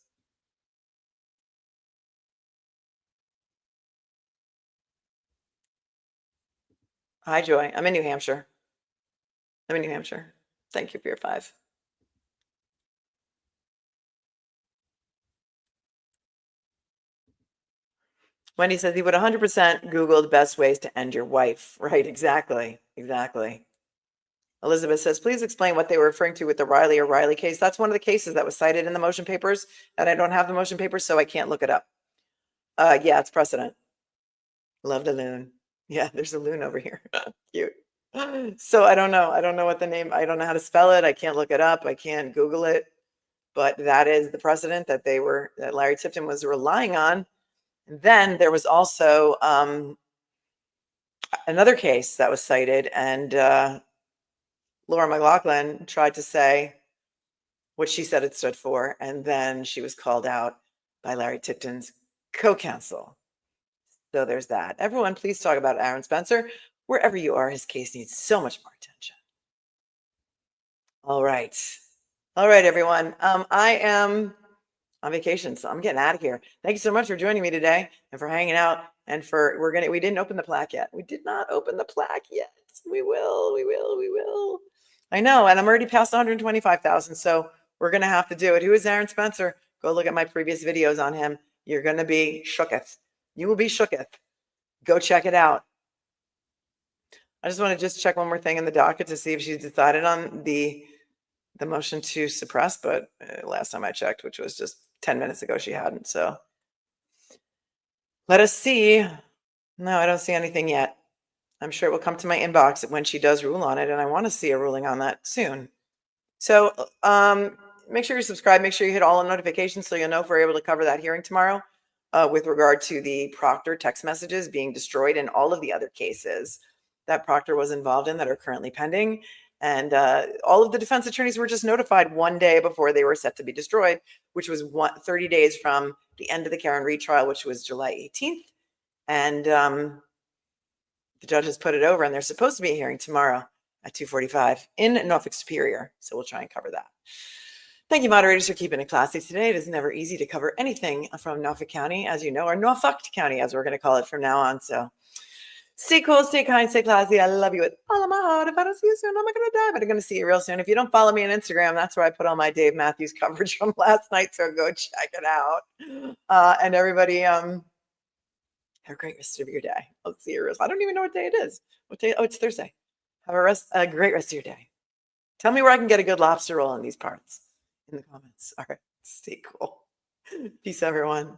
Hi, Joy. I'm in New Hampshire. Thank you for your 5. Wendy says he would 100% Google the best ways to end your wife. Right, exactly. Elizabeth says, please explain what they were referring to with the Riley or Riley case. That's one of the cases that was cited in the motion papers, and I don't have the motion papers, so I can't look it up. Yeah, it's precedent. Love the loon. Yeah, there's a loon over here. Cute. So I don't know. I don't know what the name, I don't know how to spell it. I can't look it up. I can't Google it. But that is the precedent that that Larry Tipton was relying on. And then there was also another case that was cited, and Laura McLaughlin tried to say what she said it stood for, and then she was called out by Larry Tipton's co-counsel. So there's that. Everyone, please talk about Aaron Spencer. Wherever you are, his case needs so much more attention. All right. All right, everyone. I am on vacation, so I'm getting out of here. Thank you so much for joining me today and for hanging out and for, we didn't open the plaque yet. We did not open the plaque yet. We will. I know, and I'm already past 125,000, so we're going to have to do it. Who is Aaron Spencer? Go look at my previous videos on him. You're going to be shooketh. You will be shooketh. Go check it out. I just want to check one more thing in the docket to see if she's decided on the motion to suppress, but last time I checked, which was just 10 minutes ago, she hadn't. So let us see. No, I don't see anything yet. I'm sure it will come to my inbox when she does rule on it, and I want to see a ruling on that soon. So make sure you subscribe. Make sure you hit all the notifications so you'll know if we're able to cover that hearing tomorrow with regard to the Proctor text messages being destroyed and all of the other cases that Proctor was involved in that are currently pending. And all of the defense attorneys were just notified one day before they were set to be destroyed, which was 30 days from the end of the Karen Reed trial, which was July 18th. And the judge has put it over, and there's supposed to be a hearing tomorrow at 2:45 in Norfolk Superior. So we'll try and cover that. Thank you, moderators, for keeping it classy today. It is never easy to cover anything from Norfolk County, as you know, or Norfolk County, as we're going to call it from now on. So stay cool, stay kind, stay classy. I love you with all of my heart. If I don't see you soon, I'm not going to die, but I'm going to see you real soon. If you don't follow me on Instagram, that's where I put all my Dave Matthews coverage from last night. So go check it out. And everybody, have a great rest of your day. I'll see you real soon. I don't even know what day it is. What day? Oh, it's Thursday. Have a great rest of your day. Tell me where I can get a good lobster roll in these parts in the comments. All right. Stay cool. Peace, everyone.